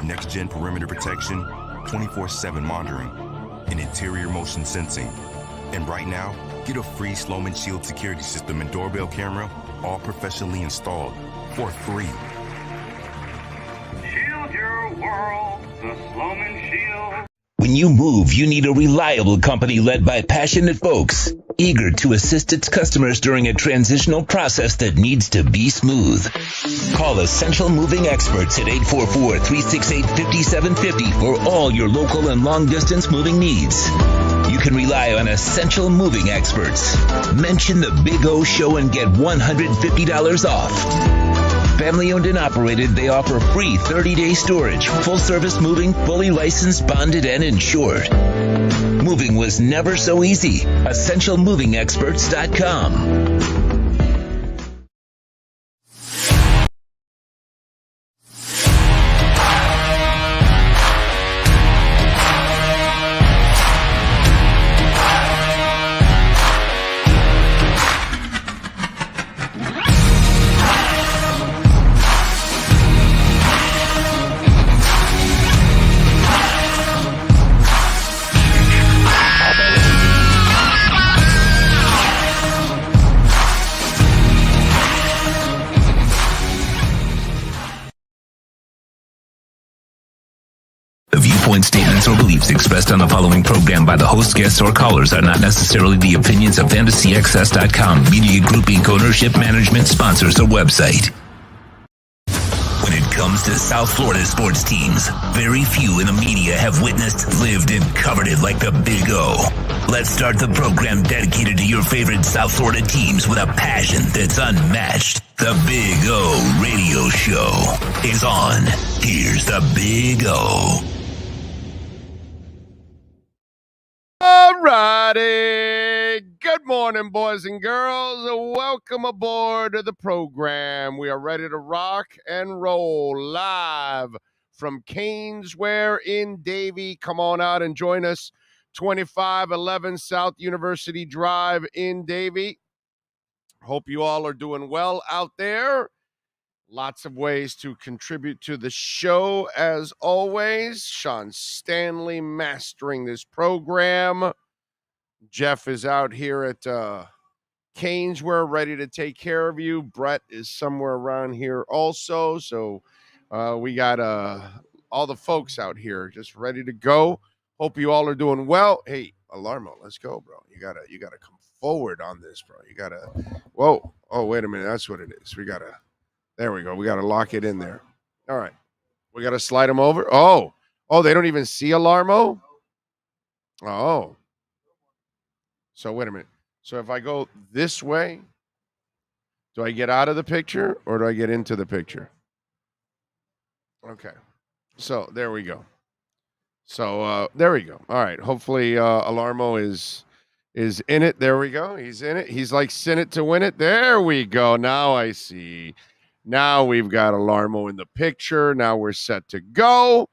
next-gen perimeter protection, 24/7 monitoring, and interior motion sensing. And right now, get a free Sloman Shield security system and doorbell camera, all professionally installed, for free. Shield your world, the Sloman Shield. When you move, you need a reliable company led by passionate folks, eager to assist its customers during a transitional process that needs to be smooth. Call Essential Moving Experts at 844-368-5750 for all your local and long-distance moving needs. You can rely on Essential Moving Experts. Mention the Big O Show and get $150 off. Family owned and operated, they offer free 30-day storage, full-service moving, fully licensed, bonded, and insured. Moving was never so easy. EssentialMovingExperts.com. Statements or beliefs expressed on the following program by the host, guests, or callers are not necessarily the opinions of FantasyXS.com, Media Group Inc. ownership, management, sponsors, or website. When it comes to South Florida sports teams, very few in the media have witnessed, lived, and covered it like the Big O. Let's start the program dedicated to your favorite South Florida teams with a passion that's unmatched. The Big O Radio Show is on. Here's the Big O. Alrighty. Good morning, boys and girls. Welcome aboard to the program. We are ready to rock and roll live from Caneswear in Davie. Come on out and join us. 2511 South University Drive in Davie. Hope you all are doing well out there. Lots of ways to contribute to the show, as always. Sean Stanley mastering this program. Jeff is out here at Caneswear, ready to take care of you. Brett is somewhere around here also. So we got all the folks out here just ready to go. Hope you all are doing well. Hey, Alarmo, let's go, bro. You gotta come forward on this, bro. You gotta. Whoa. Oh, wait a minute. That's what it is. There we go. We got to lock it in there. All right. We got to slide them over. Oh, they don't even see Alarmo? Oh. So wait a minute. So if I go this way, do I get out of the picture or do I get into the picture? Okay. So there we go. There we go. All right. Hopefully Alarmo is in it. There we go. He's in it. He's like sin it to win it. There we go. Now I see. Now we've got Alarmo in the picture. Now we're set to go.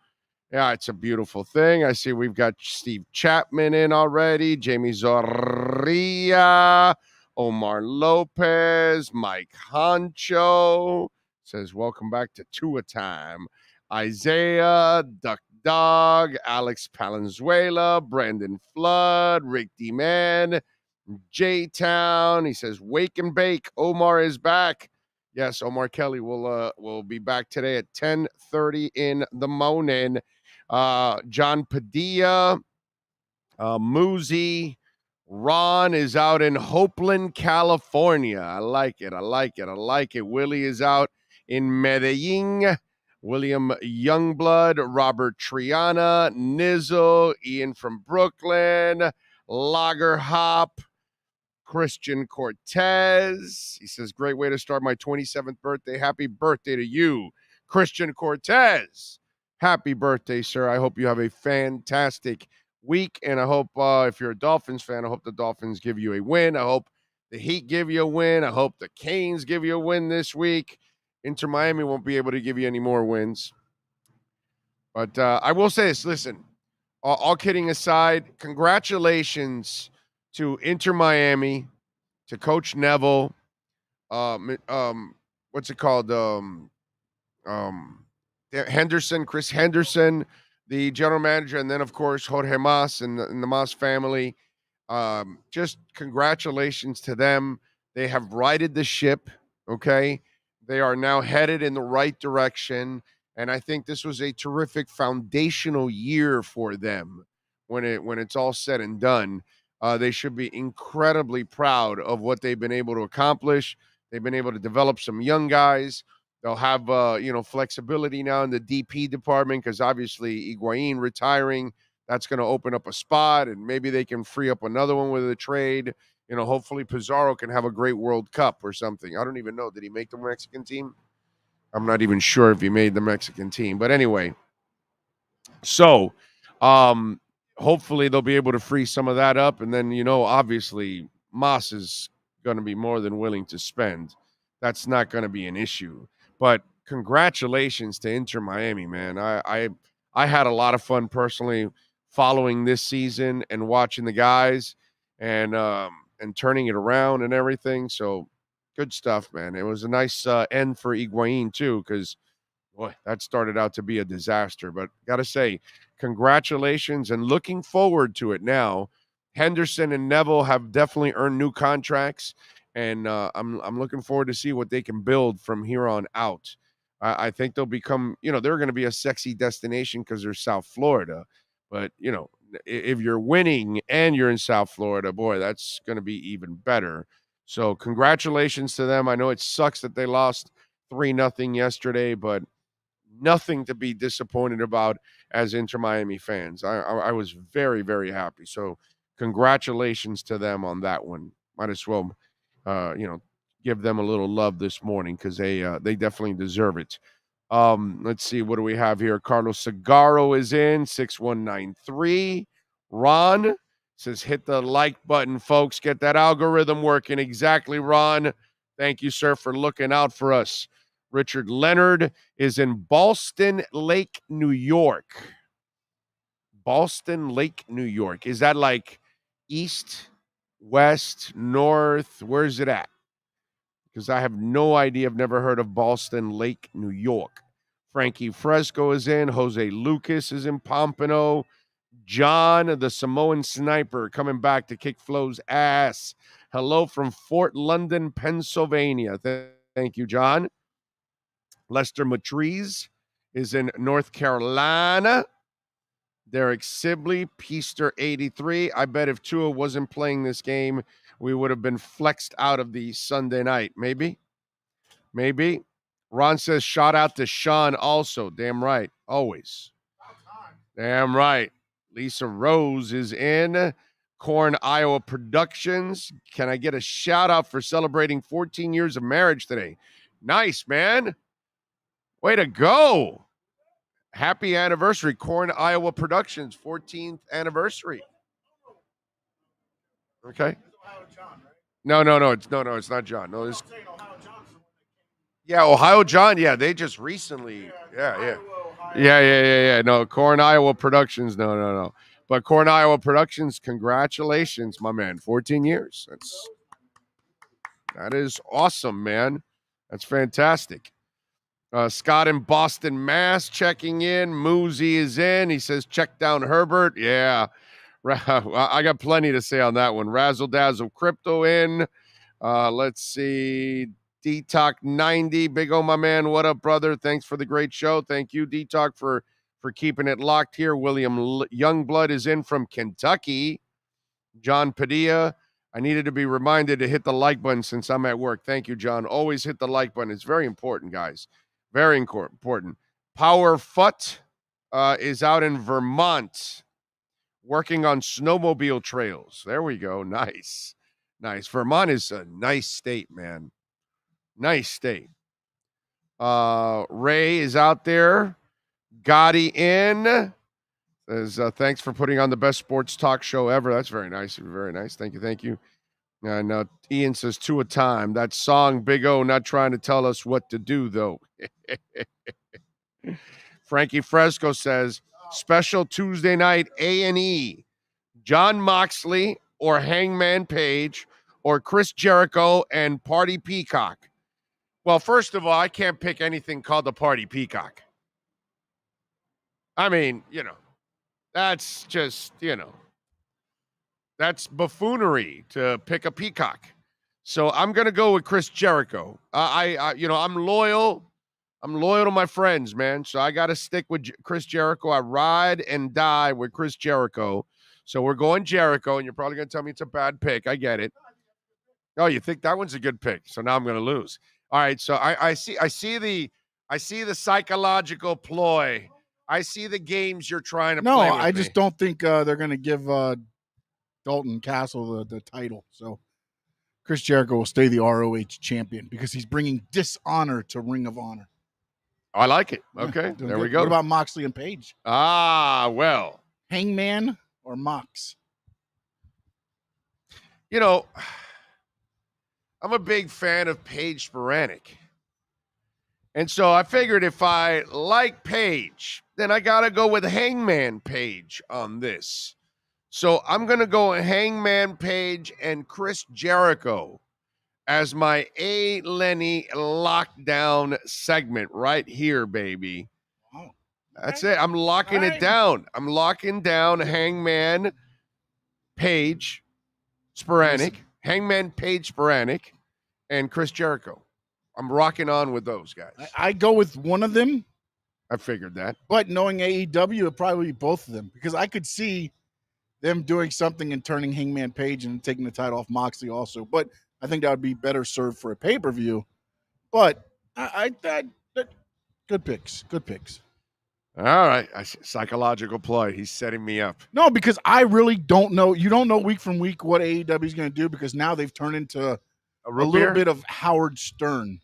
Yeah, it's a beautiful thing. I see we've got Steve Chapman in already, Jamie Zorrilla, Omar Lopez, Mike Honcho says, welcome back to Tua Time. Isaiah, Duck Dog, Alex Palenzuela, Brandon Flood, Rick D-Man, J-Town. He says, wake and bake. Omar is back. Yes, Omar Kelly will be back today at 10:30 in the morning. John Padilla, Muzi, Ron is out in Hopeland, California. I like it. Willie is out in Medellin. William Youngblood, Robert Triana, Nizzle, Ian from Brooklyn, Lager Hop, Christian Cortez. He says, great way to start my 27th birthday. Happy birthday to you, Christian Cortez. Happy birthday, sir. I hope you have a fantastic week. And I hope if you're a Dolphins fan, I hope the Dolphins give you a win. I hope the Heat give you a win. I hope the Canes give you a win this week. Inter Miami won't be able to give you any more wins. But I will say this. Listen, all kidding aside, congratulations to Inter Miami, to Coach Neville, what's it called? Chris Henderson, the general manager, and then, of course, Jorge Mas and the Mas family. Just congratulations to them. They have righted the ship, okay? They are now headed in the right direction, and I think this was a terrific foundational year for them when it's all said and done. They should be incredibly proud of what they've been able to accomplish. They've been able to develop some young guys. They'll have flexibility now in the DP department because obviously Higuain retiring, that's going to open up a spot, and maybe they can free up another one with a trade. Hopefully Pizarro can have a great World Cup or something. I don't even know. Did he make the Mexican team? I'm not even sure if he made the Mexican team. But anyway, so hopefully they'll be able to free some of that up. And then, obviously Mas is going to be more than willing to spend. That's not going to be an issue. But congratulations to Inter Miami, man. I had a lot of fun personally following this season and watching the guys and turning it around and everything. So good stuff, man. It was a nice end for Higuain too, because boy, that started out to be a disaster. But got to say, congratulations and looking forward to it now. Henderson and Neville have definitely earned new contracts, and I'm looking forward to see what they can build from here on out. I think they'll become, they're going to be a sexy destination because they're South Florida. But, if you're winning and you're in South Florida, boy, that's going to be even better. So congratulations to them. I know it sucks that they lost 3-0 yesterday, but nothing to be disappointed about as Inter Miami fans. I was very, very happy. So congratulations to them on that one. Might as well, give them a little love this morning because they definitely deserve it. Let's see, what do we have here? Carlos Segarro is in 6193. Ron says, hit the like button, folks. Get that algorithm working. Exactly, Ron. Thank you, sir, for looking out for us. Richard Leonard is in Ballston Lake, New York. Ballston Lake, New York. Is that like east, west, north? Where's it at? Because I have no idea. I've never heard of Ballston Lake, New York. Frankie Fresco is in. Jose Lucas is in Pompano. John, the Samoan sniper, coming back to kick Flo's ass. Hello from Fort London, Pennsylvania. Thank you, John. Lester Matriz is in North Carolina. Derek Sibley, Peaster 83. I bet if Tua wasn't playing this game, we would have been flexed out of the Sunday night. Maybe. Ron says, shout out to Sean also. Damn right. Always. Damn right. Lisa Rose is in. Corn, Iowa Productions. Can I get a shout out for celebrating 14 years of marriage today? Nice, man. Way to go. Happy anniversary, Corn, Iowa Productions, 14th anniversary. Okay. No, it's not John. No, it's Ohio John. Yeah, they just recently. Yeah. No, Corn, Iowa Productions. No. But Corn, Iowa Productions, congratulations, my man. 14 years. That is awesome, man. That's fantastic. Scott in Boston, Mass, checking in. Moosey is in. He says, check down Herbert. Yeah. I got plenty to say on that one. Razzle Dazzle Crypto in. Let's see. D-Talk 90. Big O, my man. What up, brother? Thanks for the great show. Thank you, D-Talk, for keeping it locked here. William Youngblood is in from Kentucky. John Padilla. I needed to be reminded to hit the like button since I'm at work. Thank you, John. Always hit the like button. It's very important, guys. Very important. Power Foot is out in Vermont working on snowmobile trails. There we go. Nice. Vermont is a nice state, man. Nice state. Ray is out there. Gotti in. Says, thanks for putting on the best sports talk show ever. That's very nice. Very nice. Thank you. And Ian says, to a time. That song, Big O, not trying to tell us what to do, though. Frankie Fresco says, special Tuesday night A&E. John Moxley or Hangman Page or Chris Jericho and Party Peacock. Well, first of all, I can't pick anything called the Party Peacock. I mean, that's just, that's buffoonery to pick a peacock. So I'm going to go with Chris Jericho. I'm loyal. I'm loyal to my friends, man. So I got to stick with Chris Jericho. I ride and die with Chris Jericho. So we're going Jericho, and you're probably going to tell me it's a bad pick. I get it. Oh, you think that one's a good pick? So now I'm going to lose. All right. So I see the psychological ploy. I see the games you're trying to play with I me. just don't think they're going to give Dalton Castle the title. So Chris Jericho will stay the ROH champion because he's bringing dishonor to Ring of Honor. I like it. Yeah, Okay, there we good. go. What about Moxley and Page? Well. Hangman or Mox? I'm a big fan of Paige Sporanic. And so I figured if I like Paige, then I got to go with Hangman Page on this. So I'm going to go Hangman Page and Chris Jericho as my A. Lenny lockdown segment right here, baby. Wow. That's it. I'm locking it down. I'm locking down Hangman Page Sporanic, Hangman Page Sporanic, and Chris Jericho. I'm rocking on with those guys. I go with one of them. I figured that. But knowing AEW, it'd probably be both of them because I could see them doing something and turning Hangman Page and taking the title off Moxley also. But I think that would be better served for a pay-per-view. But I good picks. Good picks. All right. Psychological ploy. He's setting me up. No, because I really don't know. You don't know week from week what AEW is going to do because now they've turned into a little bit of Howard Stern.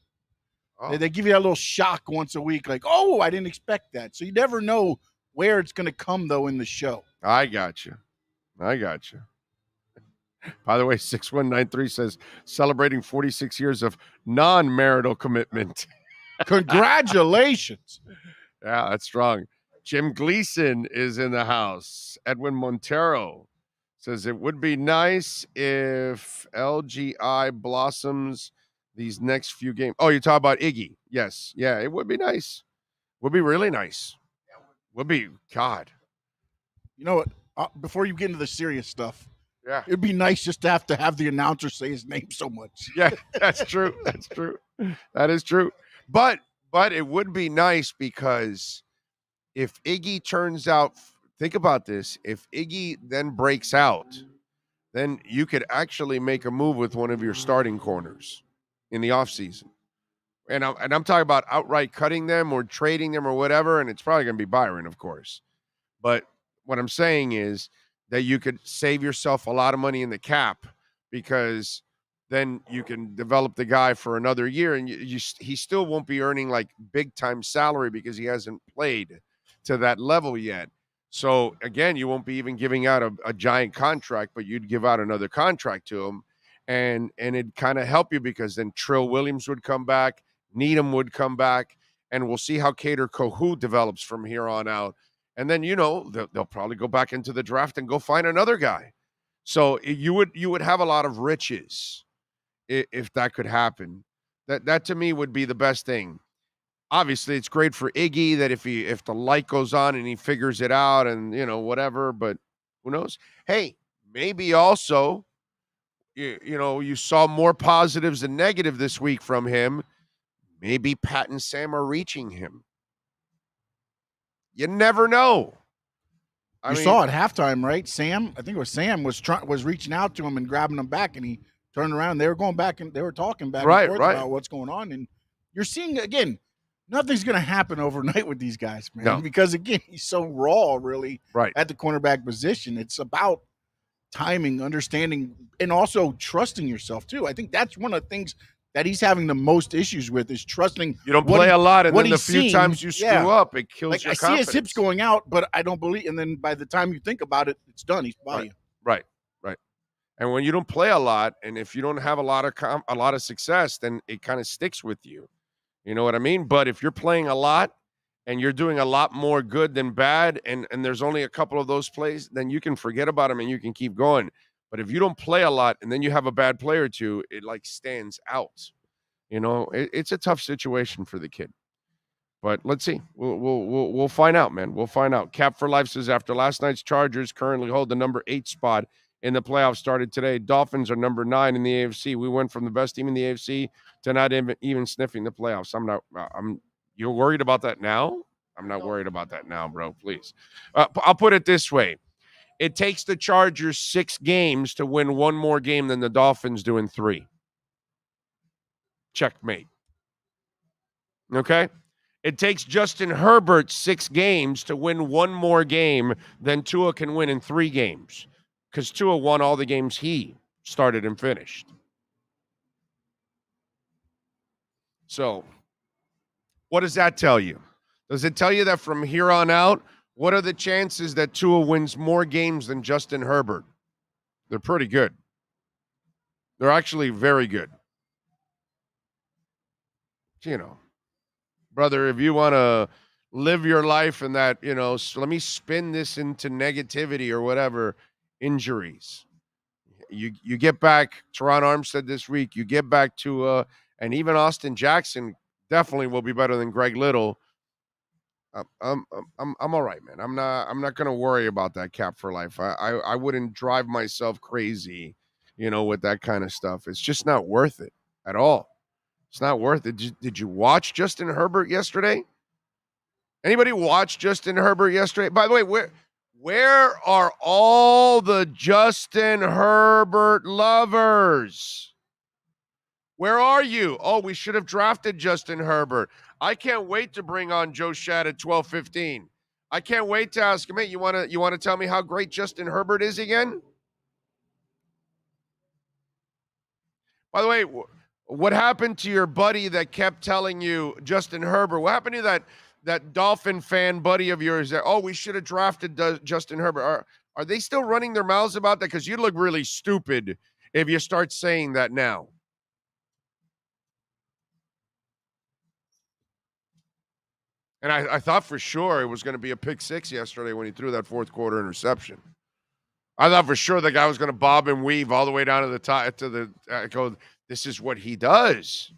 Oh. They give you that little shock once a week, like, oh, I didn't expect that. So you never know where it's going to come, though, in the show. I got you. By the way, 6193 says, celebrating 46 years of non-marital commitment. Congratulations. Yeah, that's strong. Jim Gleason is in the house. Edwin Montero says, it would be nice if LGI blossoms these next few games. Oh, you're talking about Iggy. Yes. Yeah, it would be nice. Would be really nice. Would be, God. You know what? Before you get into the serious stuff, yeah, it'd be nice just to have the announcer say his name so much. Yeah, that's true. That's true. That is true. But it would be nice because if Iggy turns out, think about this, if Iggy then breaks out, then you could actually make a move with one of your starting corners in the offseason. And I'm talking about outright cutting them or trading them or whatever, and it's probably going to be Byron, of course. But what I'm saying is that you could save yourself a lot of money in the cap because then you can develop the guy for another year, and he still won't be earning like big-time salary because he hasn't played to that level yet. So, again, you won't be even giving out a giant contract, but you'd give out another contract to him, and it'd kind of help you because then Trill Williams would come back, Needham would come back, and we'll see how Kader Kohu develops from here on out. And then, they'll probably go back into the draft and go find another guy. So you would have a lot of riches if that could happen. That to me would be the best thing. Obviously, it's great for Iggy that if the light goes on and he figures it out and, whatever, but who knows? Hey, maybe also, you saw more positives than negative this week from him. Maybe Pat and Sam are reaching him. You never know. I mean, saw at halftime, right? Sam, I think it was Sam, was reaching out to him and grabbing him back, and he turned around. They were going back and they were talking back and forth about what's going on. And you're seeing, again, nothing's going to happen overnight with these guys, man. No. Because, again, he's so raw, really, at the cornerback position. It's about timing, understanding, and also trusting yourself, too. I think that's one of the things that he's having the most issues with is trusting. You don't play a lot, and then the few times you screw up, it kills your confidence. I see his hips going out, but I don't believe. And then by the time you think about it, it's done. He's by you. Right. And when you don't play a lot, and if you don't have a lot of success, then it kind of sticks with you. You know what I mean? But if you're playing a lot and you're doing a lot more good than bad, and there's only a couple of those plays, then you can forget about them and you can keep going. But if you don't play a lot and then you have a bad play or two, it like stands out. It's a tough situation for the kid. But let's see. We'll find out, man. We'll find out. Cap for Life says after last night's Chargers currently hold the number 8 spot in the playoffs started today. Dolphins are number 9 in the AFC. We went from the best team in the AFC to not even sniffing the playoffs. You're worried about that now? I'm not worried about that now, bro. Please. I'll put it this way. It takes the Chargers 6 games to win one more game than the Dolphins do in 3. Checkmate. Okay? It takes Justin Herbert 6 games to win one more game than Tua can win in 3 games, because Tua won all the games he started and finished. So, what does that tell you? Does it tell you that from here on out, what are the chances that Tua wins more games than Justin Herbert? They're pretty good. They're actually very good. You know, brother, if you want to live your life in that, let me spin this into negativity or whatever, injuries. You get back Teron Armstead this week, you get back to and even Austin Jackson definitely will be better than Greg Little. I'm all right, man. I'm not going to worry about that Cap for Life. I wouldn't drive myself crazy, with that kind of stuff. It's just not worth it at all. It's not worth it. Did you watch Justin Herbert yesterday? Anybody watch Justin Herbert yesterday? By the way, where are all the Justin Herbert lovers? Where are you? Oh, we should have drafted Justin Herbert. I can't wait to bring on Joe Shad at 12:15. I can't wait to ask him, hey, you want to tell me how great Justin Herbert is again? By the way, what happened to your buddy that kept telling you Justin Herbert? What happened to that Dolphin fan buddy of yours that, oh, we should have drafted Justin Herbert? Are they still running their mouths about that? Because you look really stupid if you start saying that now. And I thought for sure it was going to be a pick 6 yesterday when he threw that fourth quarter interception. I thought for sure the guy was going to bob and weave all the way down to the top go. This is what he does.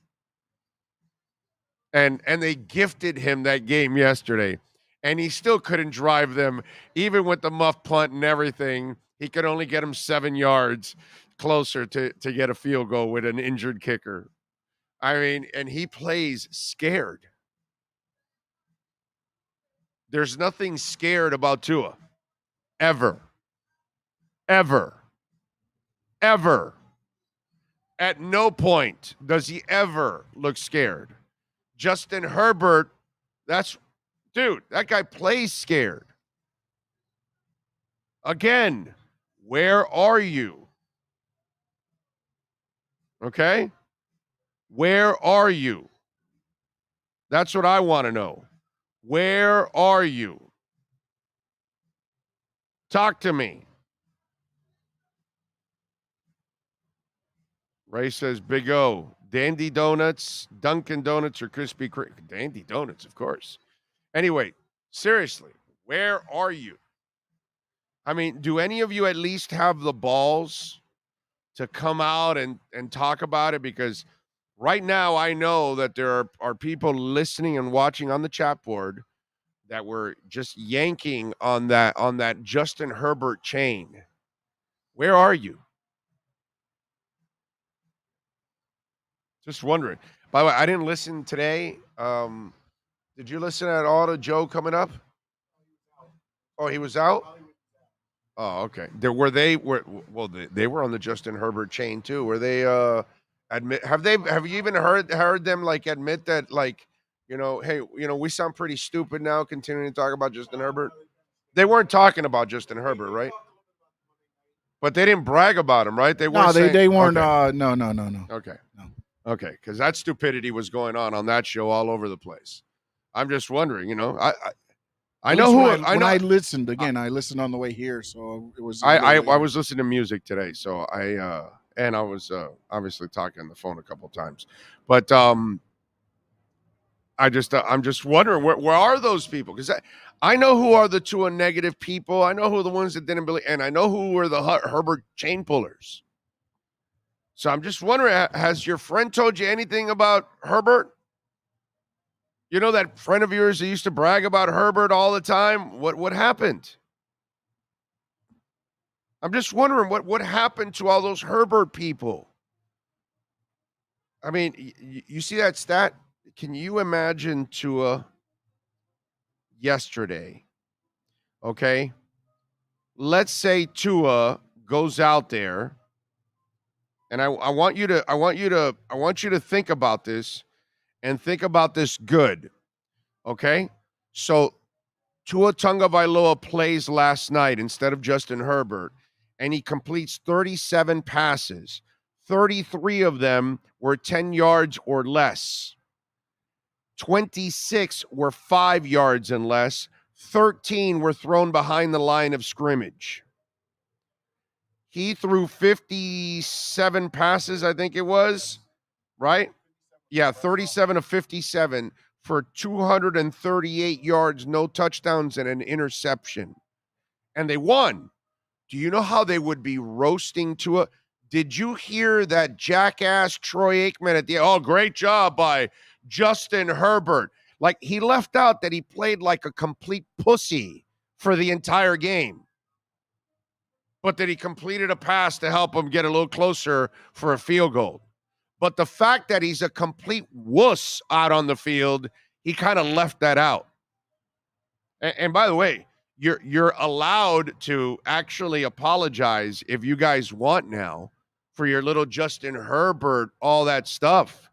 And they gifted him that game yesterday, and he still couldn't drive them, even with the muff punt and everything. He could only get him 7 yards closer to get a field goal with an injured kicker. I mean, and he plays scared. There's nothing scared about Tua. Ever. Ever. Ever. At no point does he ever look scared. Justin Herbert, that guy plays scared. Again, where are you? Okay? Where are you? That's what I want to know. Where are you? Talk to me. Ray says, Big O, Dandy Donuts, Dunkin' Donuts, or Krispy Kreme? Dandy Donuts, of course. Anyway, seriously, where are you? I mean, do any of you at least have the balls to come out and talk about it? Because right now I know that there are people listening and watching on the chat board that were just yanking on that Justin Herbert chain. Where are you? Just wondering. By the way, I didn't listen today. Did you listen at all to Joe coming up? Oh, he was out? Oh, okay. They were on the Justin Herbert chain too. Were they have you even heard them like admit that, like, hey, we sound pretty stupid now continuing to talk about Justin Herbert? They weren't talking about Justin Herbert, right? But they didn't brag about him, right? They weren't. No, they weren't. Okay. No. Okay. No. Okay, because that stupidity was going on that show all over the place. I'm just wondering, I know who I listened again. I listened on the way here, so it was. I was listening to music today, so I was obviously talking on the phone a couple of times, but I'm just wondering where are those people? Because I know who are the Tua negative people. I know who are the ones that didn't believe, and I know who were the Herbert chain pullers. So I'm just wondering, has your friend told you anything about Herbert? You know that friend of yours that used to brag about Herbert all the time? What happened? I'm just wondering what happened to all those Herbert people. I mean, you see that stat? Can you imagine Tua yesterday? Okay. Let's say Tua goes out there, and I want you to think about this and think about this good. Okay? So Tua Tagovailoa plays last night instead of Justin Herbert, and he completes 37 passes. 33 of them were 10 yards or less. 26 were 5 yards and less. 13 were thrown behind the line of scrimmage. He threw 57 passes, I think it was, right? Yeah, 37 of 57 for 238 yards, no touchdowns, and an interception. And they won. Do you know how they would be roasting Tua? Did you hear that jackass Troy Aikman at the end? Oh, great job by Justin Herbert. Like, he left out that he played like a complete pussy for the entire game, but that he completed a pass to help him get a little closer for a field goal. But the fact that he's a complete wuss out on the field, he kind of left that out. And by the way, you're allowed to actually apologize if you guys want now for your little Justin Herbert, all that stuff.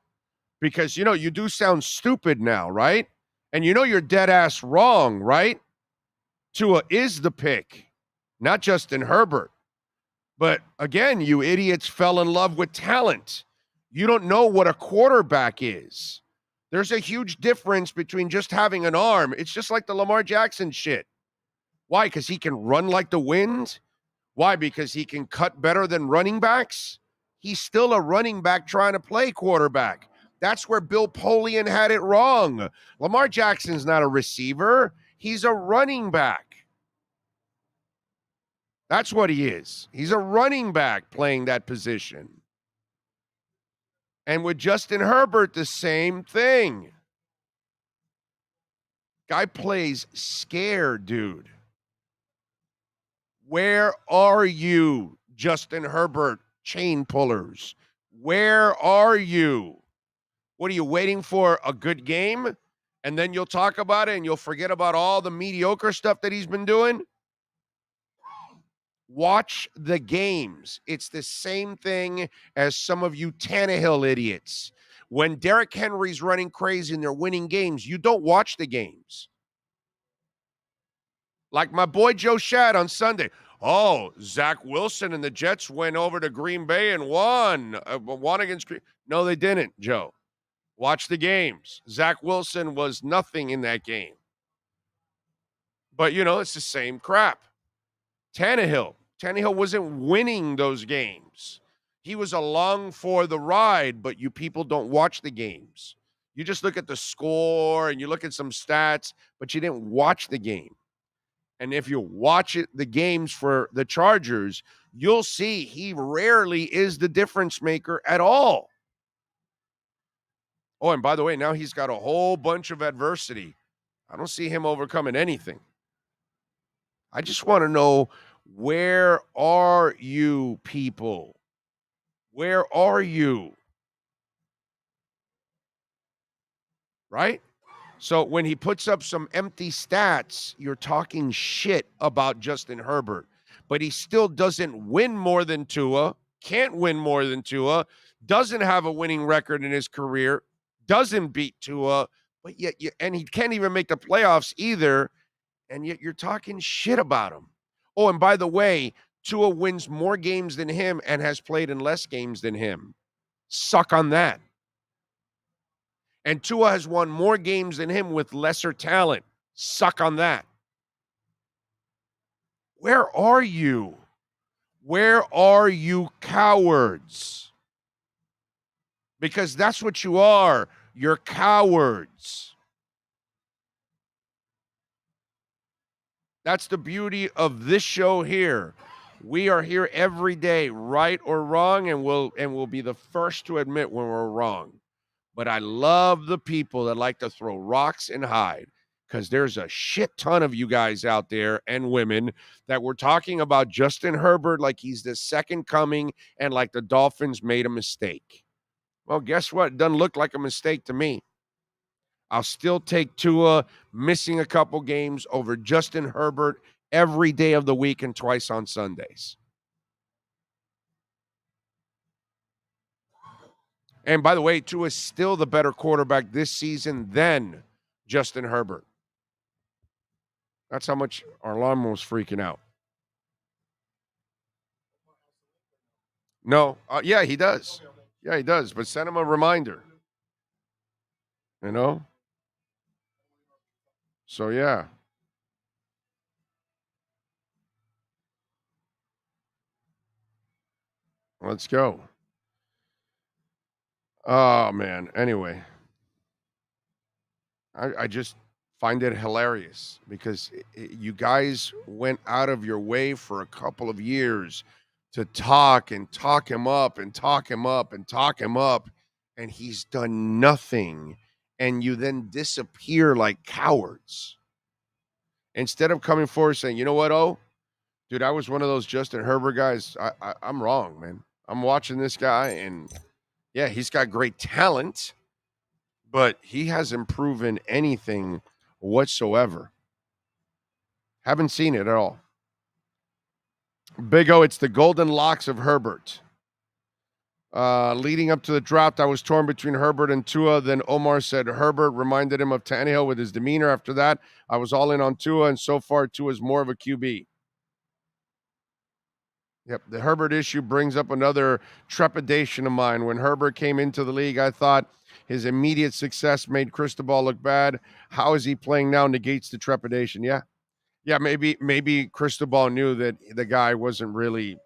Because, you know, you do sound stupid now, right? And you know you're dead ass wrong, right? Tua is the pick, not Justin Herbert. But again, you idiots fell in love with talent. You don't know what a quarterback is. There's a huge difference between just having an arm. It's just like the Lamar Jackson shit. Why? Because he can run like the wind? Why? Because he can cut better than running backs? He's still a running back trying to play quarterback. That's where Bill Polian had it wrong. Lamar Jackson's not a receiver. He's a running back. That's what he is. He's a running back playing that position. And with Justin Herbert, the same thing. Guy plays scared, dude. Where are you, Justin Herbert chain pullers? Where are you? What are you waiting for? A good game? And then you'll talk about it and you'll forget about all the mediocre stuff that he's been doing? Watch the games. It's the same thing as some of you Tannehill idiots. When Derrick Henry's running crazy and they're winning games, you don't watch the games. Like my boy Joe Shad on Sunday. Oh, Zach Wilson and the Jets went over to Green Bay and won against Green. No, they didn't, Joe. Watch the games. Zach Wilson was nothing in that game. But, you know, it's the same crap. Tannehill wasn't winning those games. He was along for the ride, but you people don't watch the games. You just look at the score and you look at some stats, but you didn't watch the game. And if you watch the games for the Chargers, you'll see he rarely is the difference maker at all. Oh, and by the way, now he's got a whole bunch of adversity. I don't see him overcoming anything. I just want to know, where are you people? Where are you? Right? So when he puts up some empty stats, you're talking shit about Justin Herbert. But he still doesn't win more than Tua, can't win more than Tua, doesn't have a winning record in his career, doesn't beat Tua, but yet and he can't even make the playoffs either, and yet you're talking shit about him. Oh, and by the way, Tua wins more games than him and has played in less games than him. Suck on that. And Tua has won more games than him with lesser talent. Suck on that. Where are you? Where are you cowards? Because that's what you are. You're cowards. That's the beauty of this show here. We are here every day, right or wrong, and we'll be the first to admit when we're wrong. But I love the people that like to throw rocks and hide, because there's a shit ton of you guys out there and women that were talking about Justin Herbert like he's the second coming and like the Dolphins made a mistake. Well, guess what? It doesn't look like a mistake to me. I'll still take Tua missing a couple games over Justin Herbert every day of the week and twice on Sundays. And by the way, Tua is still the better quarterback this season than Justin Herbert. That's how much our lawnmower was freaking out. No. Yeah, he does. Yeah, he does. But send him a reminder. You know? So, yeah. Let's go. Oh, man. Anyway. I just find it hilarious because you guys went out of your way for a couple of years to talk him up and talk him up and talk him up, and he's done nothing. And you then disappear like cowards. Instead of coming forward saying, you know what, dude, I was one of those Justin Herbert guys. I'm wrong, man. I'm watching this guy, and yeah, he's got great talent, but he hasn't proven anything whatsoever. Haven't seen it at all. Big O, it's the golden locks of Herbert. Leading up to the draft, I was torn between Herbert and Tua. Then Omar said Herbert reminded him of Tannehill with his demeanor. After that, I was all in on Tua, and so far, Tua is more of a QB. Yep, the Herbert issue brings up another trepidation of mine. When Herbert came into the league, I thought his immediate success made Cristobal look bad. How is he playing now negates the trepidation. Yeah, maybe Cristobal knew that the guy wasn't really,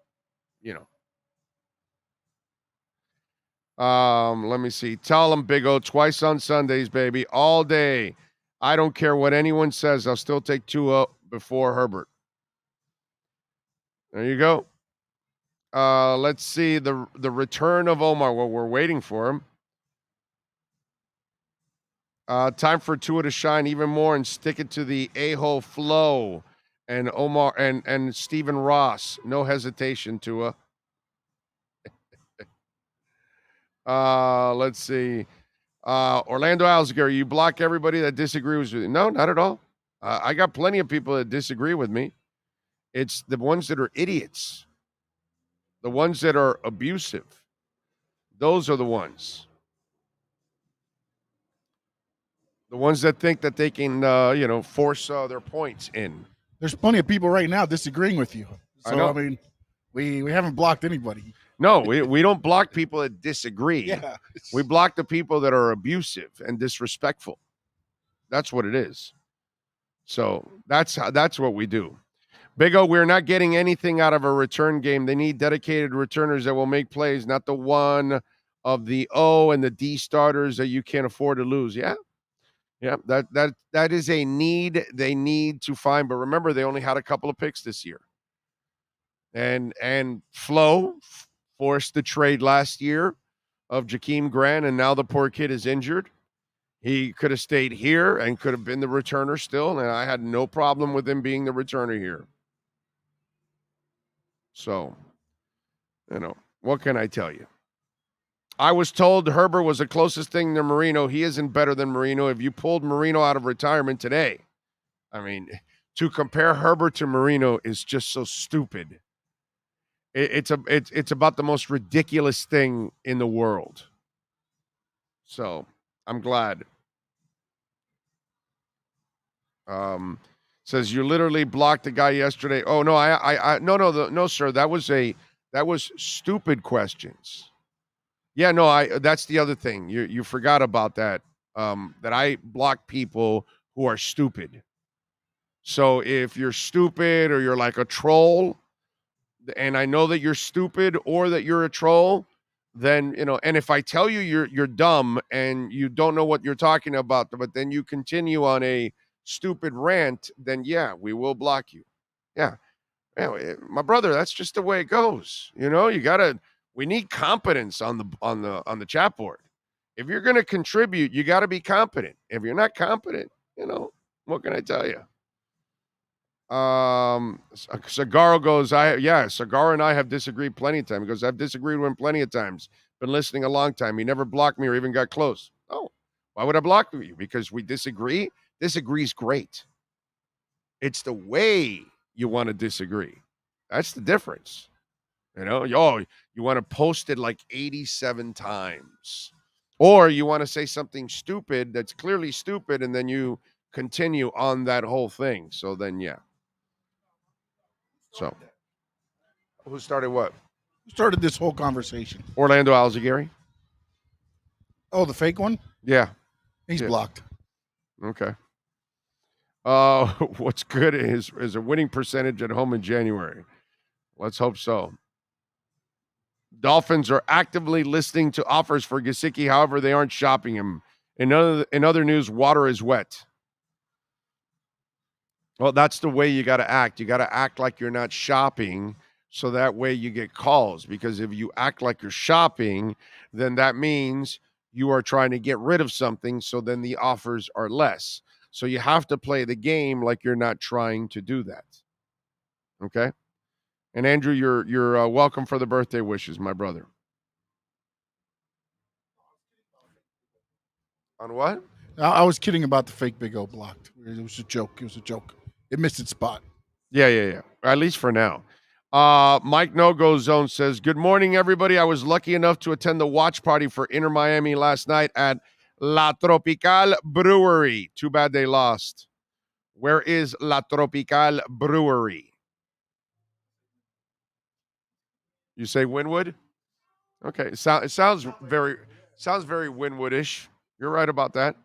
let me see. Tell him, Big O, twice on Sundays, baby, all day. I don't care what anyone says. I'll still take Tua before Herbert. There you go. Let's see the return of Omar. Well, we're waiting for him. Time for Tua to shine even more and stick it to the a-hole flow. And Omar and Stephen Ross, no hesitation, Tua. Let's see. Orlando Alzgar, you block everybody that disagrees with you. No, not at all. I got plenty of people that disagree with me. It's the ones that are idiots. The ones that are abusive. Those are the ones. The ones that think that they can, force their points in. There's plenty of people right now disagreeing with you. So, I mean, we haven't blocked anybody. No, we don't block people that disagree. Yeah. We block the people that are abusive and disrespectful. That's what it is. So that's what we do. Big O, we're not getting anything out of a return game. They need dedicated returners that will make plays, not the one of the O and the D starters that you can't afford to lose. Yeah. Yeah, that is a need they need to find. But remember, they only had a couple of picks this year. And Flo forced the trade last year of Jakeem Grant, and now the poor kid is injured. He could have stayed here and could have been the returner still, and I had no problem with him being the returner here. So, what can I tell you? I was told Herbert was the closest thing to Marino. He isn't better than Marino. If you pulled Marino out of retirement today, I mean, to compare Herbert to Marino is just so stupid. It's about the most ridiculous thing in the world. So I'm glad. Says you literally blocked the guy yesterday. Oh no, no, sir. That was stupid questions. Yeah, no, that's the other thing. You forgot about that. That I block people who are stupid. So if you're stupid or you're like a troll, and I know that you're stupid or that you're a troll, then, and if I tell you you're dumb and you don't know what you're talking about, but then you continue on a stupid rant, then yeah, we will block you. Yeah. My brother, that's just the way it goes. We need competence on the chat board. If you're going to contribute, you got to be competent. If you're not competent, what can I tell you? Cigar goes, Cigar and I have disagreed plenty of times. He goes, I've disagreed with him plenty of times. Been listening a long time. He never blocked me or even got close. Oh, why would I block you? Because we disagree? Disagree's great. It's the way you want to disagree. That's the difference. You want to post it like 87 times. Or you want to say something stupid that's clearly stupid, and then you continue on that whole thing. So then, yeah. So, who started what? Who started this whole conversation? Orlando Alzagari. Oh, the fake one? Yeah. He's blocked. Okay. What's good is a winning percentage at home in January. Let's hope so. Dolphins are actively listening to offers for Gesicki. However, they aren't shopping him. In other news, water is wet. Well, that's the way you got to act. You got to act like you're not shopping, so that way you get calls. Because if you act like you're shopping, then that means you are trying to get rid of something, so then the offers are less. So you have to play the game like you're not trying to do that. Okay? And Andrew, you're welcome for the birthday wishes, my brother. On what? I was kidding about the fake Big O blocked. It was a joke. It missed its spot. Yeah. At least for now. Mike No-Go Zone says, good morning, everybody. I was lucky enough to attend the watch party for Inter Miami last night at La Tropical Brewery. Too bad they lost. Where is La Tropical Brewery? You say Wynwood? Okay. It sounds very Wynwood-ish. You're right about that.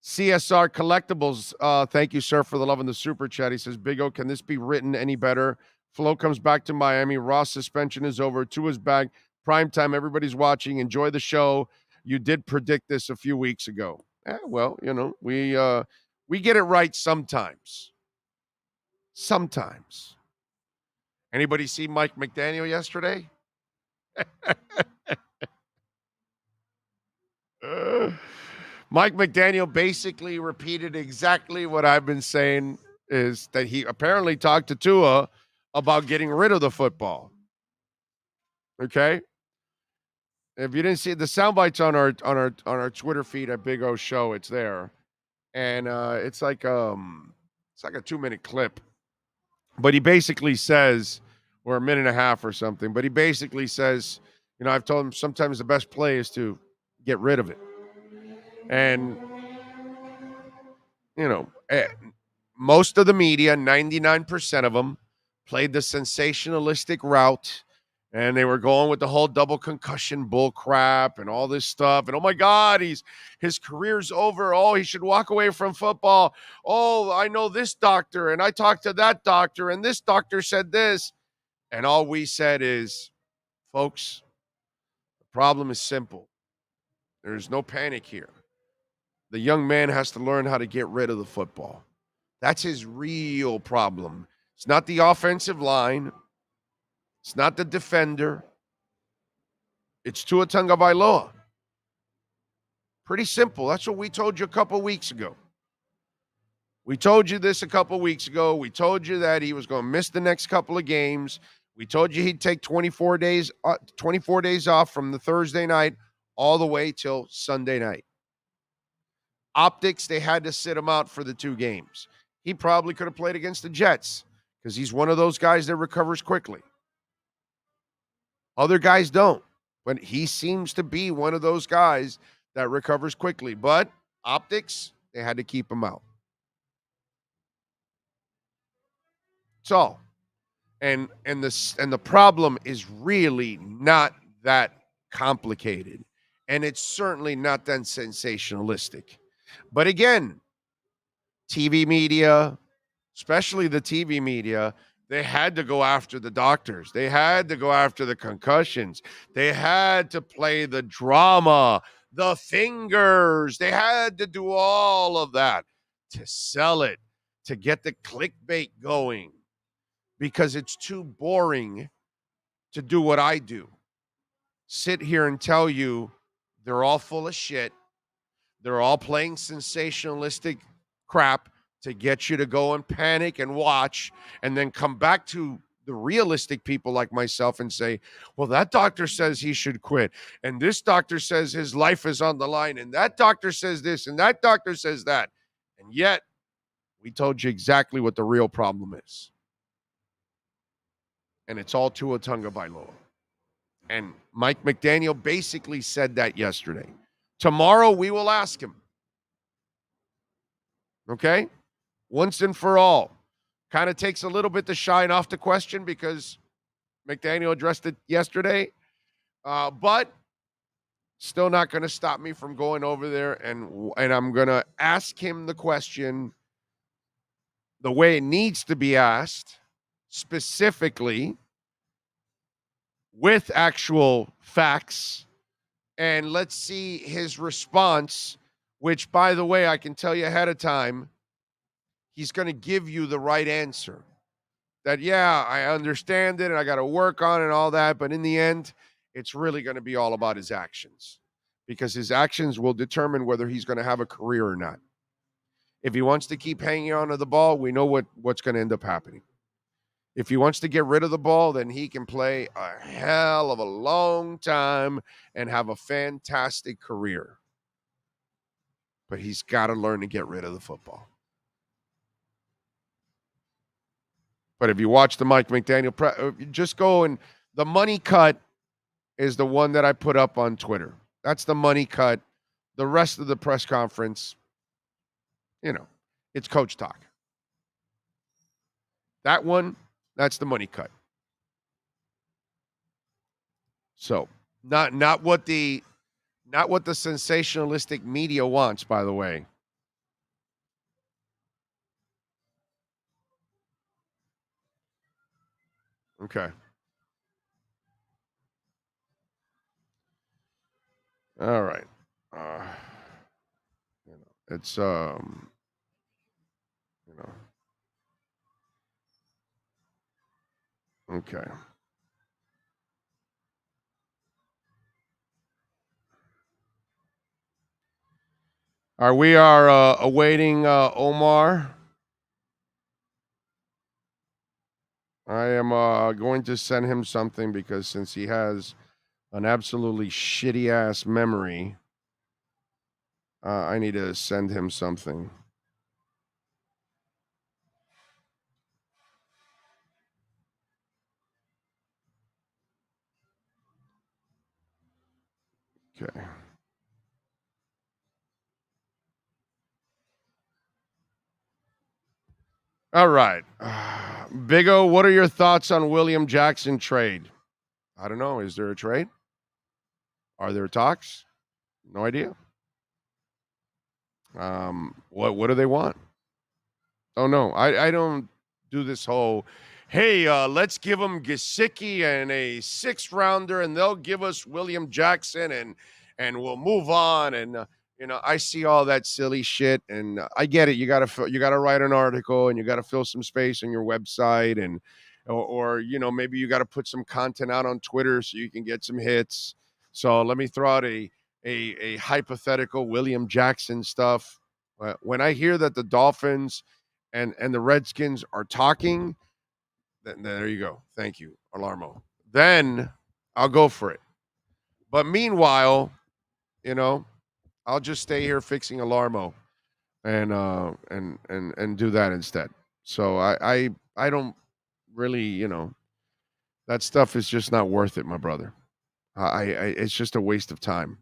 CSR Collectibles, thank you, sir, for the love in the super chat. He says, Big O, can this be written any better? Flo comes back to Miami. Ross suspension is over. Tua's back. Prime time. Everybody's watching. Enjoy the show. You did predict this a few weeks ago. Well, we get it right sometimes. Sometimes. Anybody see Mike McDaniel yesterday? Mike McDaniel basically repeated exactly what I've been saying, is that he apparently talked to Tua about getting rid of the football. Okay? If you didn't see it, the sound bites on our Twitter feed at Big O Show, it's there. And it's like a 2-minute clip. But he basically says, or a minute and a half or something, but he basically says, I've told him sometimes the best play is to get rid of it. And, most of the media, 99% of them, played the sensationalistic route, and they were going with the whole double concussion bull crap and all this stuff. And, oh, my God, his career's over. Oh, he should walk away from football. Oh, I know this doctor, and I talked to that doctor, and this doctor said this. And all we said is, folks, the problem is simple. There's no panic here. The young man has to learn how to get rid of the football. That's his real problem. It's not the offensive line. It's not the defender. It's Tua Tagovailoa. Pretty simple. That's what we told you a couple weeks ago. We told you this a couple weeks ago. We told you that he was going to miss the next couple of games. We told you he'd take 24 days off from the Thursday night all the way till Sunday night. Optics, they had to sit him out for the 2 games. He probably could have played against the Jets because he's one of those guys that recovers quickly. Other guys don't, but he seems to be one of those guys that recovers quickly. But optics, they had to keep him out. That's all. And the problem is really not that complicated. And it's certainly not that sensationalistic. But again, TV media, especially the TV media, they had to go after the doctors. They had to go after the concussions. They had to play the drama, the fingers. They had to do all of that to sell it, to get the clickbait going, because it's too boring to do what I do. Sit here and tell you They're all full of shit. They're all playing sensationalistic crap to get you to go and panic and watch and then come back to the realistic people like myself and say, well, that doctor says he should quit. And this doctor says his life is on the line. And that doctor says this and that doctor says that. And yet we told you exactly what the real problem is. And it's all Tua Tagovailoa. And Mike McDaniel basically said that yesterday. Tomorrow we will ask him. Okay? Once and for all. Kind of takes a little bit to shine off the question because McDaniel addressed it yesterday. But still not going to stop me from going over there and I'm going to ask him the question the way it needs to be asked, specifically with actual facts. And let's see his response, which, by the way, I can tell you ahead of time, he's going to give you the right answer. That, yeah, I understand it and I got to work on it and all that. But in the end, it's really going to be all about his actions because his actions will determine whether he's going to have a career or not. If he wants to keep hanging on to the ball, we know what's going to end up happening. If he wants to get rid of the ball, then he can play a hell of a long time and have a fantastic career. But he's got to learn to get rid of the football. But if you watch the Mike McDaniel, just go and the money cut is the one that I put up on Twitter. That's the money cut. The rest of the press conference, it's coach talk. That one, that's the money cut. So, not what the sensationalistic media wants, by the way. Okay. All right. It's okay. We are awaiting Omar. I am going to send him something because since he has an absolutely shitty ass memory, I need to send him something. Okay. All right. Big O, what are your thoughts on William Jackson trade? I don't know. Is there a trade? Are there talks? No idea. What do they want? Oh, no. I don't do this whole, hey, let's give them Gesicki and a 6th rounder, and they'll give us William Jackson, and we'll move on. And I see all that silly shit, and I get it. You gotta write an article, and you gotta fill some space on your website, and or maybe you gotta put some content out on Twitter so you can get some hits. So let me throw out a hypothetical William Jackson stuff. When I hear that the Dolphins and the Redskins are talking, then there you go. Thank you, Alarmo. Then I'll go for it. But meanwhile, I'll just stay here fixing Alarmo and do that instead. So I don't really, that stuff is just not worth it, my brother. It's just a waste of time.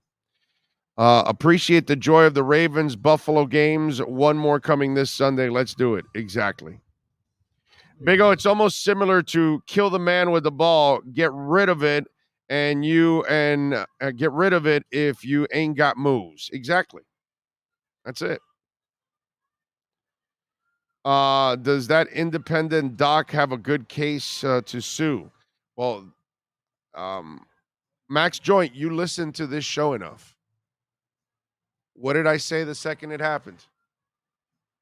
Appreciate the joy of the Ravens Buffalo games. One more coming this Sunday. Let's do it. Exactly. Big O, it's almost similar to kill the man with the ball, get rid of it, and get rid of it if you ain't got moves. Exactly. That's it. Does that independent doc have a good case to sue? Well, Max Joint, you listen to this show enough. What did I say the second it happened?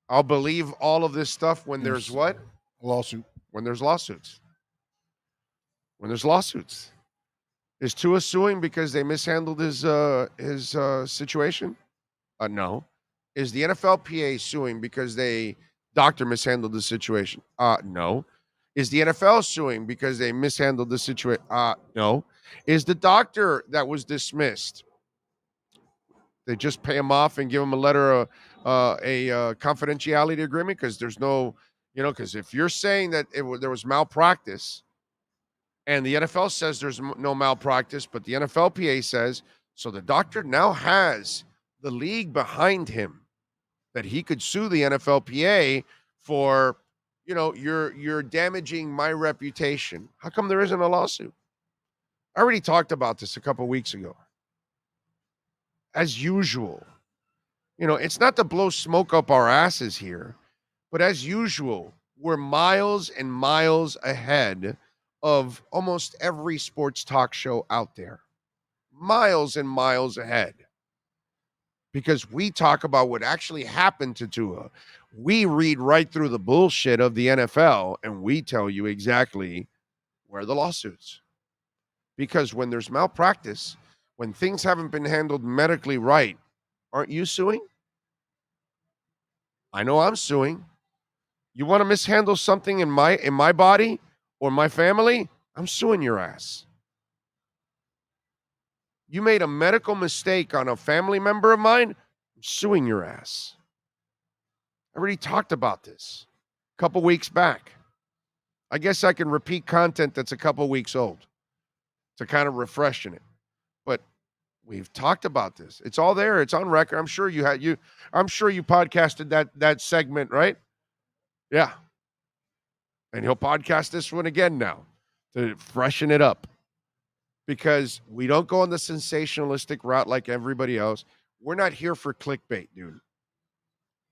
I'll believe all of this stuff when there's what? Lawsuit. When there's lawsuits. When there's lawsuits. Is Tua suing because they mishandled his situation? No. Is the NFLPA suing because doctor mishandled the situation? No. Is the NFL suing because they mishandled the situation? No. Is the doctor that was dismissed, they just pay him off and give him a letter, a confidentiality agreement? Because there's no, because if you're saying that there was malpractice, and the NFL says there's no malpractice, but the NFLPA says, so the doctor now has the league behind him that he could sue the NFLPA for, you're damaging my reputation. How come there isn't a lawsuit? I already talked about this a couple of weeks ago. As usual, it's not to blow smoke up our asses here, but as usual, we're miles and miles ahead of almost every sports talk show out there. Miles and miles ahead. Because we talk about what actually happened to Tua. We read right through the bullshit of the NFL, and we tell you exactly where the lawsuits. Because when there's malpractice, when things haven't been handled medically right, aren't you suing? I know I'm suing. You want to mishandle something in my body or my family? I'm suing your ass. You made a medical mistake on a family member of mine? I'm suing your ass. I already talked about this a couple weeks back. I guess I can repeat content that's a couple weeks old to kind of refreshen it. But we've talked about this. It's all there. It's on record. I'm sure you podcasted that segment, right? Yeah. And he'll podcast this one again now to freshen it up. Because we don't go on the sensationalistic route like everybody else. We're not here for clickbait, dude.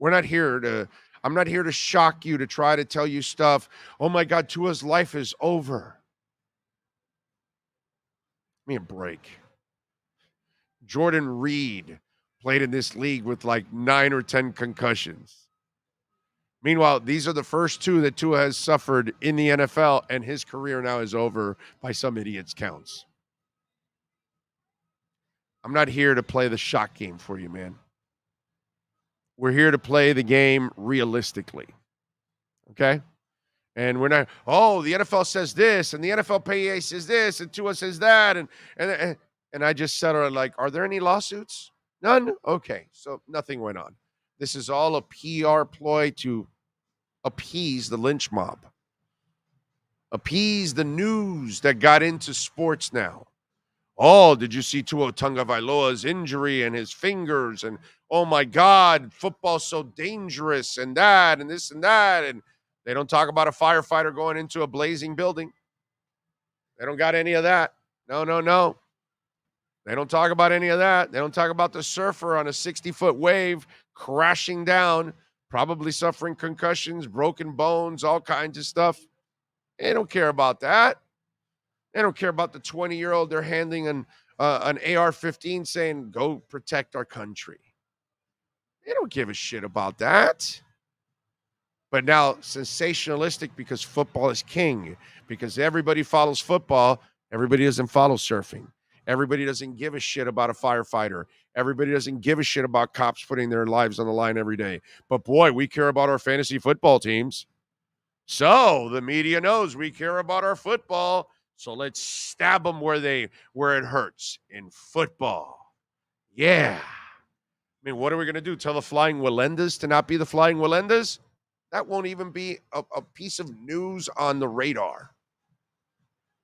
I'm not here to shock you, to try to tell you stuff. Oh my God, Tua's life is over. Give me a break. Jordan Reed played in this league with like 9 or 10 concussions. Meanwhile, these are the first 2 that Tua has suffered in the NFL, and his career now is over by some idiot's counts. I'm not here to play the shock game for you, man. We're here to play the game realistically. Okay? And we're not, the NFL says this, and the NFLPA says this, and Tua says that, and I just said, are there any lawsuits? None? Okay, so nothing went on. This is all a PR ploy to appease the lynch mob. Appease the news that got into sports now. Oh, did you see Tua Tagovailoa's injury and his fingers? And, oh, my God, football's so dangerous and that and this and that. And they don't talk about a firefighter going into a blazing building. They don't got any of that. No. They don't talk about any of that. They don't talk about the surfer on a 60-foot wave crashing down, probably suffering concussions, broken bones, all kinds of stuff. They don't care about that. They don't care about the 20-year-old they're handing an AR-15 saying, go protect our country. They don't give a shit about that. But now, sensationalistic because football is king. Because everybody follows football, everybody doesn't follow surfing. Everybody doesn't give a shit about a firefighter. Everybody doesn't give a shit about cops putting their lives on the line every day. But boy, we care about our fantasy football teams. So the media knows we care about our football. So let's stab them where it hurts, in football. Yeah. I mean, what are we going to do? Tell the Flying Walendas to not be the Flying Walendas? That won't even be a piece of news on the radar.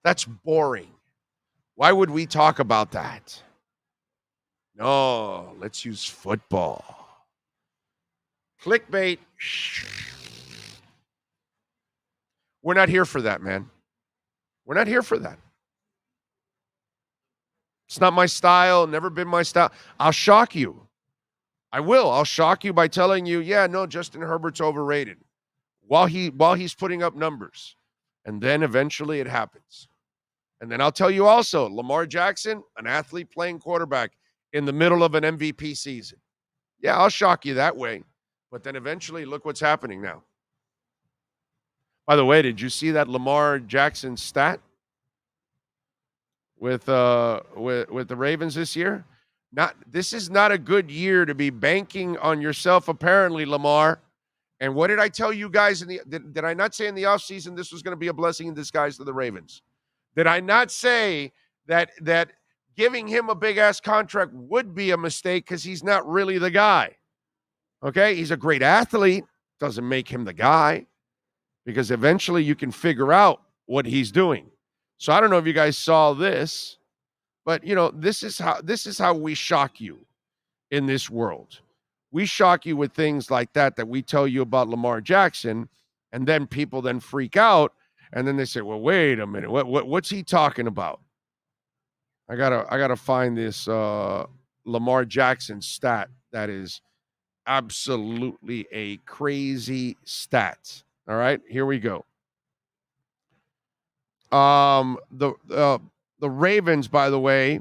That's boring. Why would we talk about that? No, let's use football. Clickbait. We're not here for that, man. We're not here for that. It's not my style, never been my style. I'll shock you. I will. I'll shock you by telling you, yeah, no, Justin Herbert's overrated while he's putting up numbers. And then eventually it happens. And then I'll tell you also, Lamar Jackson, an athlete playing quarterback in the middle of an MVP season. Yeah, I'll shock you that way. But then eventually, look what's happening now. By the way, did you see that Lamar Jackson stat? with the Ravens this year. This is not a good year to be banking on yourself, apparently, Lamar. And what did I tell you guys did I not say in the offseason this was going to be a blessing in disguise to the Ravens? Did I not say that giving him a big-ass contract would be a mistake because he's not really the guy? Okay? He's a great athlete. Doesn't make him the guy because eventually you can figure out what he's doing. So I don't know if you guys saw this, but, this is how we shock you in this world. We shock you with things like that we tell you about Lamar Jackson, and then people then freak out, and then they say, well, wait a minute, what's he talking about? I gotta find this Lamar Jackson stat that is absolutely a crazy stat. All right, here we go. The Ravens, by the way,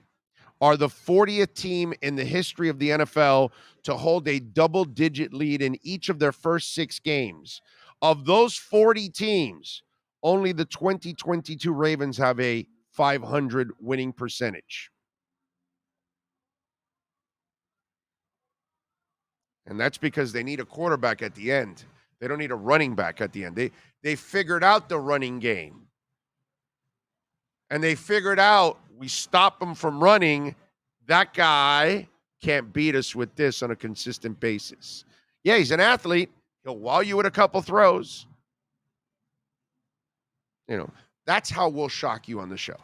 are the 40th team in the history of the NFL to hold a double-digit lead in each of their first 6 games. Of those 40 teams, only the 2022 Ravens have a 500 winning percentage. And that's because they need a quarterback at the end. They don't need a running back at the end. They figured out the running game. And they figured out we stop them from running. That guy can't beat us with this on a consistent basis. Yeah, he's an athlete. He'll wow you with a couple throws. That's how we'll shock you on the show.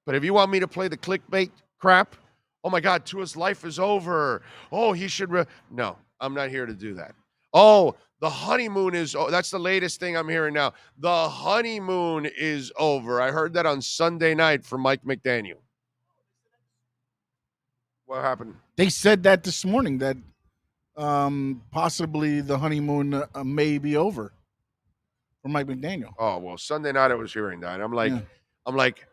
But if you want me to play the clickbait crap, oh my God, Tua's life is over. Oh, he should. No, I'm not here to do that. Oh, the honeymoon that's the latest thing I'm hearing now. The honeymoon is over. I heard that on Sunday night from Mike McDaniel. What happened? They said that this morning, that possibly the honeymoon may be over for Mike McDaniel. Oh, well, Sunday night I was hearing that. I'm like,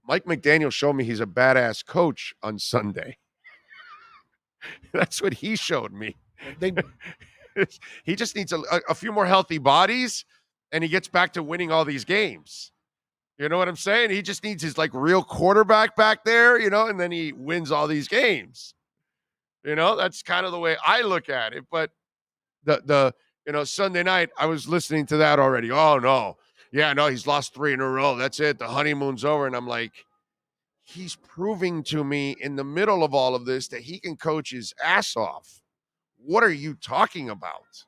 Mike McDaniel showed me he's a badass coach on Sunday. That's what he showed me. He just needs a few more healthy bodies, and he gets back to winning all these games. You know what I'm saying? He just needs his real quarterback back there, and then he wins all these games. That's kind of the way I look at it. But the Sunday night, I was listening to that already. Oh, no. Yeah, no, he's lost 3 in a row. That's it. The honeymoon's over. And I'm like, he's proving to me in the middle of all of this that he can coach his ass off. What are you talking about?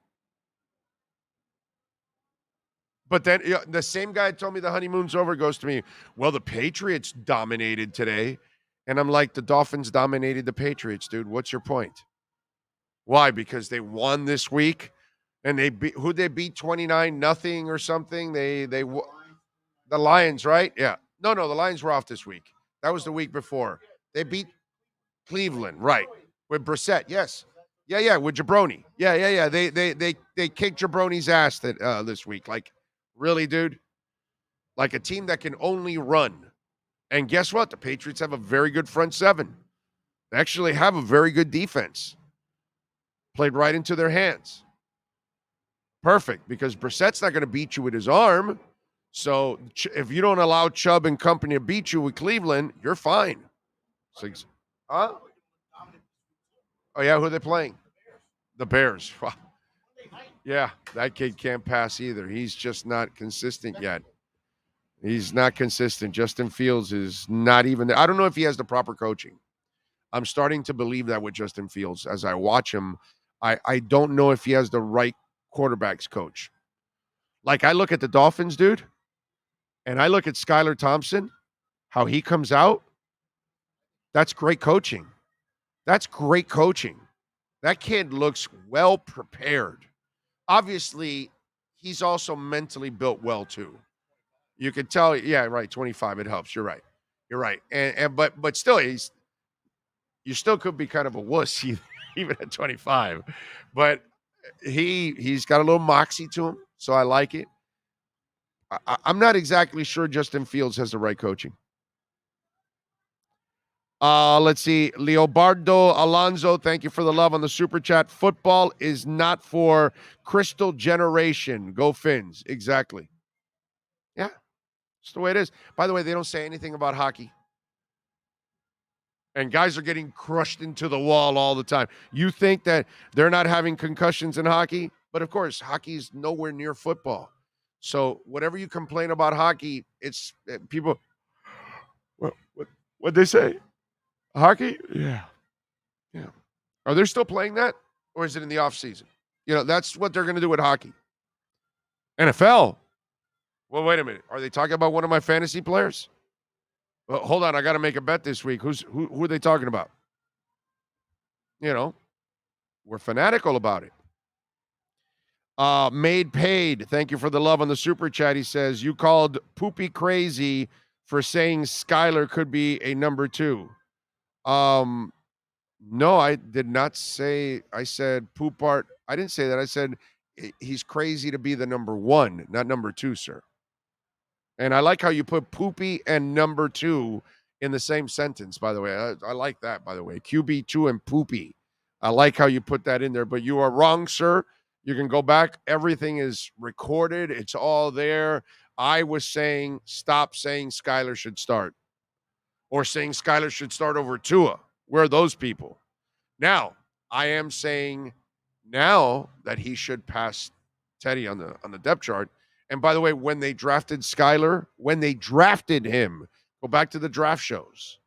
But then the same guy told me the honeymoon's over goes to me, well, the Patriots dominated today. And I'm like, the Dolphins dominated the Patriots, dude. What's your point? Why? Because they won this week, and who'd they beat 29-0 or something? The Lions, right? Yeah. No, the Lions were off this week. That was the week before. They beat Cleveland, right? With Brissett, yes. Yeah, with Jabroni. Yeah. They kicked Jabroni's ass this week. Like, really, dude? Like a team that can only run. And guess what? The Patriots have a very good front seven. They actually have a very good defense. Played right into their hands. Perfect, because Brissett's not going to beat you with his arm. So if you don't allow Chubb and company to beat you with Cleveland, you're fine. Huh? Oh, yeah, who are they playing? The Bears. Yeah, that kid can't pass either. He's just not consistent yet. He's not consistent. Justin Fields is not even there. I don't know if he has the proper coaching. I'm starting to believe that with Justin Fields. As I watch him, I don't know if he has the right quarterbacks coach. Like, I look at the Dolphins, dude, and I look at Skylar Thompson, how he comes out. That's great coaching. That's great coaching. That kid looks well prepared. Obviously, he's also mentally built well, too. You can tell, yeah, right, 25, it helps. You're right. But still, you still could be kind of a wuss even at 25. But he's got a little moxie to him, so I like it. I'm not exactly sure Justin Fields has the right coaching. Let's see. Leobardo Alonso, thank you for the love on the super chat. Football is not for Crystal Generation. Go Fins. Exactly. Yeah. It's the way it is. By the way, they don't say anything about hockey. And guys are getting crushed into the wall all the time. You think that they're not having concussions in hockey? But of course, hockey is nowhere near football. So whatever you complain about hockey, it's people. What'd they say? Hockey? Yeah. Are they still playing that? Or is it in the off season? That's what they're going to do with hockey. NFL. Well, wait a minute. Are they talking about one of my fantasy players? Well, hold on. I got to make a bet this week. Who are they talking about? We're fanatical about it. Made Paid. Thank you for the love on the super chat. He says, you called Poopy crazy for saying Skyler could be a number 2. No, I did not say. I said Poopart. I didn't say that. I said he's crazy to be the number 1, not number 2, sir. And I like how you put Poopy and number 2 in the same sentence, by the way. I like that, by the way. QB2 and Poopy. I like how you put that in there, but you are wrong, sir. You can go back. Everything is recorded. It's all there. I was saying stop saying Skyler should start or saying Skyler should start over Tua. Where are those people? Now, I am saying now that he should pass Teddy on the depth chart. And by the way, when they drafted Skyler, when they drafted him, go back to the draft shows.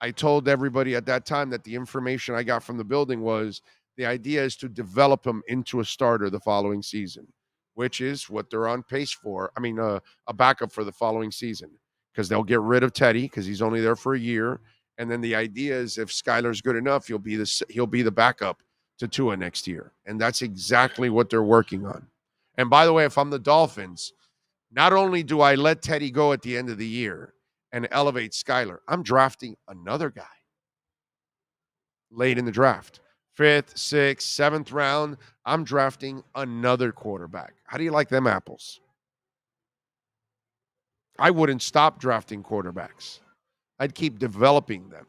I told everybody at that time that the information I got from the building was the idea is to develop him into a starter the following season, which is what they're on pace for. I mean, a backup for the following season because they'll get rid of Teddy because he's only there for a year. And then the idea is if Skyler's good enough, he'll be the backup to Tua next year. And that's exactly what they're working on. And by the way, if I'm the Dolphins, not only do I let Teddy go at the end of the year and elevate Skyler, I'm drafting another guy late in the draft. 5th, 6th, 7th round, I'm drafting another quarterback. How do you like them apples? I wouldn't stop drafting quarterbacks. I'd keep developing them.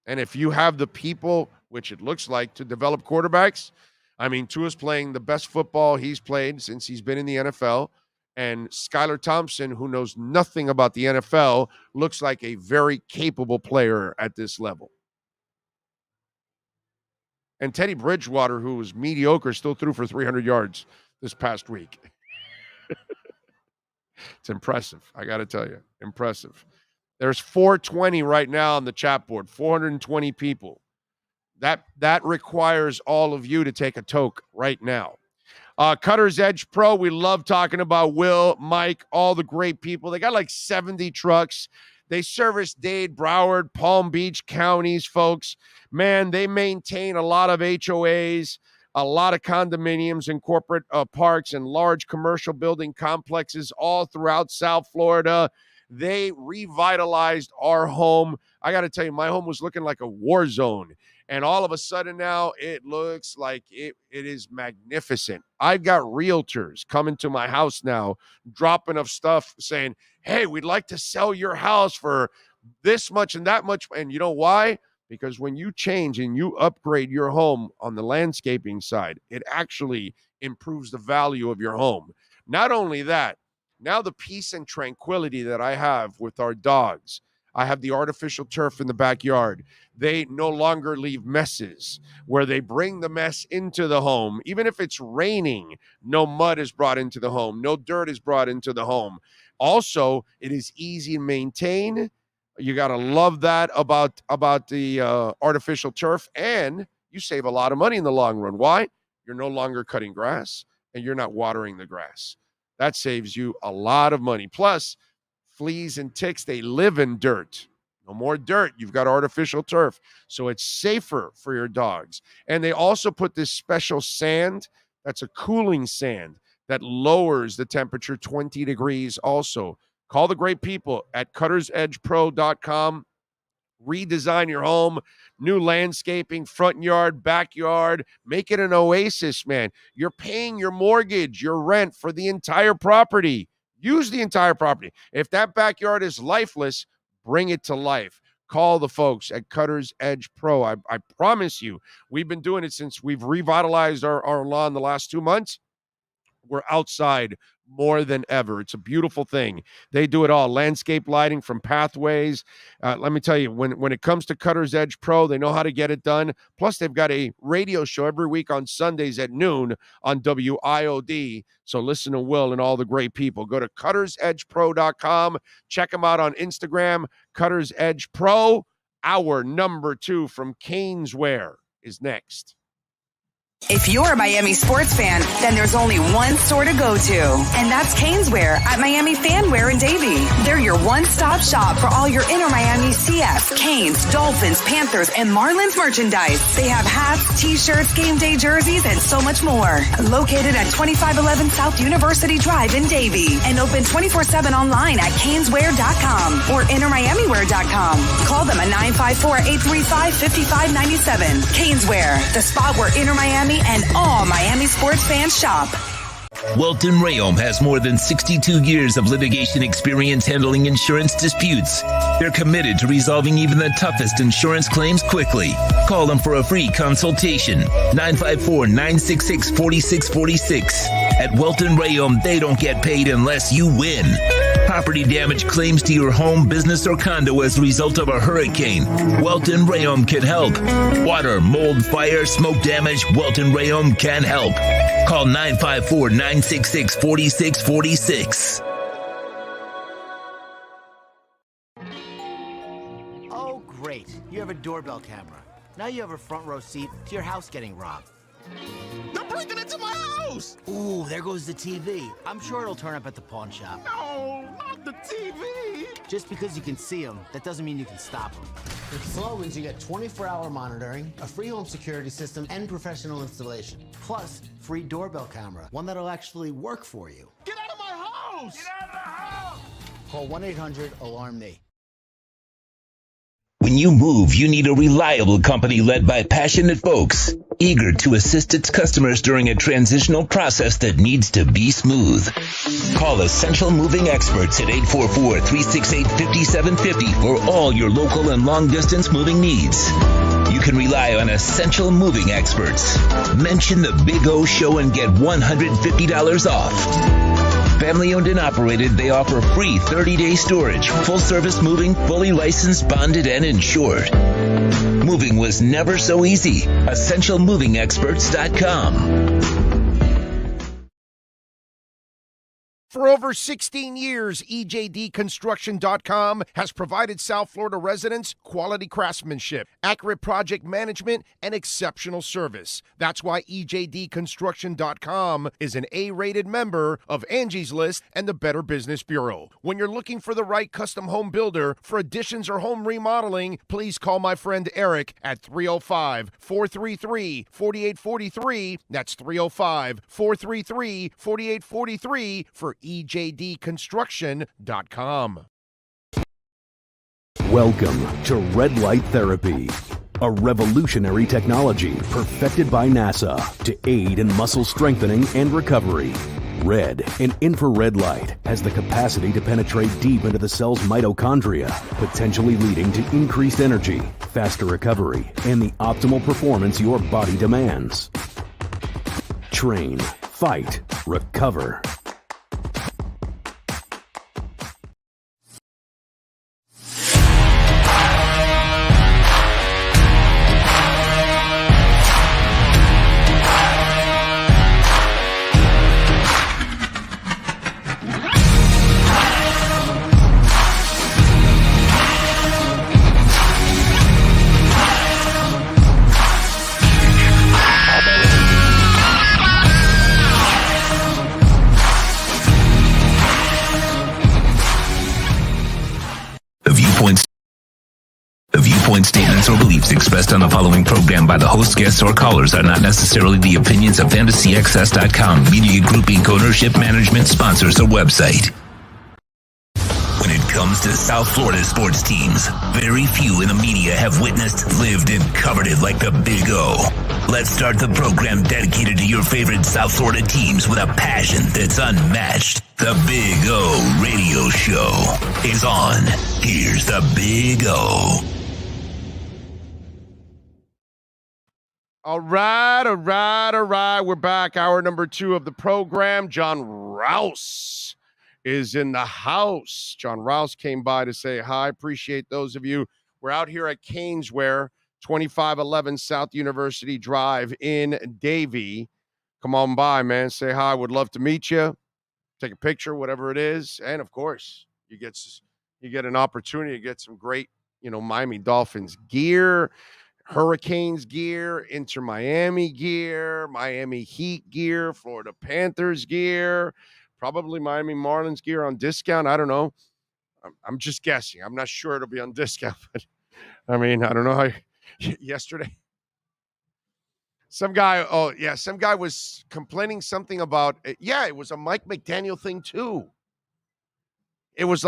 And if you have the people, which it looks like, to develop quarterbacks, I mean, Tua's playing the best football he's played since he's been in the NFL. And Skylar Thompson, who knows nothing about the NFL, looks like a very capable player at this level. And Teddy Bridgewater, who was mediocre, still threw for 300 yards this past week. It's impressive. I got to tell you, impressive. There's 420 right now on the chat board, 420 people. That requires all of you to take a toke right now. Cutter's Edge Pro, we love talking about Will, Mike, all the great people. They got like 70 trucks. They service Dade, Broward, Palm Beach counties, folks. Man, they maintain a lot of HOAs, a lot of condominiums and corporate parks and large commercial building complexes all throughout South Florida. They revitalized our home. I got to tell you, my home was looking like a war zone. And all of a sudden now it looks like it is magnificent. I've got realtors coming to my house now, dropping off stuff saying, hey, we'd like to sell your house for this much and that much. And you know why? Because when you change and you upgrade your home on the landscaping side, it actually improves the value of your home. Not only that, now the peace and tranquility that I have with our dogs. I have the artificial turf in the backyard. They no longer leave messes where they bring the mess into the home. Even if it's raining, no mud is brought into the home. No dirt is brought into the home. Also, it is easy to maintain. You got to love that about the artificial turf. And you save a lot of money in the long run. Why? You're no longer cutting grass and you're not watering the grass. That saves you a lot of money. Plus, fleas and ticks, they live in dirt. No more dirt. You've got artificial turf. So it's safer for your dogs. And they also put this special sand that's a cooling sand that lowers the temperature 20 degrees also. Call the great people at cuttersedgepro.com. Redesign your home, new landscaping, front yard, backyard. Make it an oasis, man. You're paying your mortgage, your rent for the entire property. Use the entire property. If that backyard is lifeless, bring it to life. Call the folks at Cutter's Edge Pro. I promise you, we've been doing it since we've revitalized our lawn the last 2 months. We're outside more than ever. It's a beautiful thing. They do it all. Landscape lighting from Pathways. Let me tell you, when it comes to Cutter's Edge Pro, they know how to get it done. Plus, they've got a radio show every week on Sundays at noon on WIOD. So listen to Will and all the great people. Go to cuttersedgepro.com. Check them out on Instagram, Cutter's Edge Pro. Hour number 2 from Caneswear is next. If you're a Miami sports fan, then there's only one store to go to, and that's Caneswear at Miami Fanwear in Davie. They're your one-stop shop for all your inner Miami CF, Canes, Dolphins, Panthers, and Marlins merchandise. They have hats, t-shirts, game day jerseys, and so much more. Located at 2511 South University Drive in Davie, and open 24/7 online at caneswear.com or innermiamiwear.com. Call them at 954-835-5597. Caneswear, the spot where inner Miami and all Miami sports fans shop. Welton Rayom has more than 62 years of litigation experience handling insurance disputes. They're committed to resolving even the toughest insurance claims quickly. Call them for a free consultation. 954-966-4646. At Welton Rayom, they don't get paid unless you win. Property damage claims to your home, business, or condo as a result of a hurricane. Welton Rayom can help. Water, mold, fire, smoke damage, Welton Rayom can help. Call 954-966-4646. Oh, great. You have a doorbell camera. Now you have a front row seat to your house getting robbed. They're breaking into my house! Ooh, there goes the TV. I'm sure it'll turn up at the pawn shop. No, not the TV! Just because you can see them, that doesn't mean you can stop them. With Slogans, you get 24-hour monitoring, a free home security system, and professional installation. Plus, free doorbell camera, one that'll actually work for you. Get out of my house! Get out of the house! Call 1-800-ALARM-ME. When you move, you need a reliable company led by passionate folks, eager to assist its customers during a transitional process that needs to be smooth. Call Essential Moving Experts at 844-368-5750 for all your local and long-distance moving needs. You can rely on Essential Moving Experts. Mention the Big O Show and get $150 off. Family owned and operated, they offer free 30-day storage, full-service moving, fully licensed, bonded, and insured. Moving was never so easy. EssentialMovingExperts.com. For over 16 years, EJDConstruction.com has provided South Florida residents quality craftsmanship, accurate project management, and exceptional service. That's why EJDConstruction.com is an A-rated member of Angie's List and the Better Business Bureau. When you're looking for the right custom home builder for additions or home remodeling, please call my friend Eric at 305-433-4843. That's 305-433-4843 for EJDConstruction.com. Welcome to Red Light Therapy, a revolutionary technology perfected by NASA to aid in muscle strengthening and recovery. Red and infrared light has the capacity to penetrate deep into the cell's mitochondria, potentially leading to increased energy, faster recovery, and the optimal performance your body demands. Train, fight, recover. Statements or beliefs expressed on the following program by the host, guests, or callers are not necessarily the opinions of FantasyXS.com, Media Group Inc. ownership, management, sponsors, or website. When it comes to South Florida sports teams, very few in the media have witnessed, lived, and covered it like the Big O. Let's start the program dedicated to your favorite South Florida teams with a passion that's unmatched. The Big O Radio Show is on. Here's the Big O. All right. We're back. Hour number 2 of the program. John Rouse is in the house. John Rouse came by to say hi. Appreciate those of you. We're out here at Caneswear, 2511 South University Drive in Davie. Come on by, man. Say hi. Would love to meet you. Take a picture, whatever it is. And, of course, you get an opportunity to get some great, Miami Dolphins gear, Hurricanes gear, Inter Miami gear, Miami Heat gear, Florida Panthers gear, probably Miami Marlins gear on discount. I don't know. I'm just guessing. I'm not sure it'll be on discount, but I mean, I don't know how yesterday. Some guy was complaining something about, it was a Mike McDaniel thing too. It was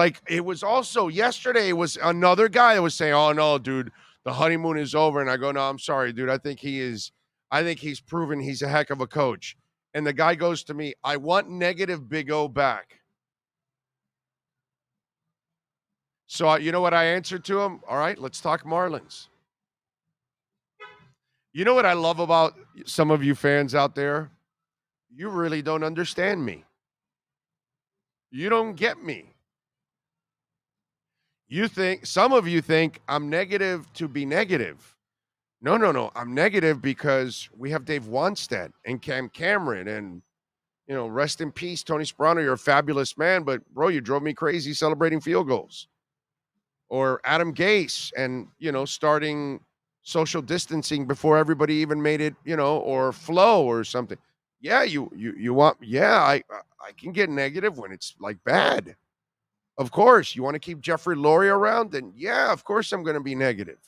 also yesterday, it was another guy that was saying, oh no, dude, the honeymoon is over. And I go, no, I'm sorry, dude. I think he's proven he's a heck of a coach. And the guy goes to me, I want negative Big O back. So you know what I answered to him? All right, let's talk Marlins. You know what I love about some of you fans out there? You really don't understand me. You don't get me. Some of you think I'm negative to be negative. No. I'm negative because we have Dave Wannstedt and Cam Cameron and, rest in peace, Tony Sperano. You're a fabulous man, but bro, you drove me crazy celebrating field goals. Or Adam Gase and, starting social distancing before everybody even made it, or flow or something. Yeah, I can get negative when it's like bad. Of course, you want to keep Jeffrey Lurie around? Then yeah, of course I'm going to be negative.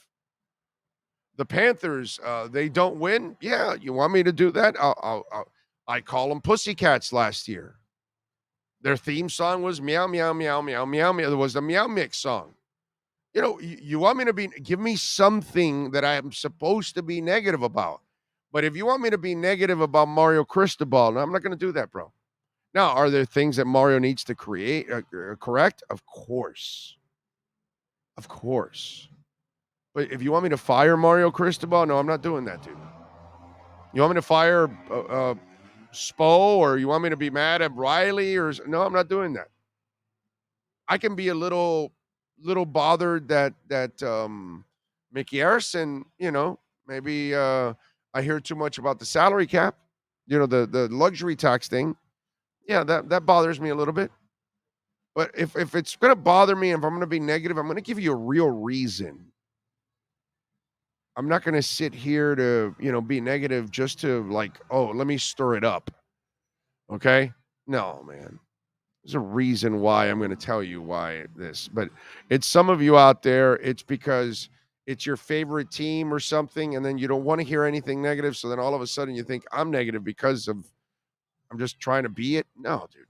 The Panthers, they don't win. Yeah, you want me to do that? I call them Pussycats last year. Their theme song was meow, meow, meow, meow, meow, meow. There was a Meow Mix song. You want me to give me something that I am supposed to be negative about. But if you want me to be negative about Mario Cristobal, no, I'm not going to do that, bro. Now, are there things that Mario needs to correct? Of course. But if you want me to fire Mario Cristobal, no, I'm not doing that, dude. You want me to fire Spo, or you want me to be mad at Riley? No, I'm not doing that. I can be a little bothered that Mickey Arison, maybe I hear too much about the salary cap, the luxury tax thing. Yeah, that bothers me a little bit. But if it's going to bother me, if I'm going to be negative, I'm going to give you a real reason. I'm not going to sit here to, be negative just to let me stir it up. Okay? No, man. There's a reason why I'm going to tell you why this. But it's some of you out there, it's because it's your favorite team or something, and then you don't want to hear anything negative, so then all of a sudden you think I'm negative because of I'm just trying to be it. No, dude.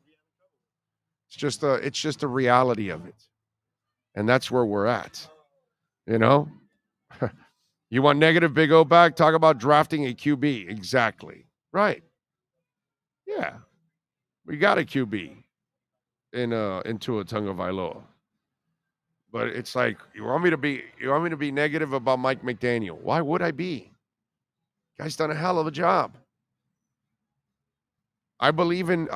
It's just the reality of it. And that's where we're at. You want negative Big O back? Talk about drafting a QB. Exactly. Right. Yeah. We got a QB in Tua Tagovailoa. But it's like, you want me to be negative about Mike McDaniel? Why would I be? Guy's done a hell of a job. I believe in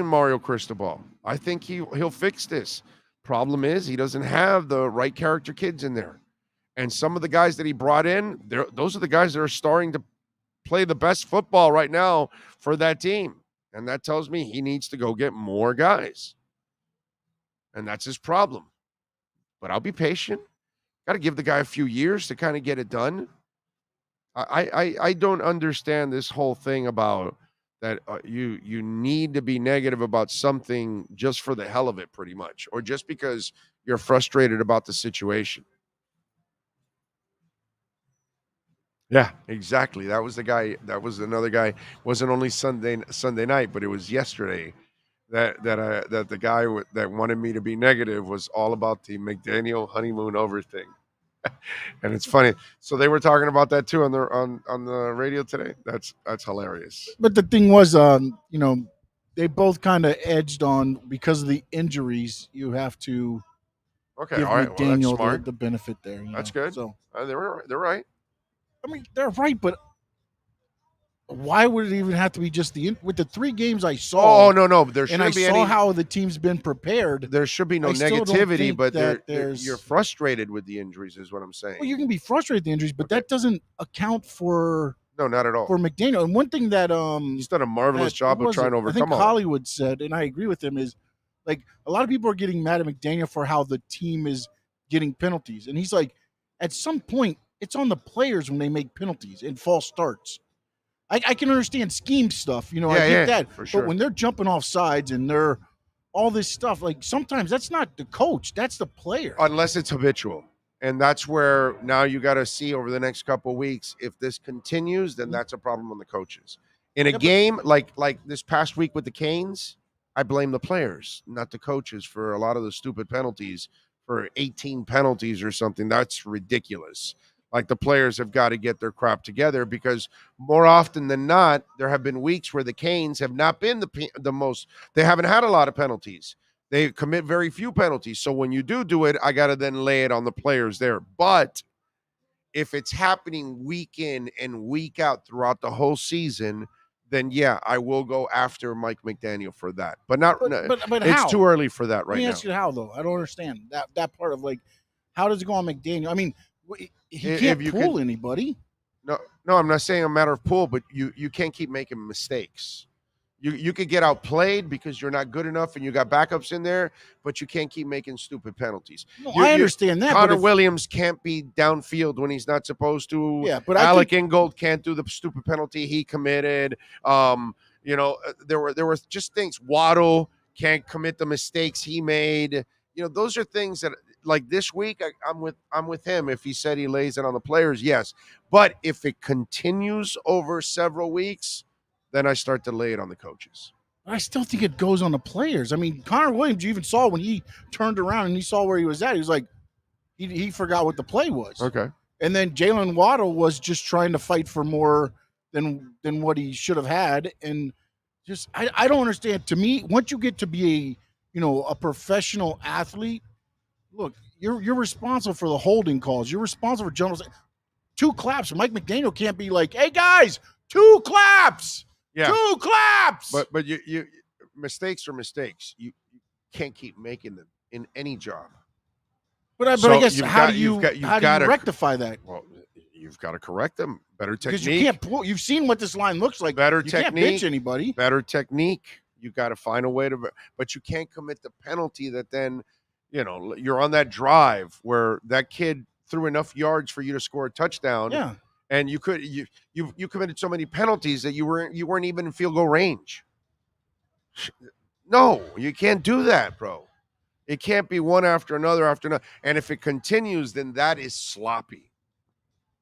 Mario Cristobal. I think he'll fix this. Problem is, he doesn't have the right character kids in there. And some of the guys that he brought in, those are the guys that are starting to play the best football right now for that team. And that tells me he needs to go get more guys. And that's his problem. But I'll be patient. Got to give the guy a few years to kind of get it done. I don't understand this whole thing about that you need to be negative about something just for the hell of it, pretty much, or just because you're frustrated about the situation. Yeah, exactly. That was the guy. That was another guy. It wasn't only Sunday night, but it was yesterday that the guy that wanted me to be negative was all about the McDaniel honeymoon over thing. And it's funny. So they were talking about that too on the radio today. That's hilarious. But the thing was, they both kind of edged on because of the injuries. You have to give McDaniel the benefit there. That's good. So they're right. I mean, they're right, but why would it even have to be just with the 3 games I saw? Oh, no. There shouldn't and I be saw any, how the team's been prepared. There should be no I still don't negativity, think but that you're frustrated with the injuries is what I'm saying. Well, you can be frustrated with the injuries, but that doesn't account for no, not at all. For McDaniel. And one thing that he's done a marvelous job of trying to overcome. I think Hollywood said, and I agree with him, is like a lot of people are getting mad at McDaniel for how the team is getting penalties. And he's like, at some point, it's on the players when they make penalties and false starts. I can understand scheme stuff, I get that. For sure. But when they're jumping off sides and they're all this stuff, like sometimes that's not the coach, that's the player. Unless it's habitual. And that's where now you got to see over the next couple of weeks, if this continues, then that's a problem on the coaches. In a game like this past week with the Canes, I blame the players, not the coaches, for a lot of the stupid penalties, for 18 penalties or something. That's ridiculous. Like, the players have got to get their crap together, because more often than not, there have been weeks where the Canes have not been the most. They haven't had a lot of penalties. They commit very few penalties. So when you do it, I got to then lay it on the players there. But if it's happening week in and week out throughout the whole season, then yeah, I will go after Mike McDaniel for that. But but it's how? too early for that right now. Let me ask you how, though. I don't understand that part of, like, how does it go on McDaniel? I mean, he can't pull anybody. No, I'm not saying a matter of pull, but you can't keep making mistakes. You could get outplayed because you're not good enough and you got backups in there, but you can't keep making stupid penalties. No, I understand that. Connor Williams can't be downfield when he's not supposed to. Yeah, but Alec Ingold can't do the stupid penalty he committed. There were just things. Waddle can't commit the mistakes he made. Those are things that, like this week, I'm with him. If he said he lays it on the players, yes. But if it continues over several weeks, then I start to lay it on the coaches. I still think it goes on the players. I mean, Connor Williams, you even saw when he turned around and he saw where he was at. He was like, he forgot what the play was. Okay. And then Jalen Waddle was just trying to fight for more than what he should have had. And just, I don't understand. To me, once you get to be a professional athlete, look, you're responsible for the holding calls. You're responsible for general. 2 claps. Mike McDaniel can't be like, hey guys, 2 claps. Yeah. 2 claps. But you mistakes are mistakes. You can't keep making them in any job. But I guess how do you rectify that? Well, you've got to correct them. Better technique. Because you can't pull. You've seen what this line looks like. Better you technique. Can't bitch anybody. Better technique. You got to find a way to. But you can't commit the penalty that then, you're on that drive where that kid threw enough yards for you to score a touchdown. Yeah. And you committed so many penalties that you weren't even in field goal range. No, you can't do that, bro. It can't be one after another after another. And if it continues, then that is sloppy.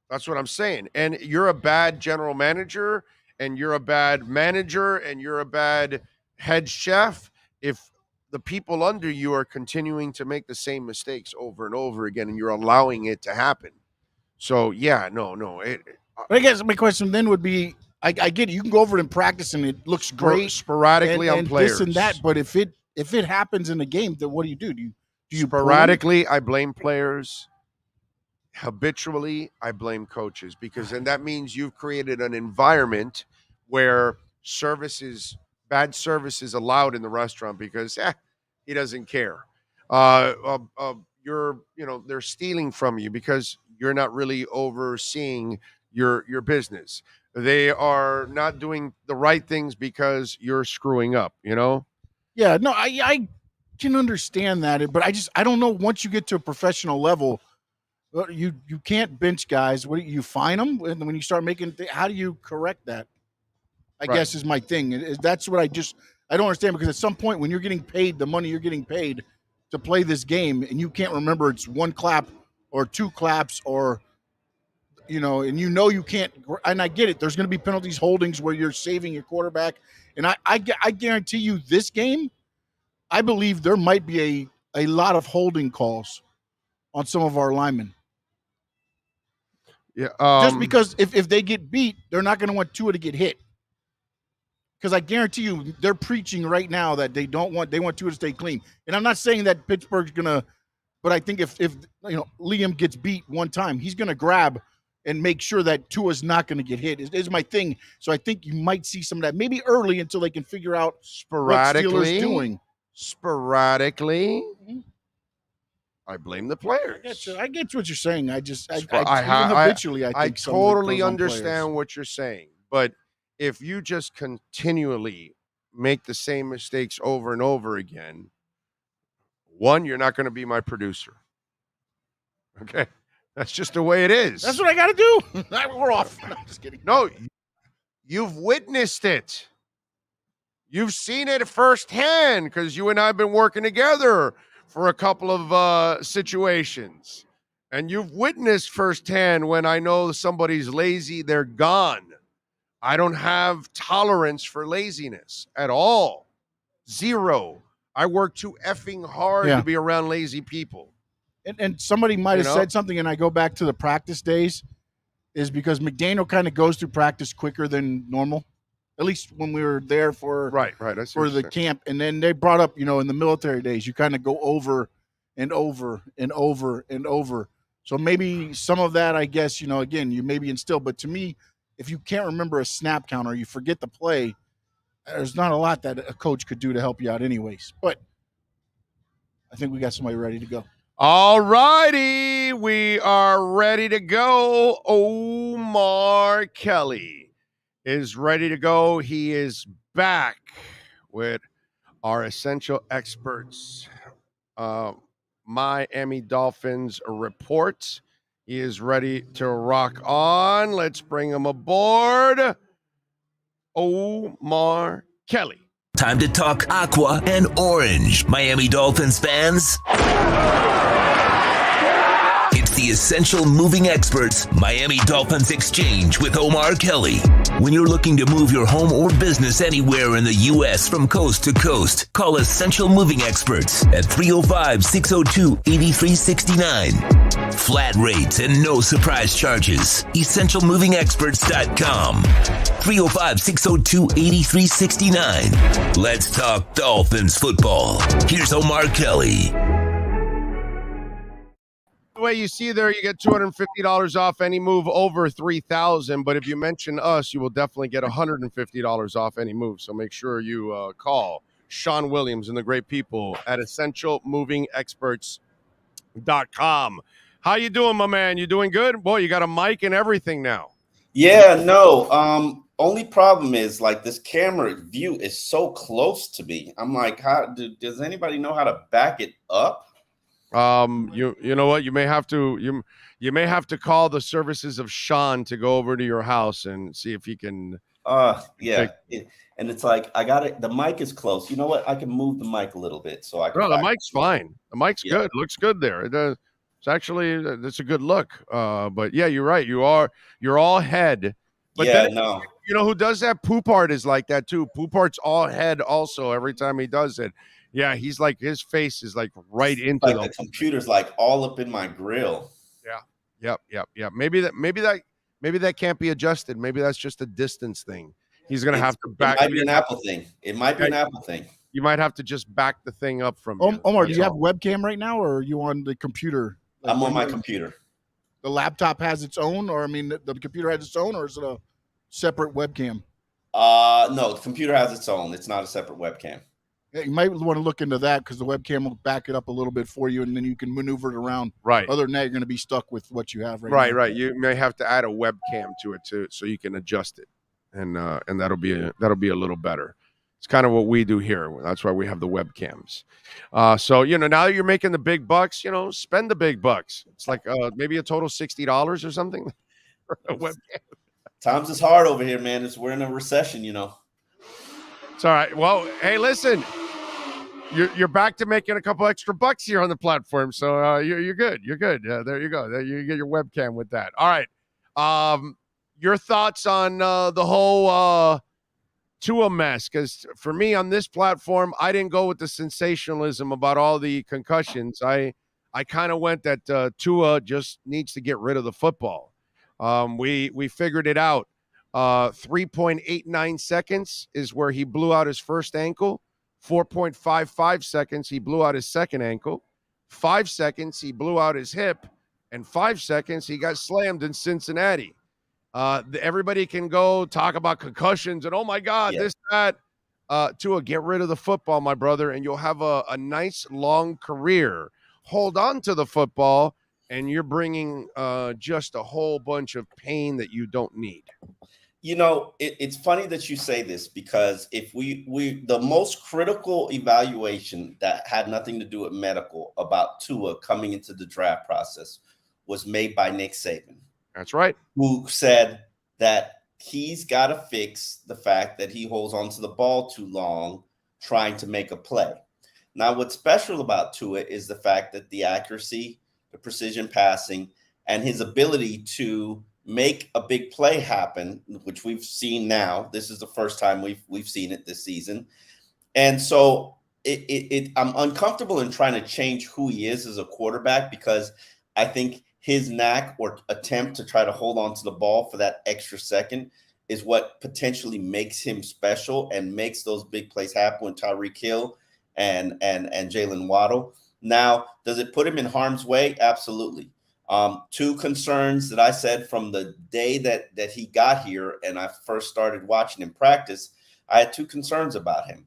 That's what I'm saying. And you're a bad general manager, and you're a bad manager, and you're a bad head chef if the people under you are continuing to make the same mistakes over and over again, and you're allowing it to happen. So, yeah, no. But I guess my question then would be, I get it. You can go over it in practice, and it looks great. Sporadically on players. This and that, but if it happens in the game, then what do you do? Do you sporadically, I blame players. Habitually, I blame coaches, because then that means you've created an environment where bad service is allowed in the restaurant because he doesn't care. They're stealing from you because you're not really overseeing your business. They are not doing the right things because you're screwing up, Yeah, no, I can understand that, but I don't know, once you get to a professional level, you can't bench guys. What you fine them when you start making? How do you correct that? I guess is my thing. That's what I don't understand, because at some point when you're getting paid the money you're getting paid to play this game, and you can't remember it's 1 clap or 2 claps or and you can't. And I get it. There's going to be penalties, holdings where you're saving your quarterback, and I guarantee you this game, I believe there might be a lot of holding calls on some of our linemen. Yeah, just because if they get beat, they're not going to want Tua to get hit. Because I guarantee you, they're preaching right now that they want Tua to stay clean. And I'm not saying that Pittsburgh's gonna, but I think if Liam gets beat one time, he's gonna grab and make sure that Tua's not going to get hit is my thing. So I think you might see some of that maybe early until they can figure out sporadically what Steelers doing. Sporadically, I blame the players. I get what you're saying. I totally understand what you're saying, but if you just continually make the same mistakes over and over again, one, you're not going to be my producer. Okay, that's just the way it is. That's what I got to do. We're off. No, I'm just kidding. No, you've witnessed it. You've seen it firsthand because you and I have been working together for a couple of situations. And you've witnessed firsthand when I know somebody's lazy, they're gone. I don't have tolerance for laziness at all. Zero. I work too effing hard to be around lazy people. And somebody might have said something, and I go back to the practice days, is because McDaniel kind of goes through practice quicker than normal. At least when we were there for the camp. And then they brought up, in the military days, you kind of go over and over and over and over. So maybe some of that, I guess, again, you maybe instill. But to me, if you can't remember a snap count or you forget the play, there's not a lot that a coach could do to help you out anyways. But I think we got somebody ready to go. All righty. We are ready to go. Omar Kelly is ready to go. He is back with our essential experts, Miami Dolphins report. He is ready to rock on. Let's bring him aboard. Omar Kelly. Time to talk aqua and orange, Miami Dolphins fans. It's the Essential Moving Experts Miami Dolphins Exchange with Omar Kelly. When you're looking to move your home or business anywhere in the U.S. from coast to coast, call Essential Moving Experts at 305-602-8369. Flat rates and no surprise charges. EssentialMovingExperts.com. 305-602-8369. Let's talk Dolphins football. Here's Omar Kelly. The way you see there, you get $250 off any move over $3,000. But if you mention us, you will definitely get $150 off any move. So make sure you call Sean Williams and the great people at EssentialMovingExperts.com. How you doing, my man? You doing good? Boy, you got a mic and everything now. Yeah, no. Only problem is like this camera view is so close to me. I'm like, does anybody know how to back it up? You know what? You may have to call the services of Sean to go over to your house and see if he can. And it's like I got it. The mic is close. You know what? I can move the mic a little bit so I can. No, the mic's fine. The mic's good. It looks good there. It's actually it's a good look. But yeah, you're right. You're all head. But then, you know who does that? Poupart is like that too. Poupart's all head also every time he does it. Yeah, he's like his face is like right into the computer's like all up in my grill. Yeah. Yep. Maybe that can't be adjusted. Maybe that's just a distance thing. He's gonna have to back. It might be an Apple thing. It might be an Apple thing. You might have to just back the thing up from you. Omar, do you have webcam right now, or are you on the computer? I'm on my computer. The laptop has its own, or the computer has its own, or is it a separate webcam? No, the computer has its own. It's not a separate webcam. Yeah, you might want to look into that because the webcam will back it up a little bit for you, and then you can maneuver it around. Right. Other than that, you're going to be stuck with what you have right now. Right. You may have to add a webcam to it too, so you can adjust it, and that'll be a little better. It's kind of what we do here. That's why we have the webcams. So now that you're making the big bucks, spend the big bucks. It's like maybe a total $60 or something for a webcam. Times is hard over here, man. We're in a recession, It's all right. Well, hey, listen. You're back to making a couple extra bucks here on the platform, so you're good. You're good. There you go. There you get your webcam with that. All right. Your thoughts on the whole Tua mess? Because for me on this platform, I didn't go with the sensationalism about all the concussions. I kind of went that Tua just needs to get rid of the football. We figured it out. 3.89 seconds is where he blew out his first ankle. 4.55 seconds, he blew out his second ankle. 5 seconds, he blew out his hip. and 5 seconds, he got slammed in Cincinnati. Everybody can go talk about concussions and, oh, my God, this, that. Tua, get rid of the football, my brother, and you'll have a nice, long career. Hold on to the football, and you're bringing just a whole bunch of pain that you don't need. You know, it's funny that you say this, because if we the most critical evaluation that had nothing to do with medical about Tua coming into the draft process was made by Nick Saban. That's right. Who said that he's got to fix the fact that he holds onto the ball too long trying to make a play. Now, what's special about Tua is the fact that the accuracy, the precision passing, and his ability to make a big play happen, which we've seen now. This is the first time we've seen it this season. And so I'm uncomfortable in trying to change who he is as a quarterback, because I think his knack or attempt to try to hold on to the ball for that extra second is what potentially makes him special and makes those big plays happen with Tyreek Hill and Jalen Waddle. Now, does it put him in harm's way? Absolutely. Two concerns that I said from the day that he got here and I first started watching him practice, I had two concerns about him: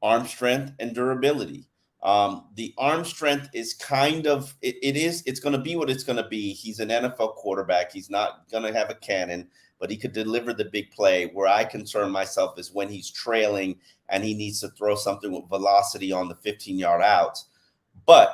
arm strength and durability. The arm strength is kind of, it's going to be what it's going to be. He's an NFL quarterback. He's not going to have a cannon, but he could deliver the big play. Where I concern myself is when he's trailing and he needs to throw something with velocity on the 15-yard outs. But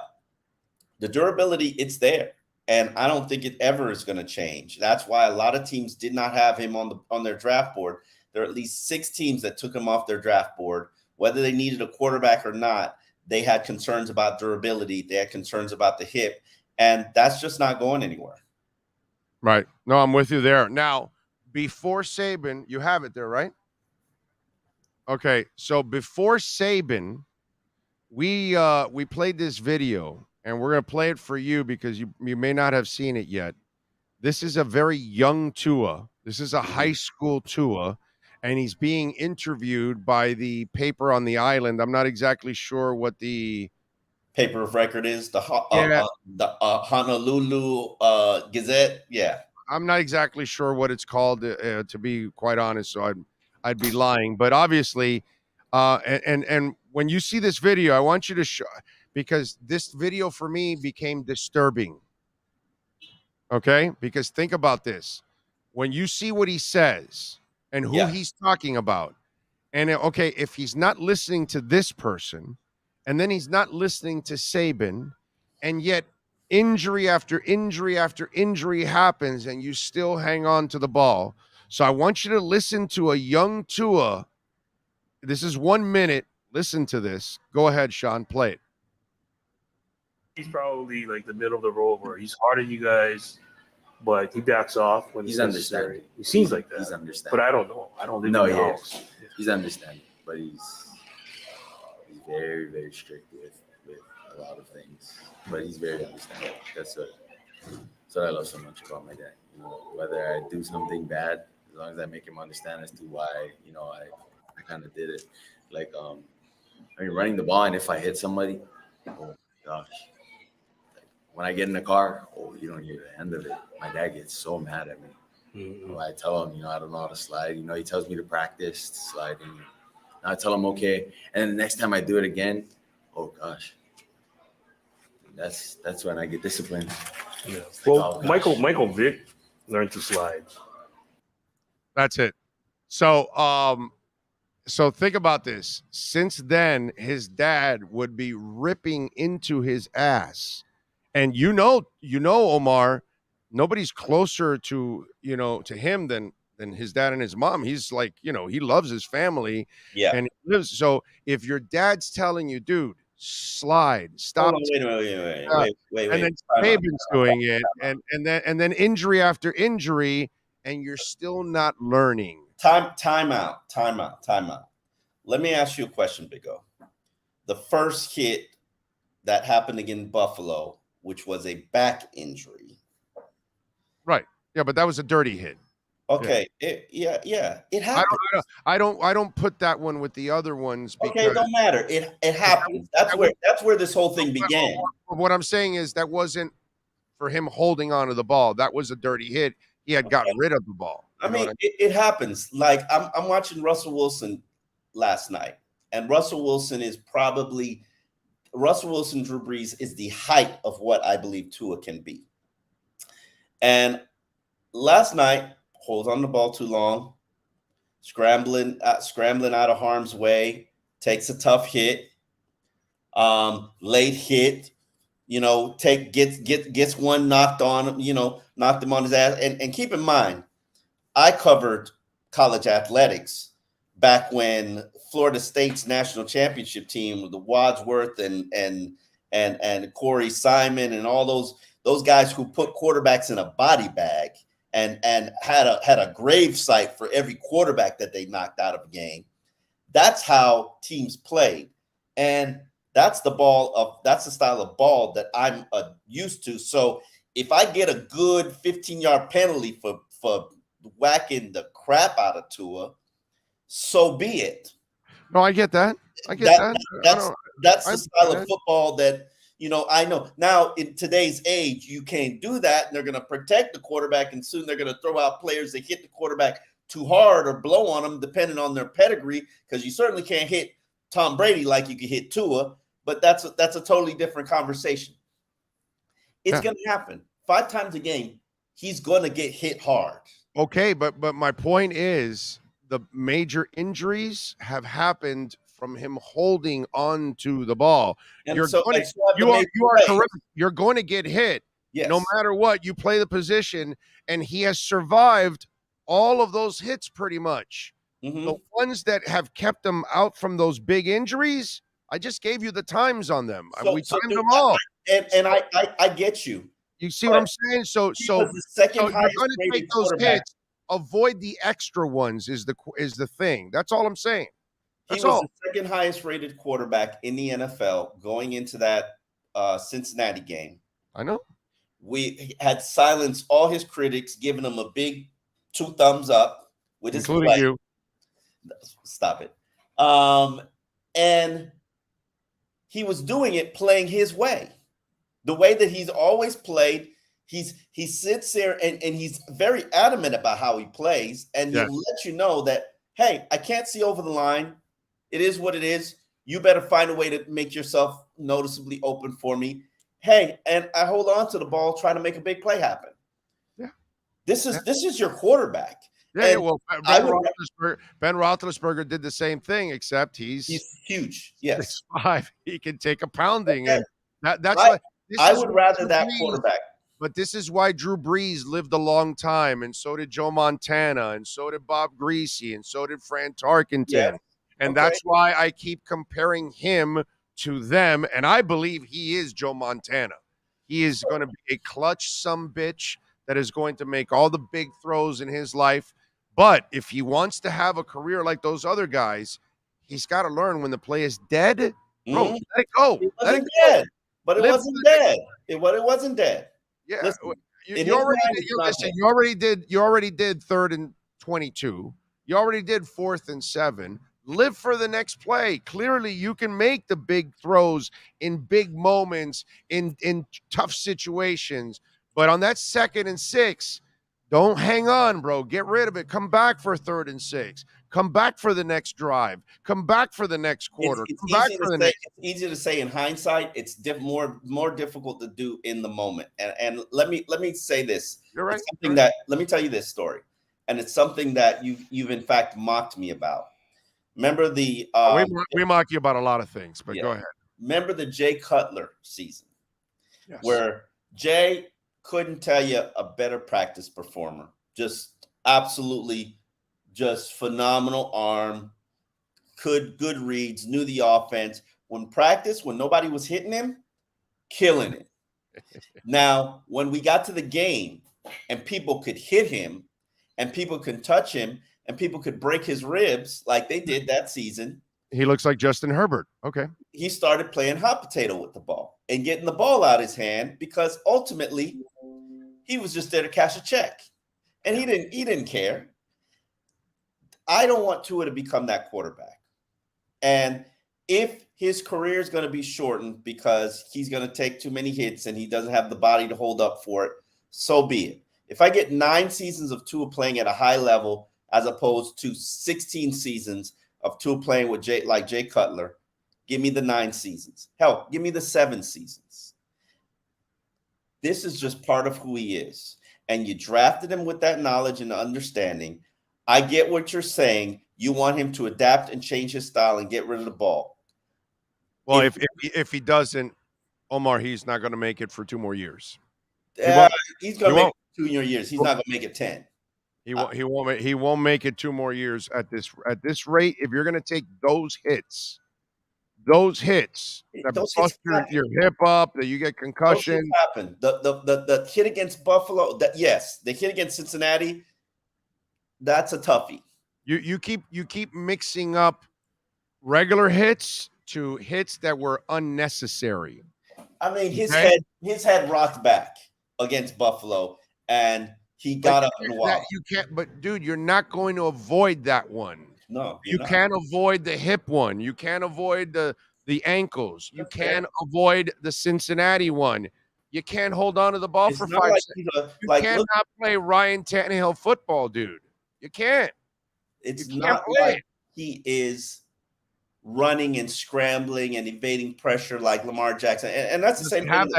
the durability, it's there. And I don't think it ever is going to change. That's why a lot of teams did not have him on their draft board. There are at least 6 teams that took him off their draft board. Whether they needed a quarterback or not, they had concerns about durability. They had concerns about the hip. And that's just not going anywhere. Right. No, I'm with you there. Now, before Saban, you have it there, right? Okay. So before Saban, we played this video. And we're going to play it for you because you may not have seen it yet. This is a very young Tua. This is a high school Tua, and he's being interviewed by the paper on the island. I'm not exactly sure what the paper of record is. The Honolulu Gazette. Yeah. I'm not exactly sure what it's called, to be quite honest. So I'd be lying. But obviously, and when you see this video, I want you to show. Because this video for me became disturbing. Okay? Because think about this. When you see what he says and who he's talking about, and okay, if he's not listening to this person, and then he's not listening to Saban, and yet injury after injury after injury happens, and you still hang on to the ball. So I want you to listen to a young Tua. This is 1 minute. Listen to this. Go ahead, Sean. Play it. He's probably like the middle of the road where he's harder than you guys, but he backs off when he's understanding. He seems like that. He's understanding. But I don't know. I don't live in the house. He's understanding, but he's very, very strict with a lot of things. But he's very understanding. That's what I love so much about my dad. You know, whether I do something bad, as long as I make him understand as to why, you know, I kind of did it. Like, I mean, running the ball, and if I hit somebody, oh gosh. When I get in the car, you don't hear the end of it. My dad gets so mad at me. Mm-hmm. You know, I tell him, I don't know how to slide. He tells me to practice sliding. And I tell him, okay. And then the next time I do it again, oh gosh. That's when I get disciplined. Yeah. Well, Michael Vick learned to slide. That's it. So, so think about this. Since then, his dad would be ripping into his ass. And you know, Omar, nobody's closer to him than his dad and his mom. He's like, he loves his family. Yeah. And he lives. So if your dad's telling you, dude, slide, stop. Wait. And then Saban's doing it. And then injury after injury, and you're still not learning. Time out. Let me ask you a question, Big O. The first hit that happened against Buffalo, which was a back injury. Right. Yeah, but that was a dirty hit. Okay. Yeah. It happens. I don't put that one with the other ones. Okay, it don't matter. It happens. That's where this whole thing began. What I'm saying is that wasn't for him holding onto the ball. That was a dirty hit. He had gotten rid of the ball. I mean, it happens. Like I'm watching Russell Wilson last night, and Russell Wilson, Drew Brees is the height of what I believe Tua can be. And last night, holds on the ball too long, scrambling out of harm's way, takes a tough hit, late hit, gets one knocked on him, knocked him on his ass. And keep in mind, I covered college athletics back when Florida State's national championship team, the Wadsworth and Corey Simon and all those guys who put quarterbacks in a body bag and had a grave site for every quarterback that they knocked out of a game. That's how teams played. And that's the style of ball that I'm used to. So if I get a good 15-yard penalty for whacking the crap out of Tua, so be it. No, I get that. That's the style of football that, I know. Now, in today's age, you can't do that, and they're going to protect the quarterback, and soon they're going to throw out players that hit the quarterback too hard or blow on them, depending on their pedigree, because you certainly can't hit Tom Brady like you can hit Tua, but that's a totally different conversation. It's going to happen. 5 times a game, he's going to get hit hard. Okay, but my point is the major injuries have happened from him holding on to the ball. And you are correct. You're going to get hit. Yes. No matter what, you play the position, and he has survived all of those hits pretty much. Mm-hmm. The ones that have kept him out from those big injuries, I just gave you the times on them. We timed them all. And I get you. You see what I'm saying? So you're going to take those hits. Avoid the extra ones is the thing. That's all I'm saying. He was the second highest rated quarterback in the NFL going into that Cincinnati game. I know. We had silenced all his critics, giving him a big 2 thumbs up with his including you. Stop it. And he was doing it playing his way. The way that he's always played. He sits there and he's very adamant about how he plays, and he'll let you know that, hey, I can't see over the line. It is what it is. You better find a way to make yourself noticeably open for me. Hey, and I hold on to the ball, trying to make a big play happen. Yeah. This is your quarterback. Yeah, well, Ben Roethlisberger did the same thing, except he's huge. Yes. 6'5". He can take a pounding. Okay. And that's right. I would rather that quarterback. But this is why Drew Brees lived a long time, and so did Joe Montana, and so did Bob Greasy, and so did Fran Tarkenton. Yeah. And that's why I keep comparing him to them, and I believe he is Joe Montana. He is going to be a clutch sumbitch that is going to make all the big throws in his life. But if he wants to have a career like those other guys, he's got to learn when the play is dead. Bro, let it go. It wasn't dead. But it wasn't dead. It wasn't dead. Yeah, listen, you already did 3rd and 22. You already did 4th and 7. Live for the next play. Clearly, you can make the big throws in big moments, in tough situations. But on that 2nd and 6, don't hang on, bro. Get rid of it. Come back for 3rd and 6. Come back for the next drive. Come back for the next quarter. It's easy to say in hindsight. It's more difficult to do in the moment. And let me say this. You're right. It's something that, let me tell you this story, and it's something that you've in fact mocked me about. Remember the we mock you about a lot of things, but go ahead. Remember the Jay Cutler season, where Jay couldn't tell you a better practice performer. Just absolutely. Just phenomenal arm, good reads, knew the offense. When nobody was hitting him, killing it. Now, when we got to the game and people could hit him and people could touch him and people could break his ribs like they did that season. He looks like Justin Herbert. Okay. He started playing hot potato with the ball and getting the ball out of his hand because ultimately he was just there to cash a check. And he didn't care. I don't want Tua to become that quarterback. And if his career is going to be shortened because he's going to take too many hits and he doesn't have the body to hold up for it. So be it. If I get 9 seasons of Tua playing at a high level as opposed to 16 seasons of Tua playing with Jay Cutler, give me the 9 seasons. Hell, give me the 7 seasons. This is just part of who he is. And you drafted him with that knowledge and understanding. I get what you're saying. You want him to adapt and change his style and get rid of the ball. Well, if he doesn't, Omar, he's not going to make it for 2 more years. He's going to make it 2 more years. He's not going to make it 10. He won't make it 2 more years at this rate. If you're going to take those hits that bust your hip up, that you get concussion. Happen. The hit against Buffalo, the hit against Cincinnati, that's a toughie. You keep mixing up regular hits to hits that were unnecessary. I mean, his head rocked back against Buffalo, and he got up and walked. You can't, but dude, you're not going to avoid that one. No, you can't avoid the hip one. You can't avoid the ankles. You can't avoid the Cincinnati one. You can't hold on to the ball for 5 seconds. You cannot play Ryan Tannehill football, dude. You can't. It's not like he is running and scrambling and evading pressure like Lamar Jackson. And that's the same thing. Doesn't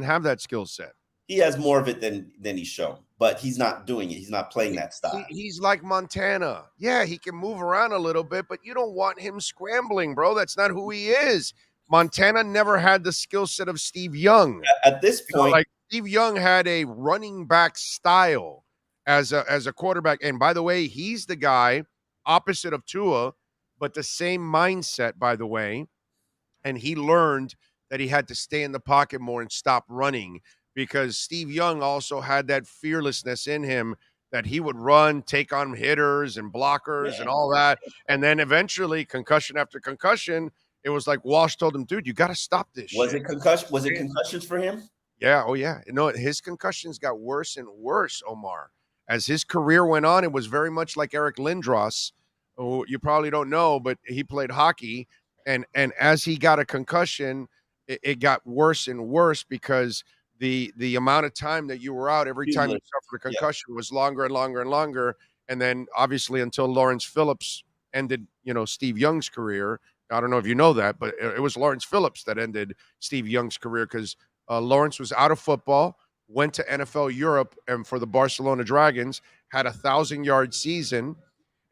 have that skill set. He has more of it than he's shown, but he's not doing it. He's not playing that style. He's like Montana. Yeah, he can move around a little bit, but you don't want him scrambling, bro. That's not who he is. Montana never had the skill set of Steve Young. At this point, Steve Young had a running back style as a quarterback. And by the way, he's the guy opposite of Tua, but the same mindset, by the way. And he learned that he had to stay in the pocket more and stop running, because Steve Young also had that fearlessness in him that he would run, take on hitters and blockers and all that. And then eventually, concussion after concussion, it was like Walsh told him, dude, you got to stop this shit. Was it concussions for him? Yeah. Oh, yeah. No, his concussions got worse and worse, Omar. As his career went on, it was very much like Eric Lindros, who you probably don't know, but he played hockey. And as he got a concussion, it got worse and worse because the amount of time that you were out every time you suffered a concussion was longer and longer and longer. And then obviously until Lawrence Phillips ended, Steve Young's career. I don't know if you know that, but it was Lawrence Phillips that ended Steve Young's career because Lawrence was out of football, went to NFL Europe, and for the Barcelona Dragons had a 1,000-yard season.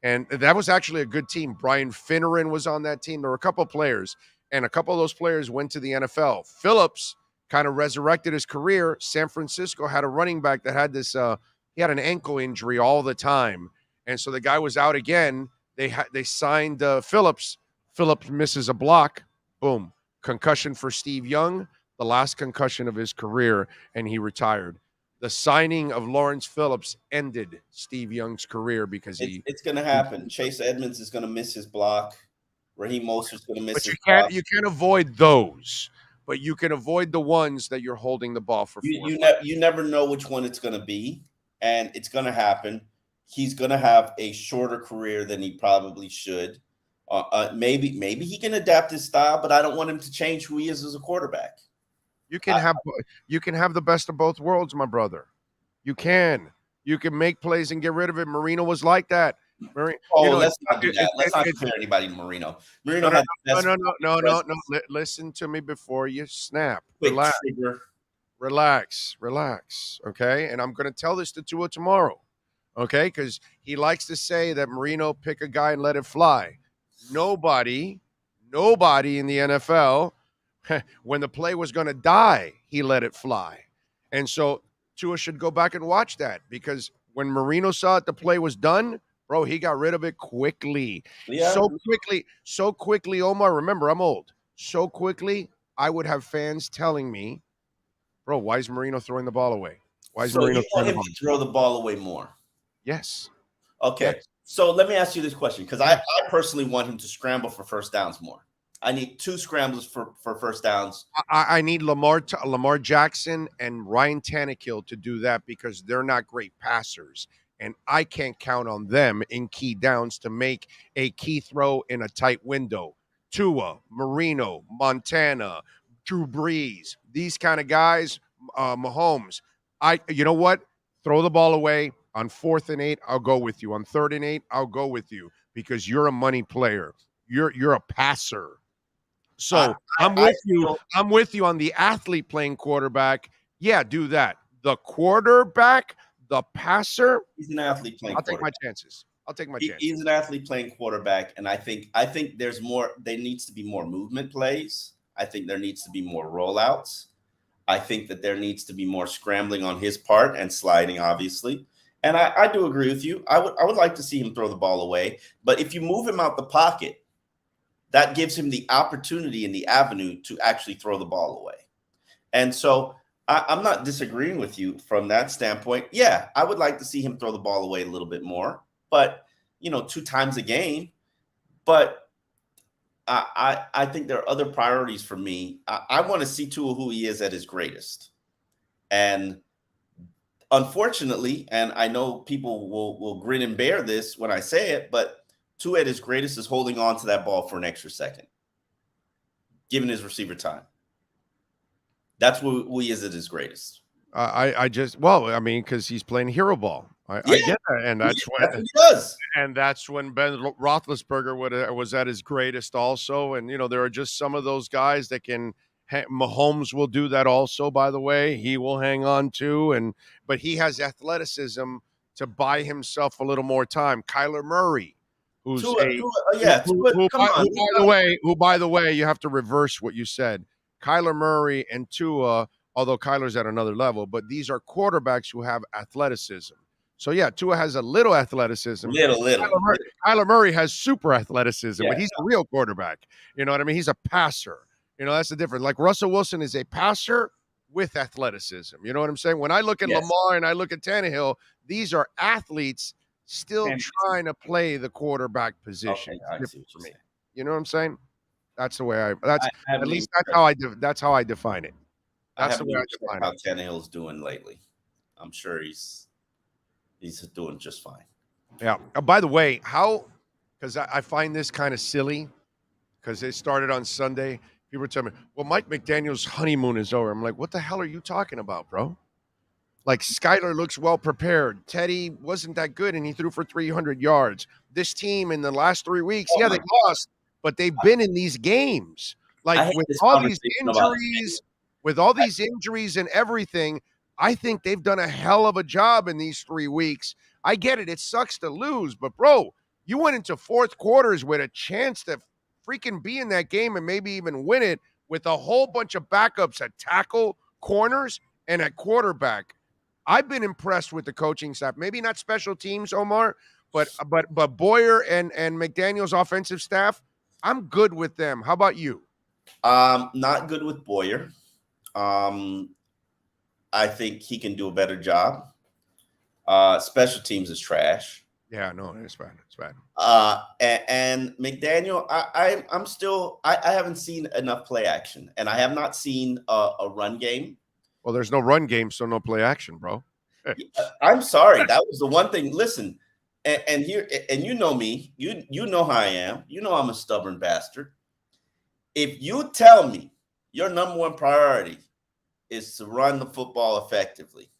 And that was actually a good team. Brian Finneran was on that team. There were a couple of players, and a couple of those players went to the NFL. Phillips kind of resurrected his career. San Francisco had a running back that had this, he had an ankle injury all the time. And so the guy was out again. They signed Phillips. Phillips misses a block. Boom. Concussion for Steve Young, the last concussion of his career, and he retired. The signing of Lawrence Phillips ended Steve Young's career because it's going to happen. Chase Edmonds is going to miss his block. Raheem Mostert's going to miss his block. You can't avoid those, but you can avoid the ones that you're holding the ball for. You never know which one it's going to be, and it's going to happen. He's going to have a shorter career than he probably should. Maybe he can adapt his style, but I don't want him to change who he is as a quarterback. You can have the best of both worlds, my brother. You can make plays and get rid of it. Marino was like that. Let's not do that. Let's not compare anybody to Marino. No. Listen to me before you snap. Relax. Okay, and I'm going to tell this to Tua tomorrow. Okay, because he likes to say that Marino pick a guy and let it fly. Nobody in the NFL, when the play was going to die, he let it fly. And so Tua should go back and watch that, because when Marino saw it, the play was done, bro, he got rid of it quickly. Yeah. So quickly, Omar, remember, I'm old. So quickly, I would have fans telling me, bro, why is Marino throwing the ball away? Why is Marino throwing the ball? Throw the ball away more? Yes. Okay. Yes. So let me ask you this question, because I personally want him to scramble for first downs more. I need 2 scrambles for first downs. I need Lamar Jackson and Ryan Tannehill to do that, because they're not great passers, and I can't count on them in key downs to make a key throw in a tight window. Tua, Marino, Montana, Drew Brees, these kind of guys, Mahomes. You know what? Throw the ball away. On 4th and 8, I'll go with you. On 3rd and 8, I'll go with you because you're a money player. You're a passer. So I'm with you. I'm with you on the athlete playing quarterback. Yeah, do that. The quarterback, the passer. He's an athlete playing. I'll take my chances. He's an athlete playing quarterback, and I think there's more. There needs to be more movement plays. I think there needs to be more rollouts. I think that there needs to be more scrambling on his part and sliding, obviously. And I do agree with you. I would like to see him throw the ball away. But if you move him out the pocket, that gives him the opportunity and the avenue to actually throw the ball away. And so I'm not disagreeing with you from that standpoint. Yeah, I would like to see him throw the ball away a little bit more, but 2 times a game. But I think there are other priorities for me. I want to see Tua who he is at his greatest. And unfortunately, and I know people will grin and bear this when I say it, but Tua at his greatest is holding on to that ball for an extra second, giving his receiver time. That's who he is at his greatest. Because he's playing hero ball. I get that, and that's when he does. And that's when Ben Roethlisberger was at his greatest, also. And there are just some of those guys that can. Mahomes will do that also. By the way, he will hang on to, but he has athleticism to buy himself a little more time. Kyler Murray, who by the way, you have to reverse what you said. Kyler Murray and Tua, although Kyler's at another level, but these are quarterbacks who have athleticism. So, yeah, Tua has a little athleticism. Kyler Murray has super athleticism, but he's a real quarterback. You know what I mean? He's a passer. That's the difference. Like Russell Wilson is a passer with athleticism. You know what I'm saying? When I look at Lamar and I look at Tannehill, these are athletes still trying to play the quarterback position. Okay, for me. You know what I'm saying? That's the way that's how I define it. That's the way I define how Tannehill's doing lately. I'm sure he's doing just fine. Yeah. By the way, because I find this kind of silly because it started on Sunday. People were telling me, well, Mike McDaniel's honeymoon is over. I'm like, what the hell are you talking about, bro? Like, Skyler looks well prepared. Teddy wasn't that good, and he threw for 300 yards. This team in the last 3 weeks, they lost, but they've been in these games. Like, with all these injuries and everything, I think they've done a hell of a job in these 3 weeks. I get it. It sucks to lose, but, bro, you went into fourth quarters with a chance to freaking be in that game and maybe even win it with a whole bunch of backups at tackle, corners, and at quarterback. I've been impressed with the coaching staff. Maybe not special teams, Omar, but Boyer and McDaniel's offensive staff, I'm good with them. How about you? Not good with Boyer. I think he can do a better job. Special teams is trash. Yeah, no, it's bad. It's bad. And McDaniel, I haven't seen enough play action, and I have not seen a run game. Well, there's no run game, so no play action, bro. I'm sorry, that was the one thing. Listen, and you know me, you know how I am. You know I'm a stubborn bastard. If you tell me your number one priority is to run the football effectively,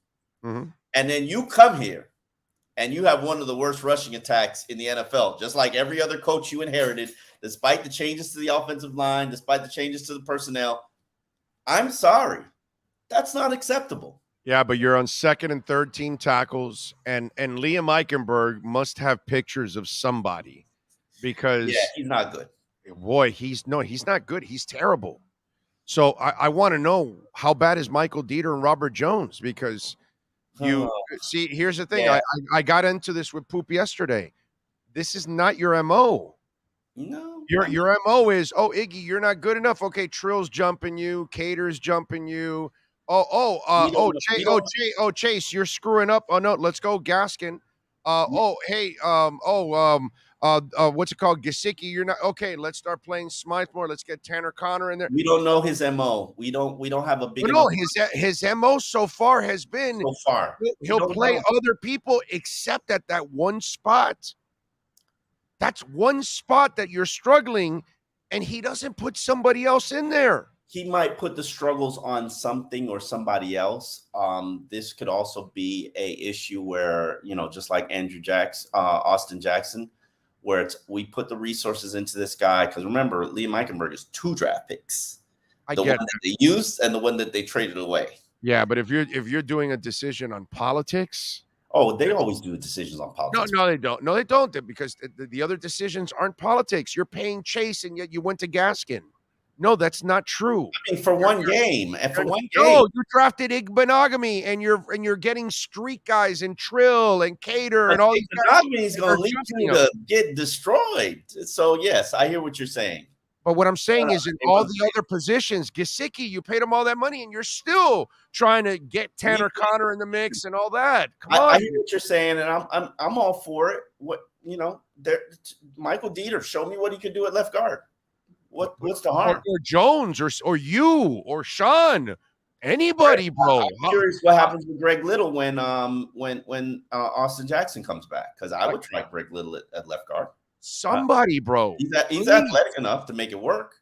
and then you come here and you have one of the worst rushing attacks in the NFL, just like every other coach you inherited, despite the changes to the offensive line, despite the changes to the personnel, I'm sorry. That's not acceptable. Yeah, but you're on second and third team tackles, and Liam Eichenberg must have pictures of somebody because he's not good. Boy, he's not good. He's terrible. So I want to know, how bad is Michael Dieter and Robert Jones? Because see, here's the thing. Yeah. I got into this with Poop yesterday. This is not your MO. No. Your MO is, Iggy, you're not good enough. Okay, Trill's jumping you, Cater's jumping you. Chase, you're screwing up. Oh no, let's go, Gaskin. What's it called? Gesicki, you're not okay. Let's start playing Smythe more. Let's get Tanner Connor in there. We don't know his MO. We don't have a big. No, his MO so far has been he'll play other people except at that one spot. That's one spot that you're struggling. and he doesn't put somebody else in there. He might put the struggles on something or somebody else. This could also be a issue where, just like Austin Jackson, where we put the resources into this guy. Because remember, Liam Eichenberg is 2 draft picks. The one that they used and the one that they traded away. Yeah, but if you're doing a decision on politics. Oh, they always do decisions on politics. No, they don't. No, they don't. Because the other decisions aren't politics. You're paying Chase, and yet you went to Gaskin. No, that's not true. I mean, for one game, and for one game. No, you drafted Igbenogany, and you're getting street guys and Trill and Cater and all these guys. Igbenogany is going to lead you to get destroyed. So yes, I hear what you're saying. But what I'm saying is, in all the other positions, Gesicki, you paid him all that money, and you're still trying to get Tanner Connor in the mix and all that. Come on. I hear what you're saying, and I'm all for it. Michael Dieter, show me what he can do at left guard. What's the harm? Or Jones, or you, or Sean, anybody, bro. I'm curious what happens with Greg Little when Austin Jackson comes back, because I would try Greg Little at left guard. Somebody, bro. He's athletic enough to make it work.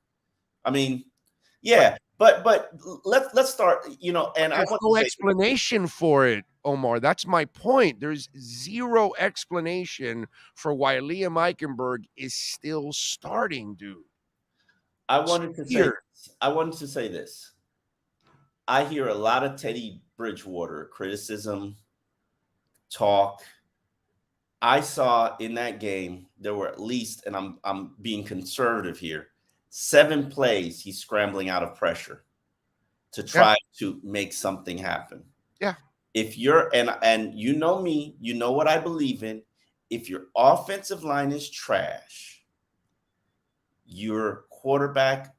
I mean, yeah, but let's start. And there's no explanation for it, Omar. That's my point. There's zero explanation for why Liam Eichenberg is still starting, dude. I wanted to say this. I hear a lot of Teddy Bridgewater criticism, talk. I saw in that game there were at least, and I'm being conservative here, 7 plays he's scrambling out of pressure to try to make something happen. Yeah. If you're and you know me, you know what I believe in. If your offensive line is trash, your quarterback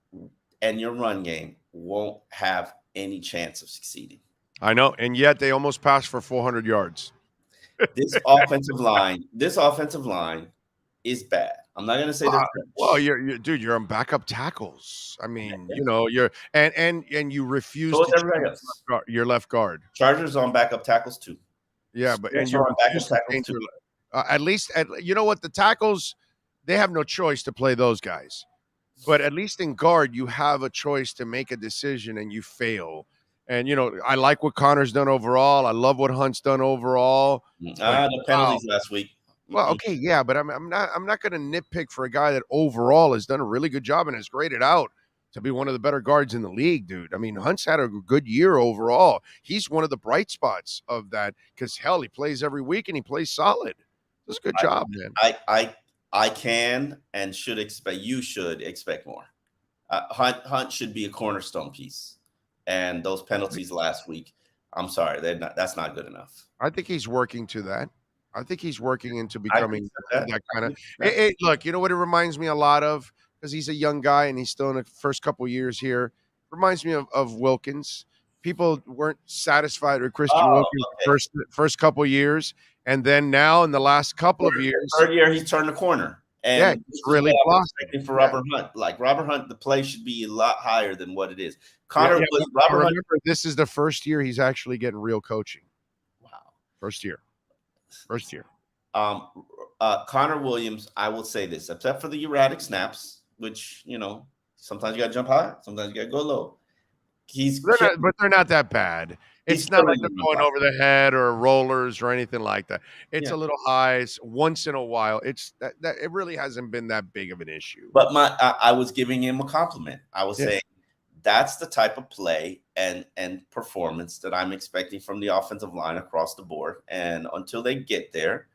and your run game won't have any chance of succeeding. I know, and yet they almost passed for 400 yards. This offensive line is bad. I'm not going to say that. Well, you're on backup tackles. I mean, you're and you refuse to your left guard. Chargers on backup tackles too. Yeah, but and you're on backup tackles too. At least, you know what? The tackles, they have no choice to play those guys. But at least in guard, you have a choice to make a decision, and you fail. And I like what Connor's done overall. I love what Hunt's done overall. The penalties last week. Well, okay, yeah, but I'm not going to nitpick for a guy that overall has done a really good job and has graded out to be one of the better guards in the league, dude. I mean, Hunt's had a good year overall. He's one of the bright spots of that because hell, he plays every week and he plays solid. That's a good job, man. I can and should expect. You should expect more. Hunt should be a cornerstone piece. And those penalties last week, I'm sorry, that's not good enough. I think he's working to that. I think he's working into becoming that kind of. Look, you know what it reminds me a lot of, because he's a young guy and he's still in the first couple years here. Reminds me of Wilkins. People weren't satisfied with Christian Wilkins first couple years, and then now in the last couple of years, third year he's turned the corner. And he's really blossomed. For Robert Hunt, like Robert Hunt, the play should be a lot higher than what it is. Robert Hunt, this is the first year he's actually getting real coaching. Wow, first year. Connor Williams, I will say this, except for the erratic snaps, which sometimes you got to jump high, sometimes you got to go low. But they're not that bad. It's not like they're going over the head or rollers or anything like that. It's a little highs once in a while. It's that it really hasn't been that big of an issue. But I was giving him a compliment. I was saying that's the type of play and performance that I'm expecting from the offensive line across the board. And until they get there,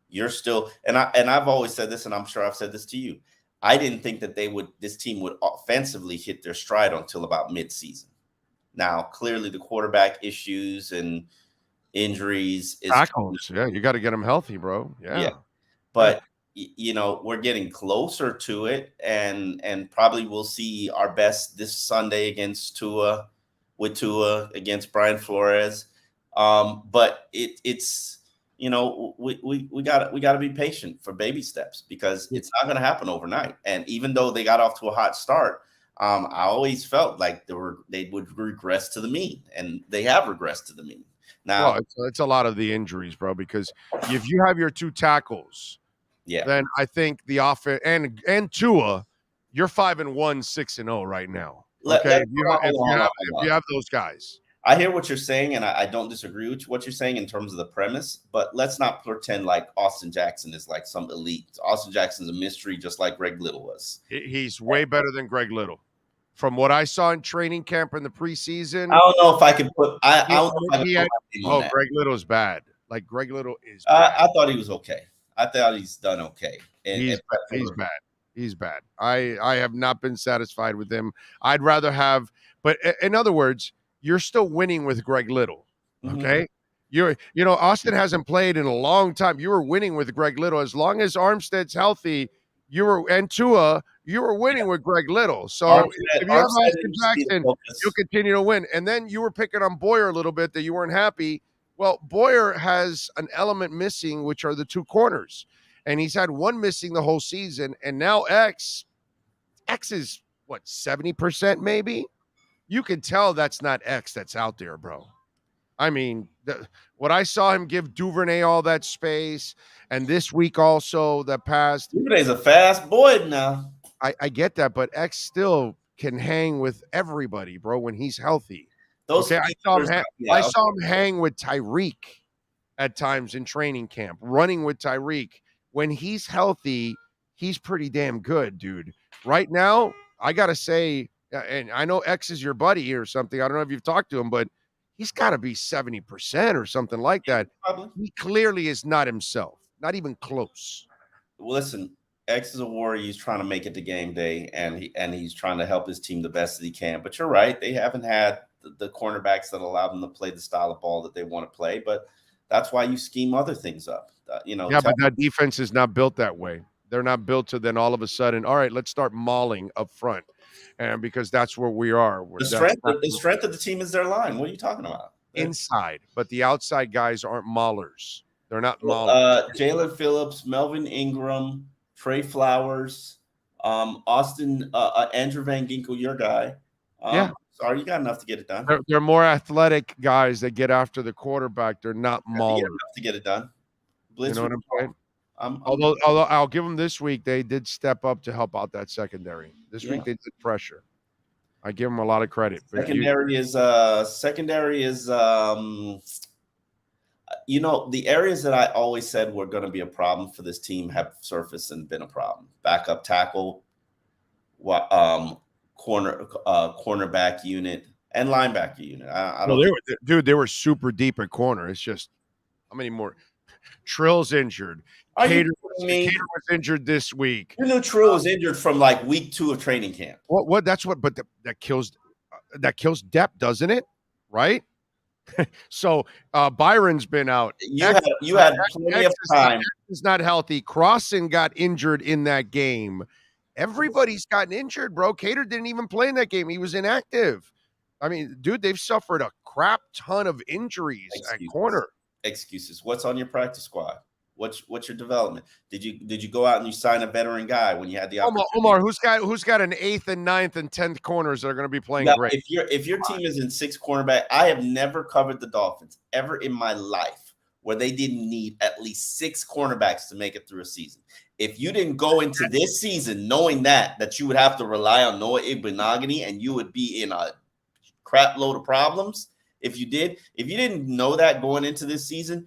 you're still and I've always said this, and I'm sure I've said this to you. I didn't think that this team would offensively hit their stride until about midseason. Now, clearly, the quarterback issues and injuries tackles. Yeah, you got to get them healthy, bro. Yeah. But we're getting closer to it, and probably we'll see our best this Sunday against Tua against Brian Flores. But it's we got to be patient for baby steps, because it's not going to happen overnight. And even though they got off to a hot start, I always felt like they would regress to the mean, and they have regressed to the mean. Now, it's a lot of the injuries, bro, because if you have your 2 tackles, then I think the offense and Tua, you're 5-1, 6-0 right now. Okay, if you have those guys. I hear what you're saying, and I don't disagree with what you're saying in terms of the premise, but let's not pretend like Austin Jackson is like some elite. Austin Jackson's a mystery, just like Greg Little was. He's way better than Greg Little. From what I saw in training camp in the preseason. I don't know if I can put Greg Little's bad. Like, Greg Little is bad. I thought he was okay. I thought he's done okay. He's bad. He's bad. I have not been satisfied with him. I'd rather have, but in other words, you're still winning with Greg Little. Okay. Mm-hmm. Austin hasn't played in a long time. You were winning with Greg Little. As long as Armstead's healthy, and Tua, you were winning with Greg Little. So if you have Austin Jackson, you'll continue to win. And then you were picking on Boyer a little bit that you weren't happy. Well, Boyer has an element missing, which are the two corners. And he's had one missing the whole season. And now X is, 70% maybe? You can tell that's not X that's out there, bro. I mean, what I saw him give Duvernay all that space, and this week also that passed. Duvernay's a fast boy now. I get that, but X still can hang with everybody, bro, when he's healthy. I saw him hang with Tyreek at times in training camp, running with Tyreek. When he's healthy, he's pretty damn good, dude. Right now, I got to say, and I know X is your buddy or something. I don't know if you've talked to him, but he's got to be 70% or something like that. Probably. He clearly is not himself, not even close. Well, listen, X is a warrior. He's trying to make it to game day, and he's trying to help his team the best that he can. But you're right. They haven't had the cornerbacks that allow them to play the style of ball that they want to play. But that's why you scheme other things up. Yeah, but that defense is not built that way. They're not built to then all of a sudden, all right, let's start mauling up front. And because that's where we are. The strength of the team is their line. What are you talking about? Inside, but the outside guys aren't maulers. They're not maulers. Jalen Phillips, Melvin Ingram, Trey Flowers, Austin, Andrew Van Ginkel, your guy. Sorry, you got enough to get it done. They're more athletic guys that get after the quarterback. They're not maulers. Enough to get it done. You know what I'm saying? Although I'll give them this week, they did step up to help out that secondary. This week they did pressure. I give them a lot of credit. Secondary is the areas that I always said were going to be a problem for this team have surfaced and been a problem. Backup tackle, cornerback unit, and linebacker unit. They were super deep at corner. It's just how many more? Trill's injured. Cater was injured this week. You knew Trill was injured from like week 2 of training camp. What? That's what. But that kills depth, doesn't it? Right. So Byron's been out. You had plenty of time. He's not healthy. Crossan got injured in that game. Everybody's gotten injured, bro. Cater didn't even play in that game. He was inactive. I mean, dude, they've suffered a crap ton of injuries at corner. Excuses. What's on your practice squad? What's your development? Did you go out and you sign a veteran guy when you had the opportunity? Omar, who's got an 8th and 9th and 10th corners that are going to be playing great? If your team is in 6 cornerback, I have never covered the Dolphins ever in my life where they didn't need at least 6 cornerbacks to make it through a season. If you didn't go into this season knowing that you would have to rely on Noah Igbinoghene and you would be in a crap load of problems. If you didn't know that going into this season,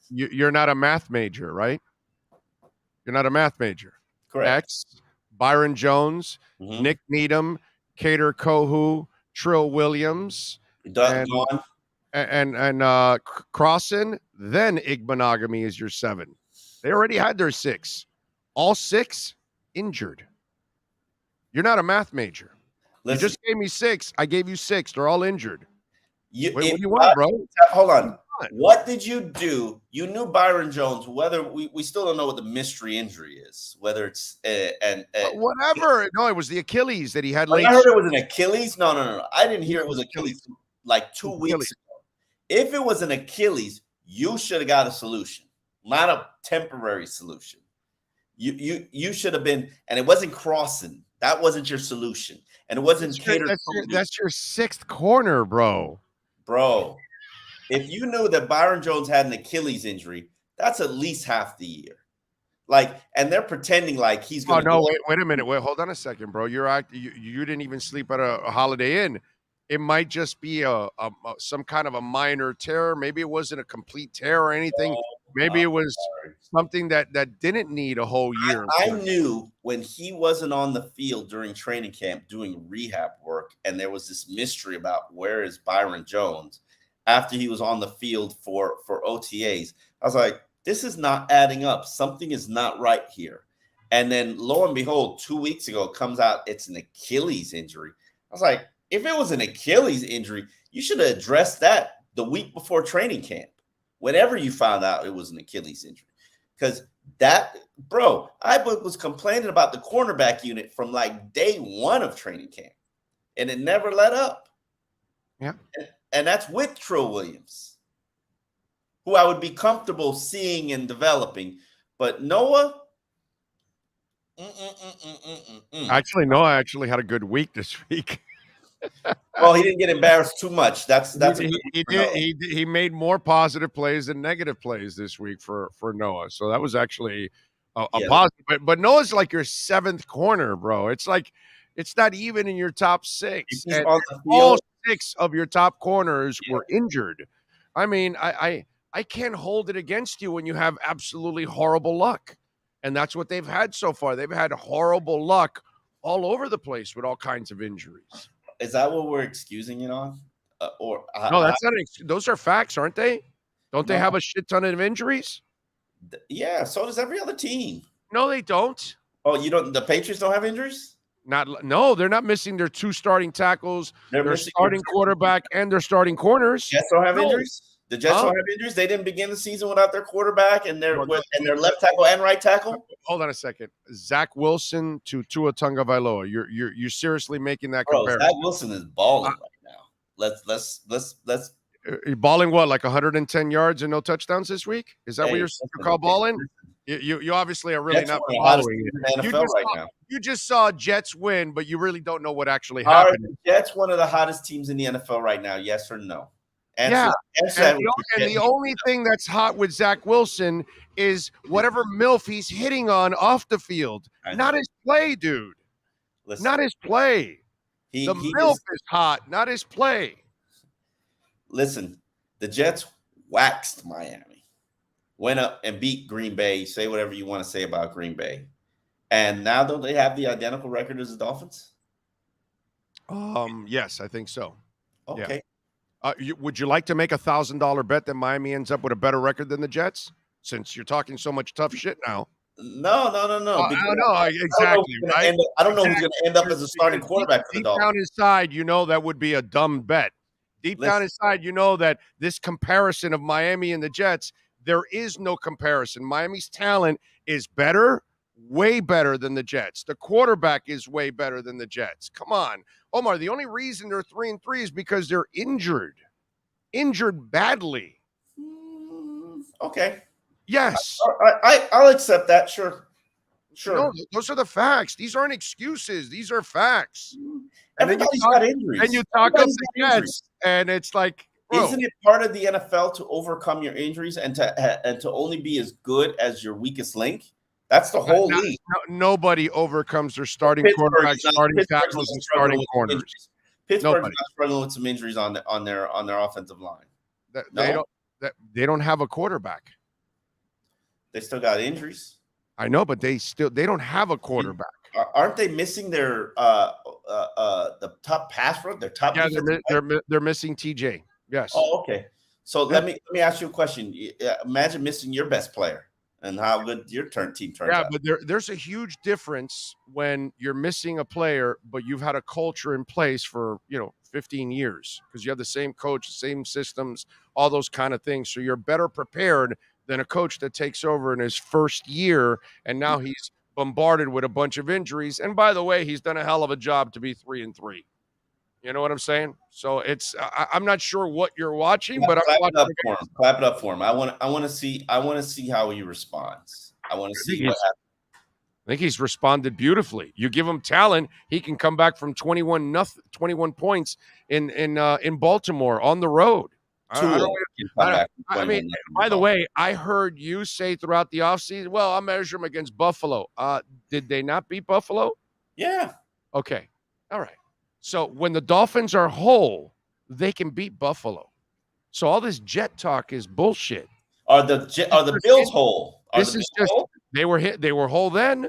you're not a math major, right? You're not a math major. Correct. X, Byron Jones, Nick Needham, Cater Kohu, Trill Williams, and Crossan. Then Igbinoghene is your 7. They already had their 6. All 6 injured. You're not a math major. You just gave me 6. I gave you 6. They're all injured. What do you want, bro? Hold on. What did you do? You knew Byron Jones. Whether we still don't know what the mystery injury is. Whether it's whatever. No, it was the Achilles that he had. I heard it was an Achilles. No. I didn't hear it was Achilles like 2 weeks ago. If it was an Achilles, you should have got a solution, not a temporary solution. You should have been, and it wasn't Crossan. That wasn't your solution, and it wasn't Cater. That's your 6th corner, bro. Bro, if you knew that Byron Jones had an Achilles injury, that's at least half the year. Like, and they're pretending like he's going to. Oh, no, wait a minute. Wait, hold on a second, bro. You didn't even sleep at a Holiday Inn. It might just be some kind of a minor tear. Maybe it wasn't a complete tear or anything. Maybe it was something that didn't need a whole year. I knew when he wasn't on the field during training camp doing rehab work, and there was this mystery about where is Byron Jones after he was on the field for OTAs. I was like, this is not adding up. Something is not right here. And then lo and behold, 2 weeks ago, it comes out it's an Achilles injury. I was like, if it was an Achilles injury, you should have addressed that the week before training camp, whenever you found out it was an Achilles injury. Because I was complaining about the cornerback unit from like day one of training camp, and it never let up. Yeah. And that's with Trill Williams, who I would be comfortable seeing and developing. But Noah, Actually, Noah actually had a good week this week. Well, he didn't get embarrassed too much. He made more positive plays than negative plays this week for Noah. So that was actually a positive. But Noah's like your seventh corner, bro. It's like it's not even in your top six. And all six of your top corners were injured. I mean, I can't hold it against you when you have absolutely horrible luck. And that's what they've had so far. They've had horrible luck all over the place with all kinds of injuries. Is that what we're excusing it on? No, that's not. Those are facts, aren't they? Don't they have a shit ton of injuries? Yeah, so does every other team. No, they don't. Oh, you don't? The Patriots don't have injuries? No, they're not missing their two starting tackles, their starting quarterback, and their starting corners. Jets don't have injuries. The Jets don't have injuries. They didn't begin the season without their quarterback and their left tackle and right tackle. Hold on a second. Zach Wilson to Tua Tagovailoa. You're seriously making that comparison? Zach Wilson is balling right now. Let's. Balling what, like 110 yards and no touchdowns this week? Is that what you're call balling? You obviously are really not following it. You just saw Jets win, but you really don't know what actually happened. Are the Jets one of the hottest teams in the NFL right now? Yes or no? And the only thing that's hot with Zach Wilson is whatever MILF he's hitting on off the field. Not his play, dude. Listen, not his play. The MILF is hot, not his play. Listen, the Jets waxed Miami, went up and beat Green Bay. Say whatever you want to say about Green Bay. And now don't they have the identical record as the Dolphins? Yes, I think so. Okay. Yeah. Would you like to make $1,000 bet that Miami ends up with a better record than the Jets? Since you're talking so much tough shit now. No. Exactly. I don't know who's going to end up as a starting quarterback for the Dolphins. Deep down inside, you know that would be a dumb bet. Down inside, you know that this comparison of Miami and the Jets, there is no comparison. Miami's talent is better, way better than the Jets. The quarterback is way better than the Jets. Come on. Omar, the only reason they're 3-3 is because they're injured badly. Okay. Yes. I'll accept that. Sure. No, those are the facts. These aren't excuses. These are facts. Everybody's got injuries. And you talk up the Jets, and it's like, bro. Isn't it part of the NFL to overcome your injuries and to only be as good as your weakest link? That's the whole league. Nobody overcomes their starting quarterback, starting tackles, and starting corners. Pittsburgh's not struggling with some injuries on their offensive line. They don't have a quarterback. They still got injuries. I know, but they don't have a quarterback. Aren't they missing their the top pass rush? Their top. Yeah, they're missing TJ. Yes. Oh, okay. So let me ask you a question. Imagine missing your best player and how good your team turns out. Yeah, but there's a huge difference when you're missing a player, but you've had a culture in place for 15 years because you have the same coach, the same systems, all those kind of things. So you're better prepared than a coach that takes over in his first year, and now he's bombarded with a bunch of injuries. And by the way, he's done a hell of a job to be 3-3. You know what I'm saying? So I'm not sure what you're watching, but I'm watching. Clap it up for him. I want to see how he responds. I want to see what happens. I think he's responded beautifully. You give him talent, he can come back from 21 points in Baltimore on the road. I mean, by the way, I heard you say throughout the offseason, well, I'll measure them against Buffalo. Did they not beat Buffalo? Yeah. Okay. All right. So when the Dolphins are whole, they can beat Buffalo. So all this Jet talk is bullshit. Are the Bills whole? They were whole then.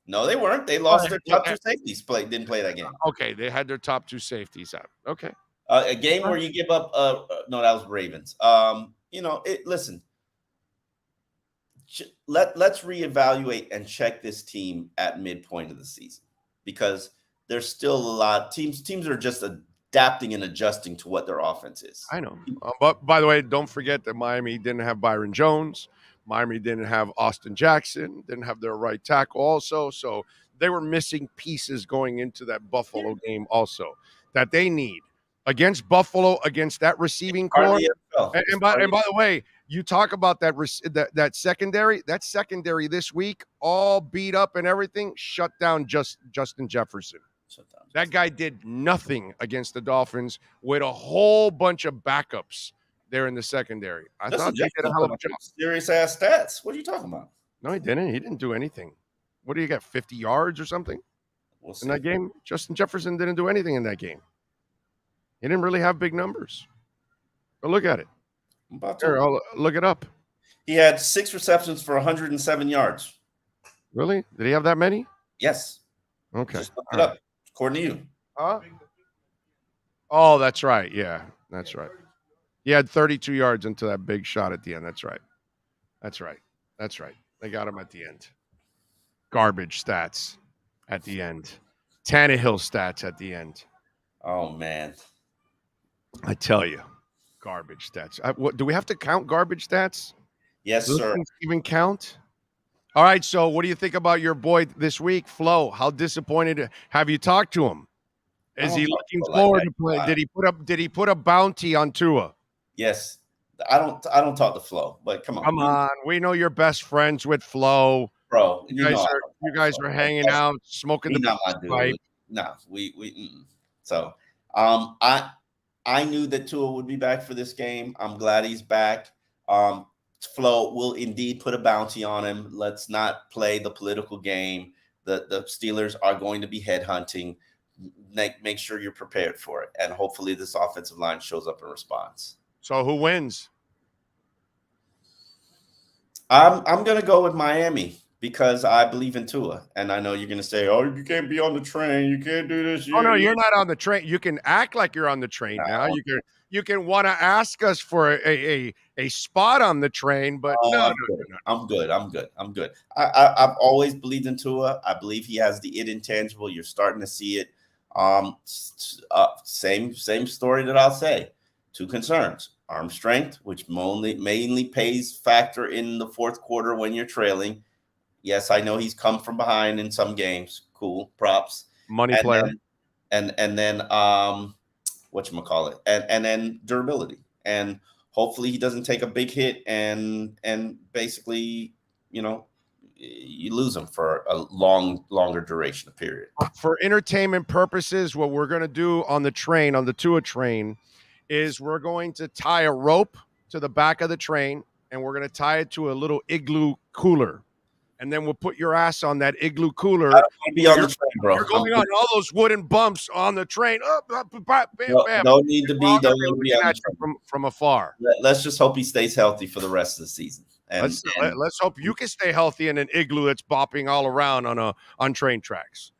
No, they weren't. They lost their top two safeties. Didn't play that game. Okay, they had their top two safeties out. Okay. A game where you give up. No, that was Ravens. Listen. Let's reevaluate and check this team at midpoint of the season, because there's still a lot. Teams are just adapting and adjusting to what their offense is. I know. But by the way, don't forget that Miami didn't have Byron Jones. Miami didn't have Austin Jackson, didn't have their right tackle also. So they were missing pieces going into that Buffalo game also that they need. Against Buffalo, against that receiving core. And by the way, you talk about that secondary. That secondary this week, all beat up and everything, shut down Justin Jefferson. That guy did nothing against the Dolphins with a whole bunch of backups there in the secondary. I thought they did a hell of a job. Serious ass stats. What are you talking about? No, he didn't. He didn't do anything. What do you got? 50 yards or something in that game? Justin Jefferson didn't do anything in that game. He didn't really have big numbers. Go look at it. I'll look it up. He had 6 receptions for 107 yards. Really? Did he have that many? Yes. Okay. Just look it up. According to you. Huh? Oh, that's right. Yeah, that's right. He had 32 yards into that big shot at the end. That's right. That's right. That's right. They got him at the end. Garbage stats at the end. Tannehill stats at the end. Oh, man. I tell you, garbage stats. Do we have to count garbage stats? Yes, sir. Even count? All right, so what do you think about your boy this week, Flo? How disappointed have you talked to him? Is he looking forward to play? Did he put a bounty on Tua? Yes. I don't talk to Flo, but come on. Come on. We know you're best friends with Flo. Bro, you guys are hanging out, smoking the pipe. No, So I knew that Tua would be back for this game. I'm glad he's back. Flo will indeed put a bounty on him. Let's not play the political game. The Steelers are going to be headhunting. Make sure you're prepared for it. And hopefully this offensive line shows up in response. So who wins? I'm going to go with Miami because I believe in Tua. And I know you're going to say, oh, you can't be on the train. You can't do this. Oh, no, you're not on the train. You can act like you're on the train now. You can want to ask us for a spot on the train, but no. I'm good. I've always believed in Tua. I believe he has the intangible. You're starting to see it. Same story that I'll say. 2 concerns. Arm strength, which mainly pays factor in the fourth quarter when you're trailing. Yes, I know he's come from behind in some games. Cool. Props. Money player. And then whatchamacallit, and then durability. And hopefully he doesn't take a big hit and basically, you lose him for a longer duration of period. For entertainment purposes, what we're going to do on the Tua train, is we're going to tie a rope to the back of the train, and we're going to tie it to a little igloo cooler. And then we'll put your ass on that igloo cooler. I don't want to be on the train, bro. You're going on all those wooden bumps on the train. No need to be on the train. From afar. Let's just hope he stays healthy for the rest of the season. Let's hope you can stay healthy in an igloo that's bopping all around on train tracks.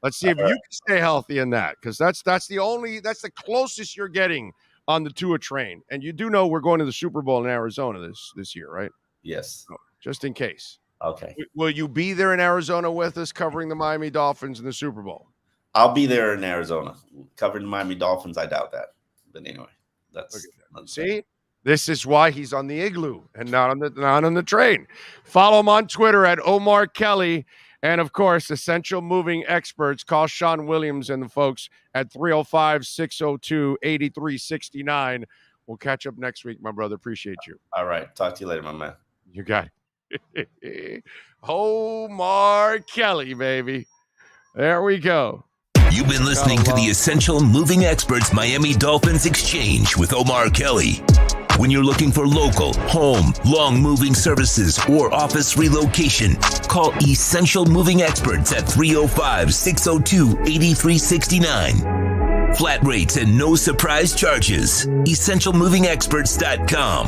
Let's see if you can stay healthy in that, because that's the closest you're getting on the Tua train. And you do know we're going to the Super Bowl in Arizona this year, right? Yes. So, just in case. Okay. Will you be there in Arizona with us covering the Miami Dolphins in the Super Bowl? I'll be there in Arizona covering the Miami Dolphins. I doubt that. But anyway, see? This is why he's on the igloo and not on the train. Follow him on Twitter at Omar Kelly. And, of course, Essential Moving Experts. Call Sean Williams and the folks at 305-602-8369. We'll catch up next week, my brother. Appreciate you. All right. Talk to you later, my man. You got it. Omar Kelly, baby. There we go. You've been listening to the Essential Moving Experts Miami Dolphins Exchange with Omar Kelly. When you're looking for local, home, long moving services, or office relocation, call Essential Moving Experts at 305-602-8369. Flat rates and no surprise charges. EssentialMovingExperts.com.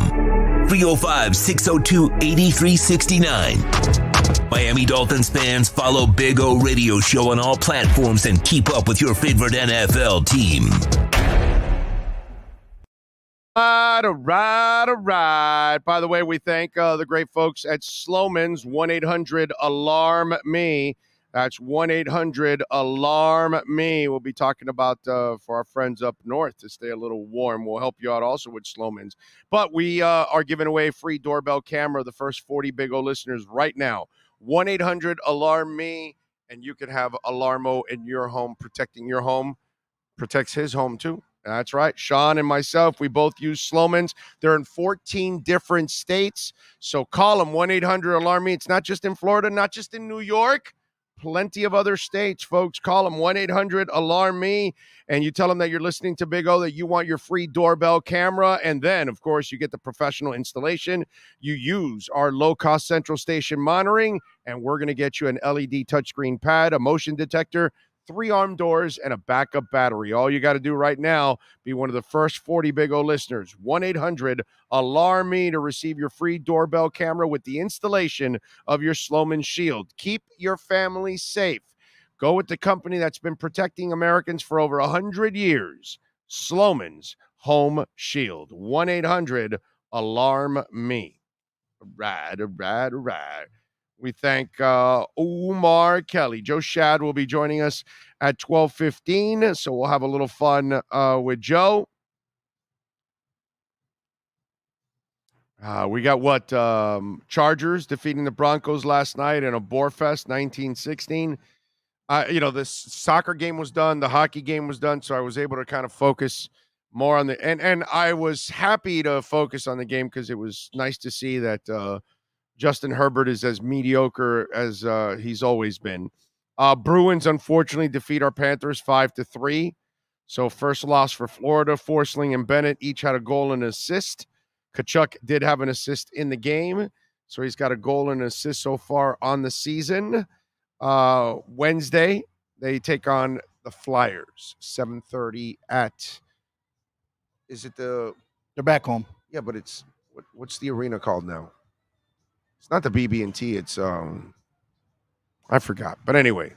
305-602-8369. Miami Dolphins fans, follow Big O Radio Show on all platforms and keep up with your favorite NFL team. All right. By the way, we thank the great folks at Slomin's, 1-800-ALARM-ME. That's 1-800-ALARM-ME. We'll be talking about for our friends up north to stay a little warm. We'll help you out also with Slomin's. But we are giving away a free doorbell camera, the first 40 Big O listeners right now. 1-800-ALARM-ME, and you can have Alarmo in your home, protecting your home, protects his home too. That's right. Sean and myself, we both use Slomin's. They're in 14 different states. So call them, 1-800-ALARM-ME. It's not just in Florida, not just in New York. Plenty of other states, folks. Call them, 1-800-ALARM-ME, and you tell them that you're listening to Big O, that you want your free doorbell camera, and then, of course, you get the professional installation. You use our low-cost central station monitoring, and we're going to get you an LED touchscreen pad, a motion detector, 3 arm doors, and a backup battery. All you got to do right now, be one of the first 40 Big O listeners. 1-800-ALARM-ME to receive your free doorbell camera with the installation of your Slomin Shield. Keep your family safe. Go with the company that's been protecting Americans for over 100 years. Slomin's Home Shield. 1-800-ALARM-ME. All right. We thank Omar Kelly. Joe Shad will be joining us at 12:15, so we'll have a little fun with Joe. We got what? Chargers defeating the Broncos last night in a Boarfest, 19-16. The soccer game was done, the hockey game was done, so I was able to kind of focus more on and I was happy to focus on the game because it was nice to see that Justin Herbert is as mediocre as he's always been. Bruins, unfortunately, defeat our Panthers 5-3. So first loss for Florida. Forsling and Bennett each had a goal and an assist. Kachuk did have an assist in the game. So he's got a goal and an assist so far on the season. Wednesday, they take on the Flyers. 7:30 at... Is it the... They're back home. Yeah, but it's... What's the arena called now? It's not the BB&T. It's I forgot. But anyway,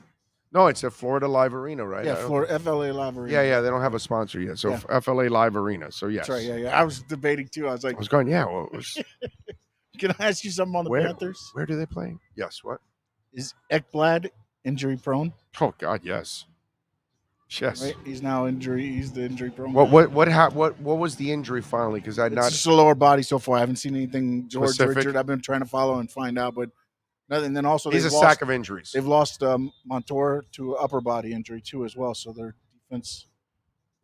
no, it's a Florida Live Arena, right? Yeah, Florida FLA Live Arena. Yeah. They don't have a sponsor yet, so yeah. FLA Live Arena. So yes, that's right. Yeah. I was debating too. I was going. Yeah. Well, Can I ask you something on the Panthers? Where do they play? Yes. What is Ekblad injury prone? Oh God, yes. Yes. Right? He's now injury. He's the injury prone. What was the injury finally? Because it's just a lower body so far. I haven't seen anything. George specific. Richard, I've been trying to follow and find out, but nothing. And then also he's a sack of injuries. They've lost Montour to upper body injury too as well. So their defense.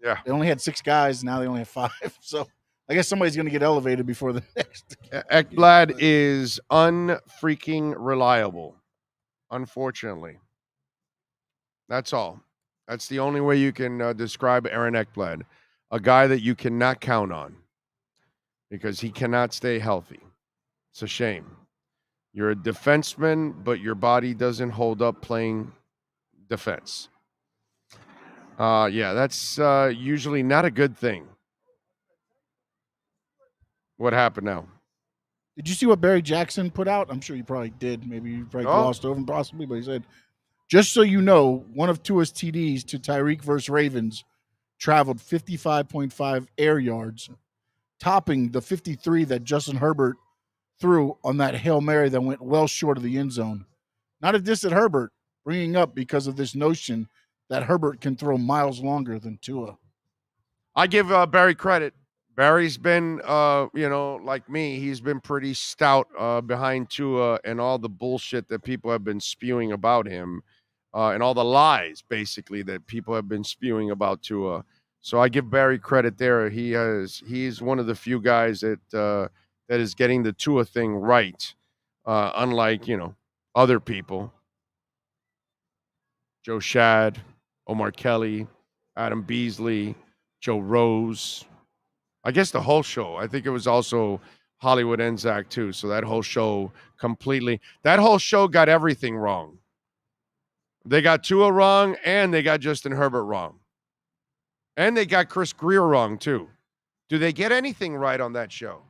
Yeah. They only had 6 guys. Now they only have 5. So I guess somebody's going to get elevated before the next. Ekblad is unfreaking reliable. Unfortunately, that's all. That's the only way you can describe Aaron Ekblad, a guy that you cannot count on because he cannot stay healthy. It's a shame. You're a defenseman, but your body doesn't hold up playing defense. That's usually not a good thing. What happened now? Did you see what Barry Jackson put out? I'm sure you probably did. Maybe you probably glossed over him possibly, but he said, just so you know, one of Tua's TDs to Tyreek versus Ravens traveled 55.5 air yards, topping the 53 that Justin Herbert threw on that Hail Mary that went well short of the end zone. Not a diss at Herbert, bringing up because of this notion that Herbert can throw miles longer than Tua. I give Barry credit. Barry's been, like me, he's been pretty stout behind Tua and all the bullshit that people have been spewing about him. And all the lies, basically, that people have been spewing about Tua. So I give Barry credit there. He's one of the few guys that is getting the Tua thing right, unlike, other people. Joe Shad, Omar Kelly, Adam Beasley, Joe Rose. I guess the whole show. I think it was also Hollywood and Zach too. So that whole show got everything wrong. They got Tua wrong, and they got Justin Herbert wrong. And they got Chris Greer wrong too. Do they get anything right on that show?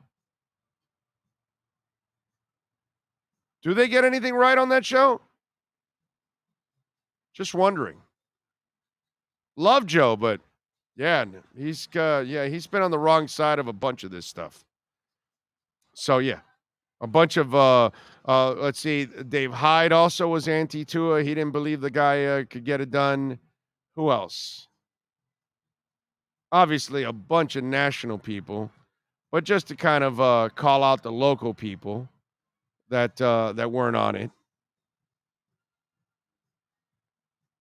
Do they get anything right on that show? Just wondering. Love Joe, but yeah, he's been on the wrong side of a bunch of this stuff. So yeah, a bunch of let's see, Dave Hyde also was anti-Tua. He didn't believe the guy could get it done. Who else? Obviously, a bunch of national people, but just to kind of call out the local people that weren't on it.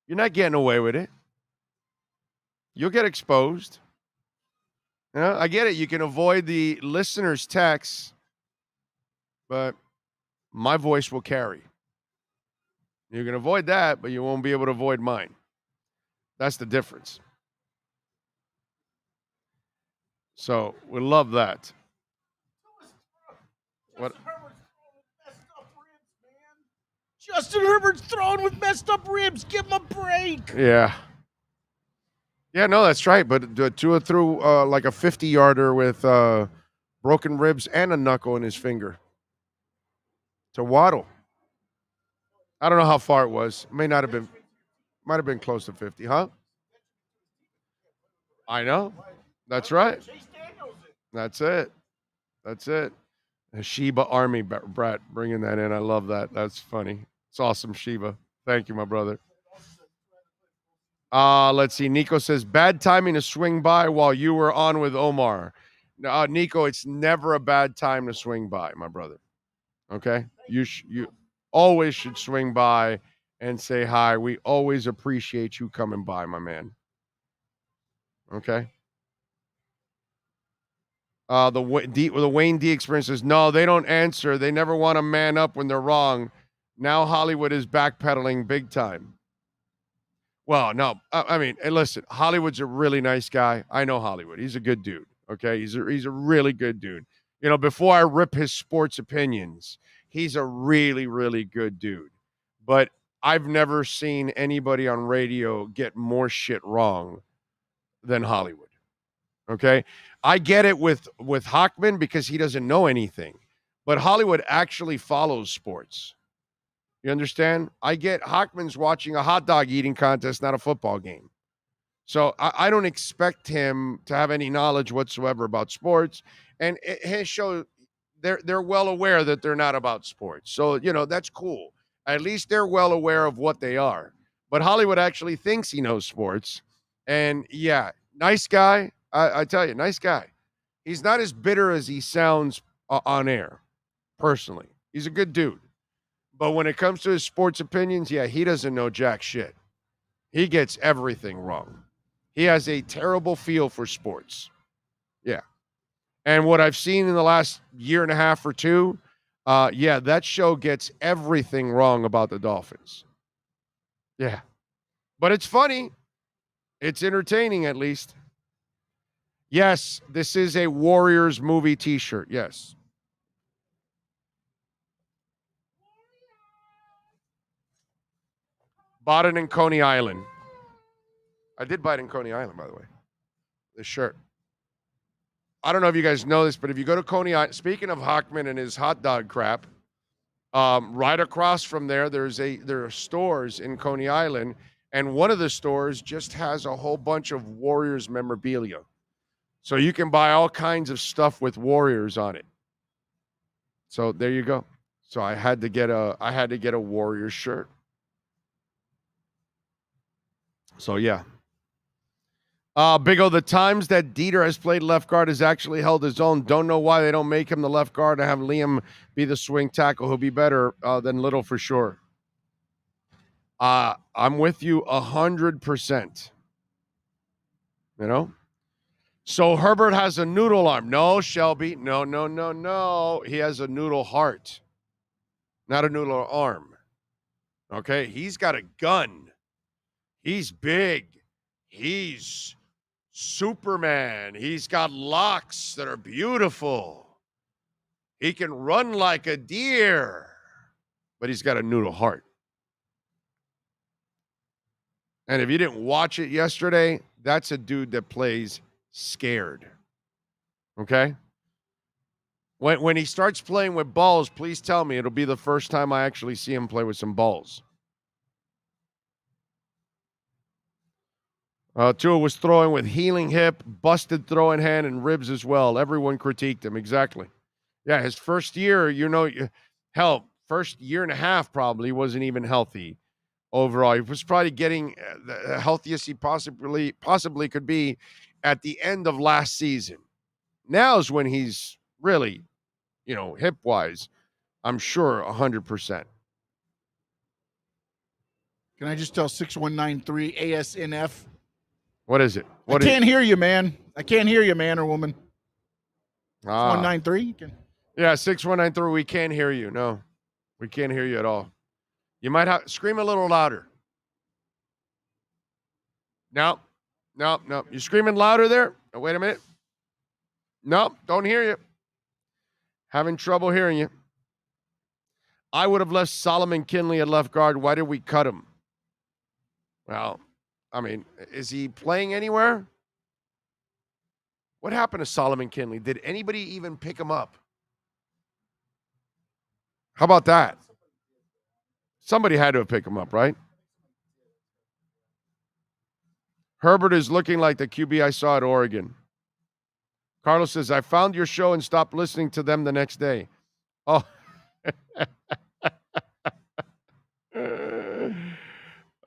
You're not getting away with it. You'll get exposed. You know, I get it. You can avoid the listeners' texts, but my voice will carry. You can avoid that, but you won't be able to avoid mine. That's the difference. So we love that. What? Justin Herbert's throwing with messed up ribs. Give him a break. Yeah. Yeah, no, that's right. But Tua threw like a 50-yarder with broken ribs and a knuckle in his finger to Waddle. I don't know how far it was. Might have been close to 50, huh? I know. That's right. That's it. The Sheba Army, Brett, bringing that in. I love that. That's funny. It's awesome, Sheba. Thank you, my brother. Let's see. Nico says, bad timing to swing by while you were on with Omar. Nico, it's never a bad time to swing by, my brother. Okay? You always should swing by and say hi. We always appreciate you coming by, my man. Okay? The Wayne D experience says, no, they don't answer. They never want to man up when they're wrong. Now Hollywood is backpedaling big time. Well, no, I mean, hey, listen, Hollywood's a really nice guy. I know Hollywood. He's a good dude. Okay. He's a really good dude. You know, before I rip his sports opinions, he's a really, really good dude. But I've never seen anybody on radio get more shit wrong than Hollywood. Okay. I get it with Hochman because he doesn't know anything, but Hollywood actually follows sports. You understand? I get Hochman's watching a hot dog eating contest, not a football game. So I don't expect him to have any knowledge whatsoever about sports. And his show, they're well aware that they're not about sports. So, you know, that's cool. At least they're well aware of what they are. But Hollywood actually thinks he knows sports. And yeah, nice guy. I tell you, nice guy. He's not as bitter as he sounds on air, personally. He's a good dude. But when it comes to his sports opinions, yeah, he doesn't know jack shit. He gets everything wrong. He has a terrible feel for sports. Yeah. And what I've seen in the last year and a half or two, yeah, that show gets everything wrong about the Dolphins. Yeah. But it's funny. It's entertaining, at least. Yes, this is a Warriors movie t-shirt. Yes. Bought it in Coney Island. I did buy it in Coney Island, by the way. This shirt. I don't know if you guys know this, but if you go to Coney Island, speaking of Hochman and his hot dog crap, right across from there are stores in Coney Island, and one of the stores just has a whole bunch of Warriors memorabilia. So you can buy all kinds of stuff with Warriors on it. So there you go. So I had to get a Warriors shirt. So yeah. Big O, the times that Dieter has played left guard has actually held his own. Don't know why they don't make him the left guard and have Liam be the swing tackle. He'll be better than Little for sure. I'm with you 100%. You know? So Herbert has a noodle arm. No, Shelby. No. He has a noodle heart, not a noodle arm. Okay? He's got a gun. He's big. He's Superman. He's got locks that are beautiful. He can run like a deer, but he's got a noodle heart. And if you didn't watch it yesterday, that's a dude that plays scared. Okay? When he starts playing with balls, please tell me it'll be the first time I actually see him play with some balls. Tua was throwing with healing hip, busted throwing hand, and ribs as well. Everyone critiqued him. Exactly. Yeah, his first year, first year and a half probably wasn't even healthy overall. He was probably getting the healthiest he possibly could be at the end of last season. Now is when he's really, hip-wise, I'm sure 100%. Can I just tell 6193 ASNF? What is it? I can't hear you, man. I can't hear you, man or woman. 6193? Yeah, 6193. We can't hear you. No, we can't hear you at all. You might have scream a little louder. No. You're screaming louder there? Oh, wait a minute. No, don't hear you. Having trouble hearing you. I would have left Solomon Kinley at left guard. Why did we cut him? Well, I mean, is he playing anywhere? What happened to Solomon Kinley? Did anybody even pick him up? How about that? Somebody had to have picked him up, right? Herbert is looking like the QB I saw at Oregon. Carlos says, I found your show and stopped listening to them the next day. Oh.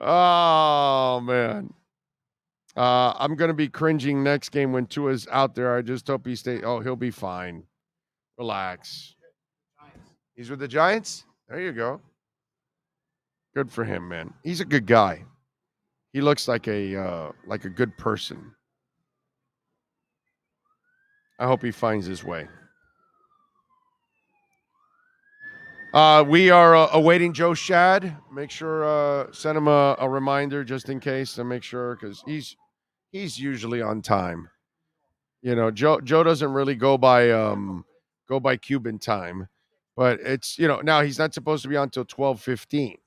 Oh, man. I'm going to be cringing next game when Tua's out there. I just hope he stays. Oh, he'll be fine. Relax. He's with the Giants? There you go. Good for him, man. He's a good guy. He looks like a good person. I hope he finds his way. We are awaiting Joe Shad. Make sure send him a reminder just in case to make sure, because he's usually on time. Joe doesn't really go by Cuban time, but it's now he's not supposed to be on until 12:15.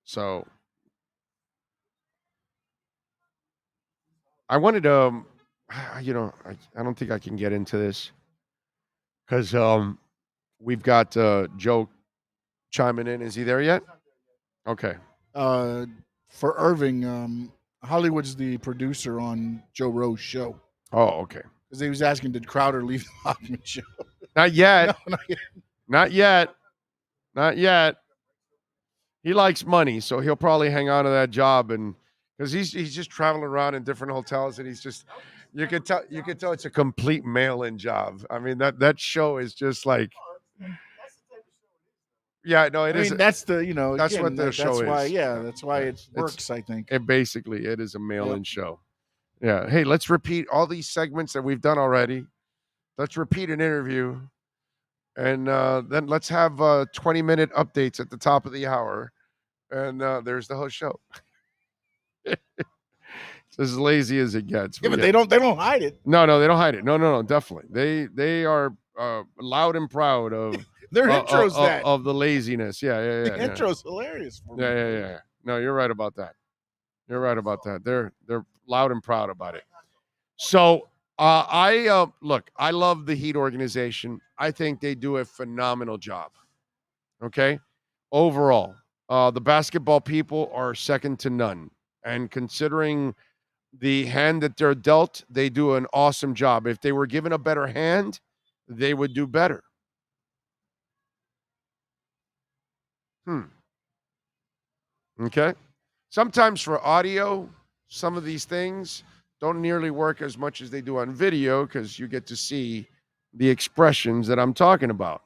So I wanted to. I don't think I can get into this because we've got Joe chiming in. Is he there yet? Okay. For Irving, Hollywood's the producer on Joe Rowe's show. Oh, okay. Because he was asking, did Crowder leave the Hoffman show? Not yet. No, not yet. Not yet. Not yet. He likes money, so he'll probably hang on to that job, and because he's just traveling around in different hotels, and he's just. You could tell it's a complete mail-in job. I mean, that show is just like, yeah, no, it is. That's the that's what the show is. That's why it works. I think it is a mail-in show. Yeah. Hey, let's repeat all these segments that we've done already. Let's repeat an interview, and then let's have 20-minute updates at the top of the hour, and there's the whole show. It's as lazy as it gets. Yeah, but they don't hide it. No, they don't hide it. No, definitely. They are loud and proud of their intro's of the laziness. Yeah. The intro's hilarious for me. Yeah. No, you're right about that. They're loud and proud about it. So I love the Heat organization. I think they do a phenomenal job. Okay, overall, the basketball people are second to none, and considering the hand that they're dealt, they do an awesome job. If they were given a better hand, they would do better. Okay. Sometimes for audio, some of these things don't nearly work as much as they do on video because you get to see the expressions that I'm talking about.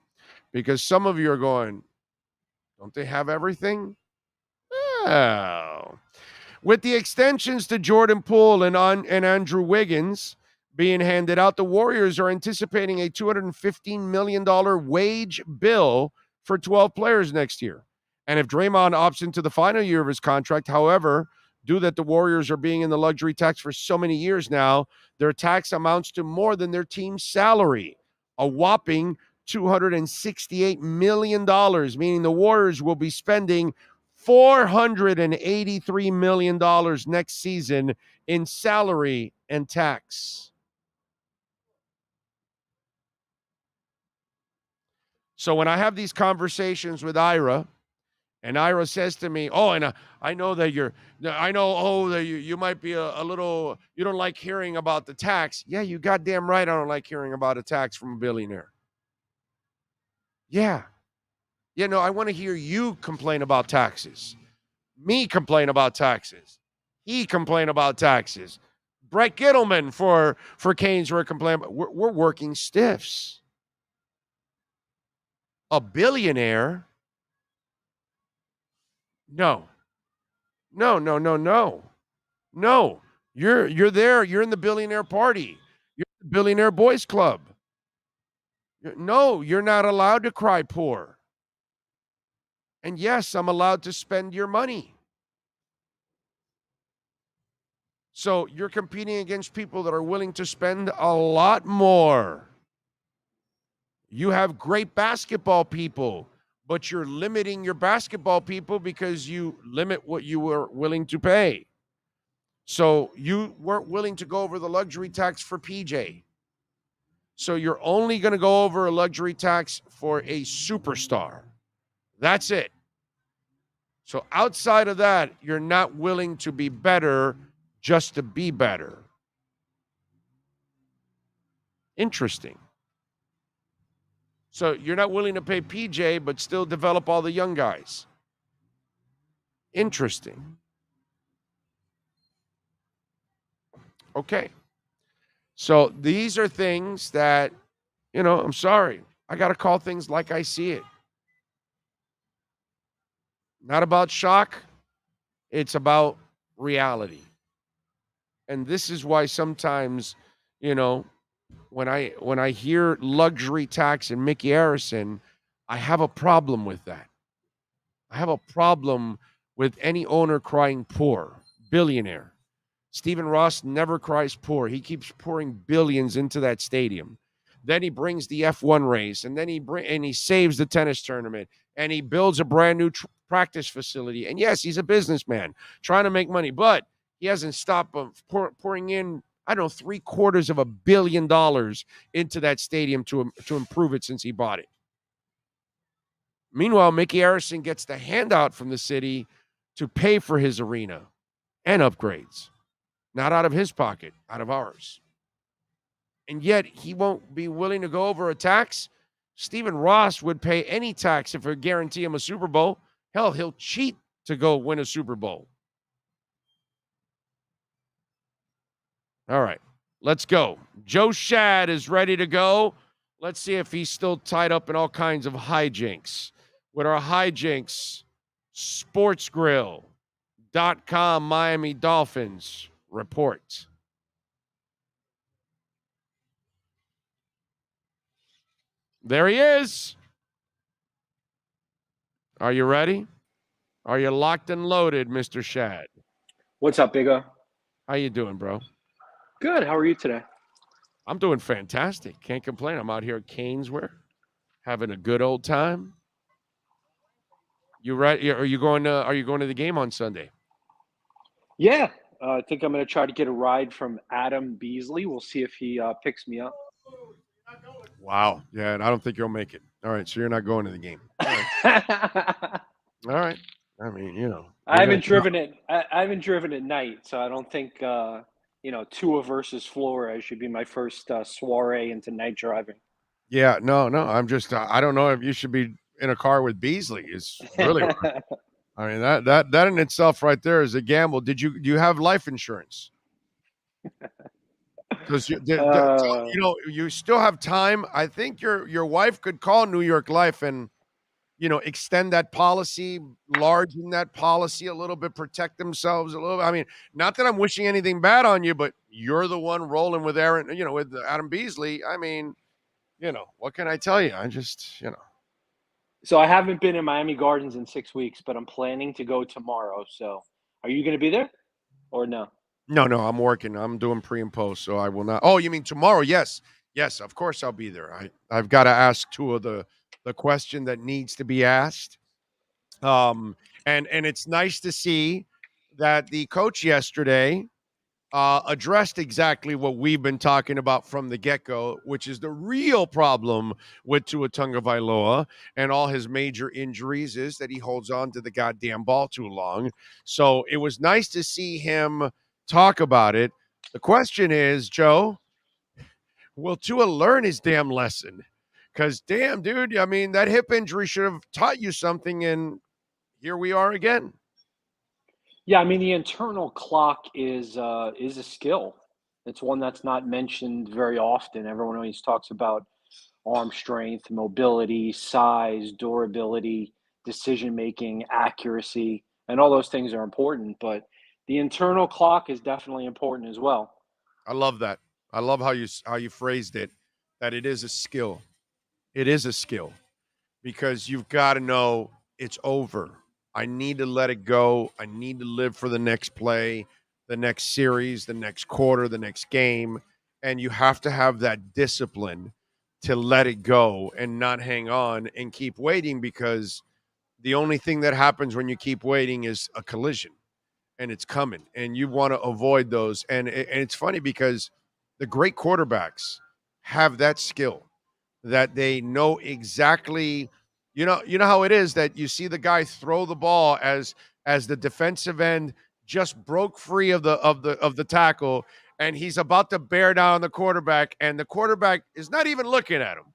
Because some of you are going, don't they have everything? Oh. With the extensions to Jordan Poole and Andrew Wiggins being handed out, the Warriors are anticipating a $215 million wage bill for 12 players next year. And if Draymond opts into the final year of his contract, however, due that the Warriors are being in the luxury tax for so many years now, their tax amounts to more than their team's salary, a whopping $268 million, meaning the Warriors will be spending $483 million next season in salary and tax. So when I have these conversations with Ira, and Ira says to me, "Oh, and I know that you might be a little, you don't like hearing about the tax." Yeah, you goddamn right I don't like hearing about a tax from a billionaire. Yeah. No, I want to hear you complain about taxes. Me complain about taxes. He complain about taxes. Brett Gittleman for Canes were complaining. We're working stiffs. A billionaire? No. No. You're there. You're in the billionaire party. You're in the billionaire boys club. No, you're not allowed to cry poor. And yes, I'm allowed to spend your money. So you're competing against people that are willing to spend a lot more. You have great basketball people, but you're limiting your basketball people because you limit what you were willing to pay. So you weren't willing to go over the luxury tax for PJ. So you're only going to go over a luxury tax for a superstar. That's it. So outside of that, you're not willing to be better just to be better. Interesting. So you're not willing to pay PJ, but still develop all the young guys. Interesting. Okay. So these are things that, I'm sorry. I got to call things like I see it. Not about shock. It's about reality. And this is why sometimes, when I hear luxury tax and Mickey Arison, I have a problem with that. I have a problem with any owner crying poor, billionaire. Stephen Ross never cries poor. He keeps pouring billions into that stadium. Then he brings the F1 race, and then he saves the tennis tournament, and he builds a brand new practice facility. And yes, he's a businessman trying to make money, but he hasn't stopped pouring in, $750 million into that stadium to improve it since he bought it. Meanwhile, Mickey Arison gets the handout from the city to pay for his arena and upgrades. Not out of his pocket, out of ours. And yet he won't be willing to go over a tax. Stephen Ross would pay any tax if it would guarantee him a Super Bowl. Hell, he'll cheat to go win a Super Bowl. All right, let's go. Joe Shad is ready to go. Let's see if he's still tied up in all kinds of hijinks with our hijinks sportsgrill.com Miami Dolphins report. There he is. Are you ready? Are you locked and loaded, Mr. Shad? What's up, Big O? How you doing, bro? Good. How are you today? I'm doing fantastic. Can't complain. I'm out here at Caneswear, having a good old time. You right? Are you going to the game on Sunday? Yeah. I think I'm going to try to get a ride from Adam Beasley. We'll see if he picks me up. Wow. Yeah, I don't think you'll make it. All right, so you're not going to the game. All right. All right. I mean, I haven't driven it. I haven't driven at night, so I don't think Tua versus Flores should be my first soiree into night driving. Yeah. No. I'm just. I don't know if you should be in a car with Beasley. Is really. I mean that in itself right there is a gamble. Do you have life insurance? Because you still have time. I think your wife could call New York Life and extend that policy, enlargen that policy a little bit, protect themselves a little bit. I mean, not that I'm wishing anything bad on you, but you're the one rolling with with Adam Beasley. I mean, what can I tell you? I just So I haven't been in Miami Gardens in 6 weeks, but I'm planning to go tomorrow. So are you going to be there or no? No, I'm working. I'm doing pre and post, so I will not. Oh, you mean tomorrow? Yes. Yes, of course I'll be there. I've got to ask Tua the question that needs to be asked. And it's nice to see that the coach yesterday addressed exactly what we've been talking about from the get-go, which is the real problem with Tua Tagovailoa and all his major injuries is that he holds on to the goddamn ball too long. So it was nice to see him talk about it. The question is, Joe, will Tua learn his damn lesson? Because damn, dude, I mean, that hip injury should have taught you something, and here we are again. Yeah, I mean, the internal clock is a skill. It's one that's not mentioned very often. Everyone always talks about arm strength, mobility, size, durability, decision making, accuracy, and all those things are important. But the internal clock is definitely important as well. I love that. I love how you phrased it, that it is a skill. It is a skill because you've got to know it's over. I need to let it go. I need to live for the next play, the next series, the next quarter, the next game. And you have to have that discipline to let it go and not hang on and keep waiting, because the only thing that happens when you keep waiting is a collision, and it's coming, and you want to avoid those. And it's funny because the great quarterbacks have that skill, that they know exactly. You know how it is that you see the guy throw the ball as the defensive end just broke free of the tackle, and he's about to bear down the quarterback, and the quarterback is not even looking at him.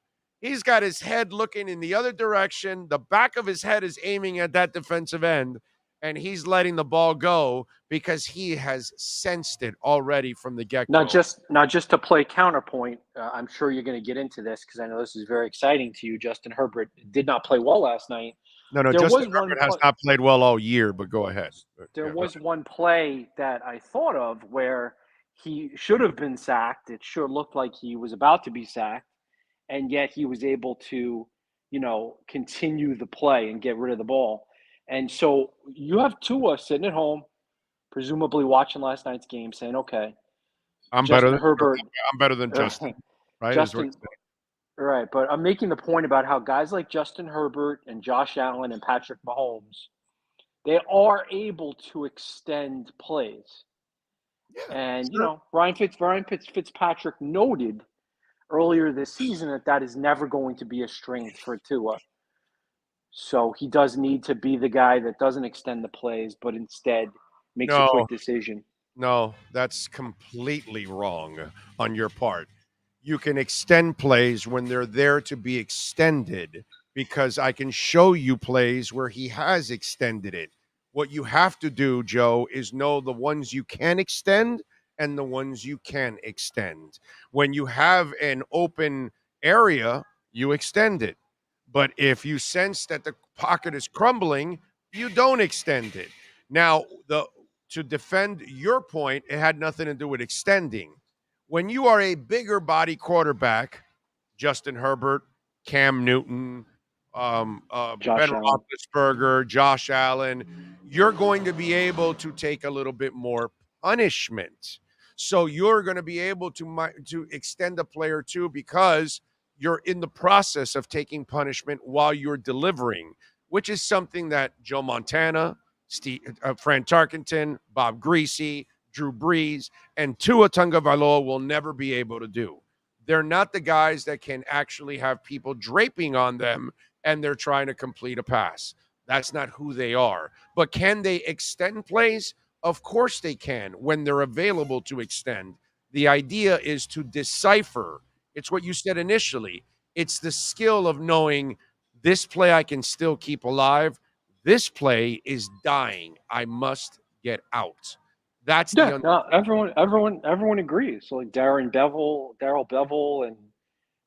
He's got his head looking in the other direction. The back of his head is aiming at that defensive end, and he's letting the ball go because he has sensed it already from the get-go. Not just to play counterpoint, I'm sure you're going to get into this because I know this is very exciting to you. Justin Herbert did not play well last night. No, Justin Herbert has not played well all year, but go ahead. There was one play that I thought of where he should have been sacked. It sure looked like he was about to be sacked, and yet he was able to, continue the play and get rid of the ball. And so you have Tua sitting at home, presumably watching last night's game, saying, "Okay, I'm better than Justin." Right? Justin, right. But I'm making the point about how guys like Justin Herbert and Josh Allen and Patrick Mahomes, they are able to extend plays. Yeah, and sure. Ryan Fitzpatrick noted earlier this season that is never going to be a strength for Tua. So he does need to be the guy that doesn't extend the plays, but instead makes a quick decision. No, that's completely wrong on your part. You can extend plays when they're there to be extended, because I can show you plays where he has extended it. What you have to do, Joe, is know the ones you can extend and the ones you can extend. When you have an open area, you extend it. But if you sense that the pocket is crumbling, you don't extend it. Now, to defend your point, it had nothing to do with extending. When you are a bigger body quarterback, Justin Herbert, Cam Newton, Ben Roethlisberger, Josh Allen, you're going to be able to take a little bit more punishment. So you're going to be able to extend a play or two because you're in the process of taking punishment while you're delivering, which is something that Joe Montana, Fran Tarkenton, Bob Greasy, Drew Brees, and Tua Tagovailoa will never be able to do. They're not the guys that can actually have people draping on them and they're trying to complete a pass. That's not who they are. But can they extend plays? Of course they can when they're available to extend. The idea is to decipher. It's what you said initially. It's the skill of knowing this play I can still keep alive. This play is dying. I must get out. That's everyone agrees. So like Darrell Bevell,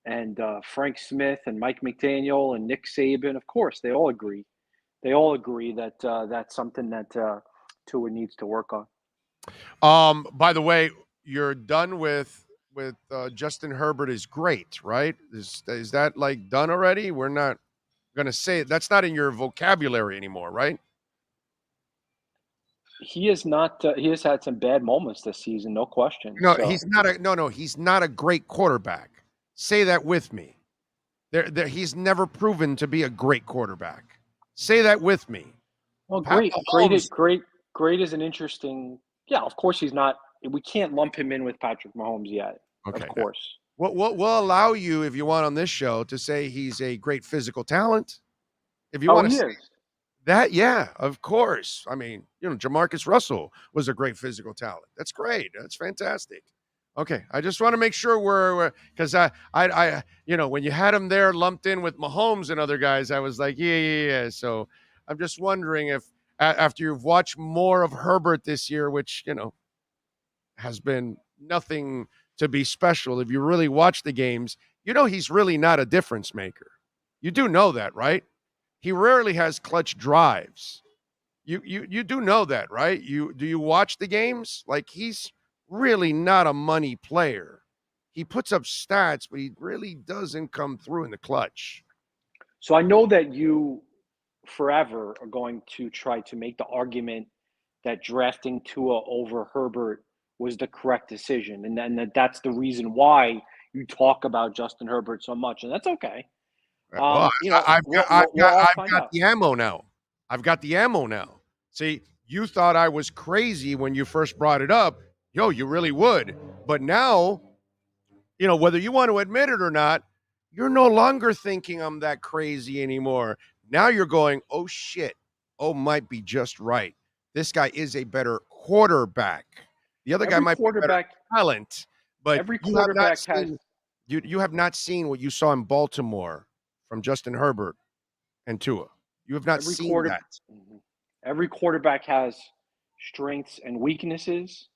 and Frank Smith and Mike McDaniel and Nick Saban, of course, they all agree. They all agree that that's something that Tua needs to work on. By the way, you're done with Justin Herbert is great, right? Is that like done already? We're going to say it. That's not in your vocabulary anymore, right? He is not. He has had some bad moments this season, no question. No, he's not he's not a great quarterback. Say that with me. He's never proven to be a great quarterback. Say that with me. Well, great is an interesting. Yeah, of course he's not. We can't lump him in with Patrick Mahomes yet. Okay, of course. We'll allow you, if you want on this show, to say he's a great physical talent. If you want to say that, yeah, of course. I mean, Jamarcus Russell was a great physical talent. That's great. That's fantastic. Okay, I just want to make sure we're because I when you had him there lumped in with Mahomes and other guys, I was like, yeah. So I'm just wondering if after you've watched more of Herbert this year, which has been nothing to be special, if you really watch the games, he's really not a difference maker. You do know that, right? He rarely has clutch drives. You do know that, right? Do you watch the games? Like, he's really not a money player. He puts up stats, but he really doesn't come through in the clutch. So I know that you forever are going to try to make the argument that drafting Tua over Herbert was the correct decision, and then that's the reason why you talk about Justin Herbert so much, and that's okay. I've got the ammo now. I've got the ammo now. See, you thought I was crazy when you first brought it up. You really would. But now, whether you want to admit it or not, you're no longer thinking I'm that crazy anymore. Now you're going, oh, shit. Oh, might be just right. This guy is a better quarterback. The other guy might be better talent, but every quarterback you have not seen what you saw in Baltimore from Justin Herbert and Tua. You have not seen that. Every quarterback has strengths and weaknesses,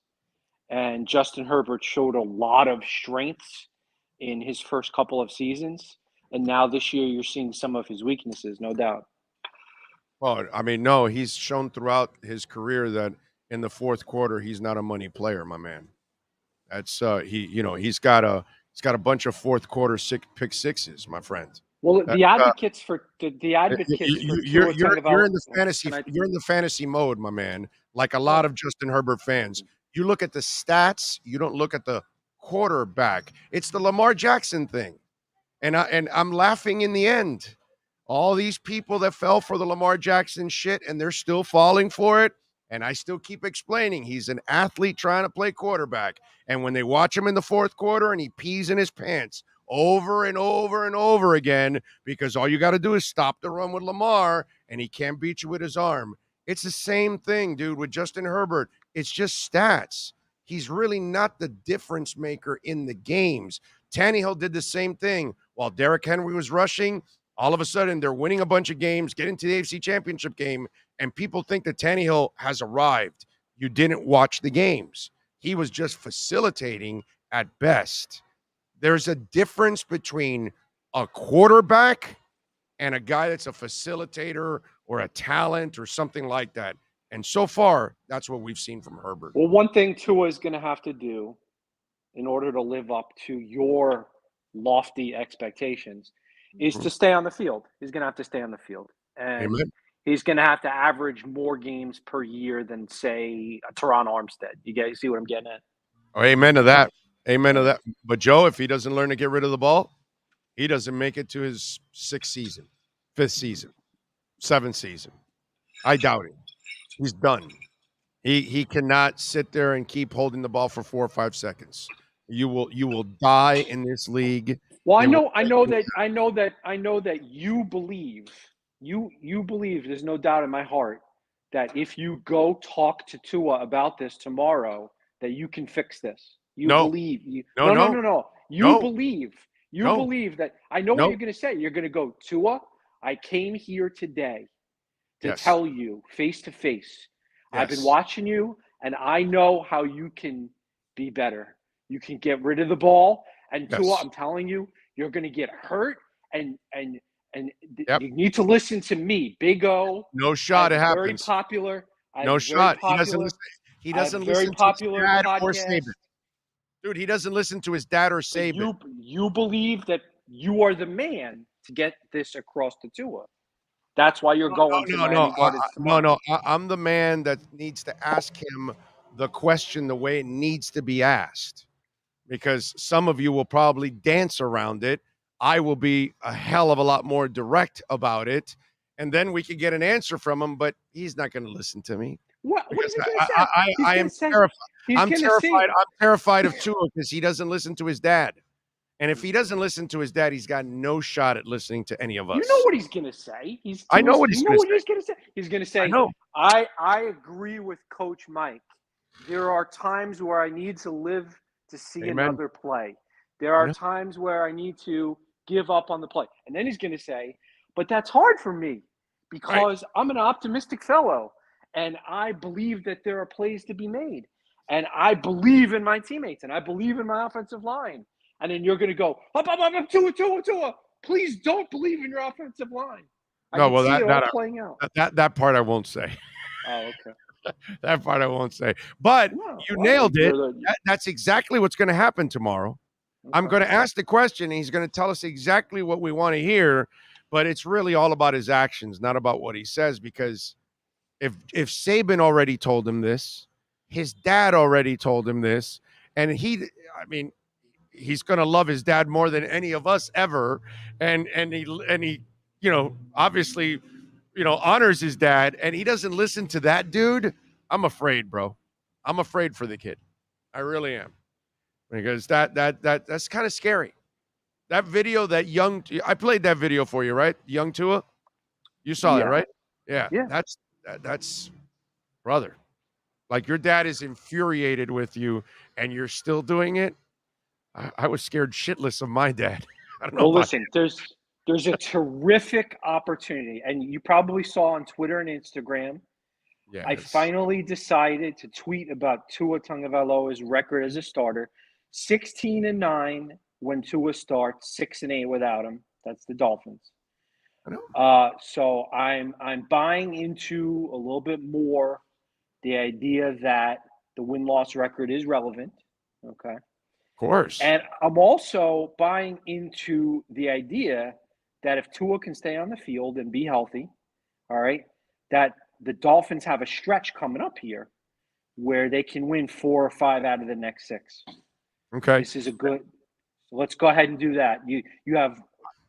and Justin Herbert showed a lot of strengths in his first couple of seasons, and now this year you're seeing some of his weaknesses, no doubt. Well, I mean, no, he's shown throughout his career that in the fourth quarter he's not a money player, my man. That's he's got a bunch of fourth quarter pick sixes, my friend. Well, the advocates for you're in the fantasy mode, my man. Like a lot of Justin Herbert fans, you look at the stats, you don't look at the quarterback. It's the Lamar Jackson thing, and I'm laughing in the end. All these people that fell for the Lamar Jackson shit, and they're still falling for it. And I still keep explaining he's an athlete trying to play quarterback. And when they watch him in the fourth quarter and he pees in his pants over and over and over again, because all you got to do is stop the run with Lamar and he can't beat you with his arm. It's the same thing, dude, with Justin Herbert. It's just stats. He's really not the difference maker in the games. Tannehill did the same thing. While Derrick Henry was rushing, all of a sudden they're winning a bunch of games, getting to the AFC Championship game, and people think that Tannehill has arrived. You didn't watch the games. He was just facilitating at best. There's a difference between a quarterback and a guy that's a facilitator or a talent or something like that. And so far, that's what we've seen from Herbert. Well, one thing Tua is going to have to do in order to live up to your lofty expectations is to stay on the field. He's going to have to stay on the field. And Amen. He's going to have to average more games per year than, say, a Teron Armstead. You guys see what I'm getting at? Oh, amen to that. Amen to that. But, Joe, if he doesn't learn to get rid of the ball, he doesn't make it to his 6th season, 5th season, 7th season. I doubt it. He's done. He cannot sit there and keep holding the ball for 4 or 5 seconds. You will die in this league. Well, I know that you believe. You believe, there's no doubt in my heart, that if you go talk to Tua about this tomorrow, that you can fix this. You believe. No. You believe. Believe that. I know what you're going to say. You're going to go, Tua, I came here today to tell you face to face. I've been watching you, and I know how you can be better. You can get rid of the ball. And Tua, I'm telling you, you're going to get hurt, and you need to listen to me, Big O. No shot. It happens. Very popular. No shot. He doesn't listen to his dad or Saban. Dude, he doesn't listen to his dad or Saban. You believe that you are the man to get this across to Tua. That's why you're going to Miami Gardens tomorrow. I'm the man that needs to ask him the question the way it needs to be asked, because some of you will probably dance around it. I will be a hell of a lot more direct about it, and then we could get an answer from him, but he's not going to listen to me. What is he going to say? I am terrified. I'm terrified of Tua because he doesn't listen to his dad. And if he doesn't listen to his dad, he's got no shot at listening to any of us. You know what he's going to say. I know what he's going to say. He's going to say, I agree with Coach Mike. There are times where I need to live to see another play. There are times where I need to give up on the play. And then he's going to say, but that's hard for me because I'm an optimistic fellow. And I believe that there are plays to be made. And I believe in my teammates. And I believe in my offensive line. And then you're going to go, up, Tua. Please don't believe in your offensive line. That part I won't say. Oh, okay. That part I won't say. But you nailed it. That's exactly what's going to happen tomorrow. Okay. I'm going to ask the question, and he's going to tell us exactly what we want to hear. But it's really all about his actions, not about what he says. Because if Saban already told him this, his dad already told him this, and he's going to love his dad more than any of us ever. And he, obviously, honors his dad, and he doesn't listen to that dude. I'm afraid, bro. I'm afraid for the kid. I really am. Because that's kind of scary. That video, I played that video for you, right? Young Tua. You saw it, right? Yeah. That's brother. Like, your dad is infuriated with you and you're still doing it. I was scared shitless of my dad. I don't know. Well, listen, there's a terrific opportunity, and you probably saw on Twitter and Instagram. Yes. I finally decided to tweet about Tua Tagovailoa's record as a starter: 16-9 when Tua starts, 6-8 without him. That's the Dolphins. I know. So I'm buying into a little bit more the idea that the win-loss record is relevant. Okay. Course. And I'm also buying into the idea that if Tua can stay on the field and be healthy, all right, that the Dolphins have a stretch coming up here where they can win 4 or 5 out of the next 6. Okay. This is a good. So let's go ahead and do that. You have.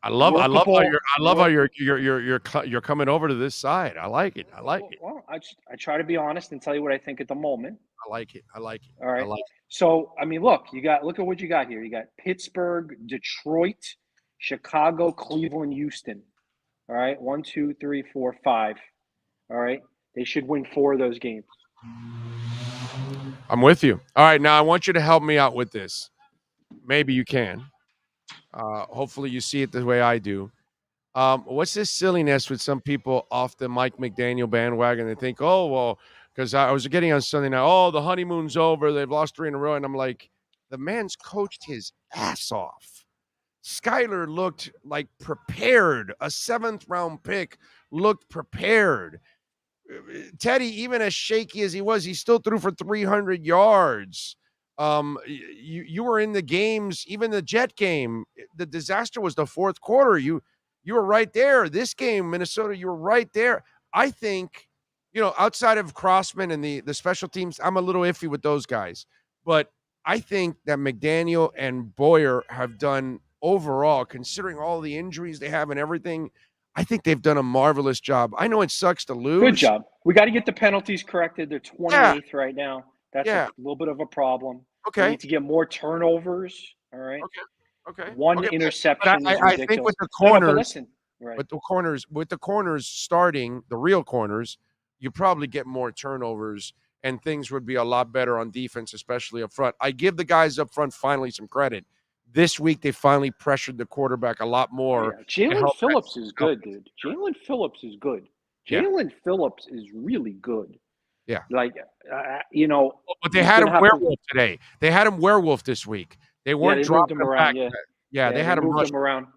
I love how you're coming over to this side. I like it. Well, I try to be honest and tell you what I think at the moment. I like it. All right. So, look at what you got here. You got Pittsburgh, Detroit, Chicago, Cleveland, Houston. All right. 1, 2, 3, 4, 5. All right. They should win 4 of those games. I'm with you. All right. Now I want you to help me out with this. Maybe you can. Hopefully you see it the way I do. What's this silliness with some people off the Mike McDaniel bandwagon? They think, oh, well, because I was getting on Sunday night, oh, the honeymoon's over. They've lost 3 in a row. And I'm like, the man's coached his ass off. Skyler looked like prepared. A 7th-round pick looked prepared. Teddy, even as shaky as he was, he still threw for 300 yards. You were in the games, even the Jet game. The disaster was the 4th quarter. You were right there. This game, Minnesota, you were right there. I think, outside of Crossman and the special teams, I'm a little iffy with those guys. But I think that McDaniel and Boyer have done overall, considering all the injuries they have and everything, I think they've done a marvelous job. I know it sucks to lose. Good job. We got to get the penalties corrected. They're 28th right now. That's a little bit of a problem. Okay. We need to get more turnovers. All right. Okay. One interception. I think with the corners, with the corners starting, the real corners, you probably get more turnovers and things would be a lot better on defense, especially up front. I give the guys up front finally some credit. This week, they finally pressured the quarterback a lot more. Yeah. Jalen Phillips is good, dude. Jalen Phillips is good. Jalen Phillips is really good. Yeah. Like, But they had him werewolf today. They had him werewolf this week. They weren't dropping him around. Back. They had him moved him around.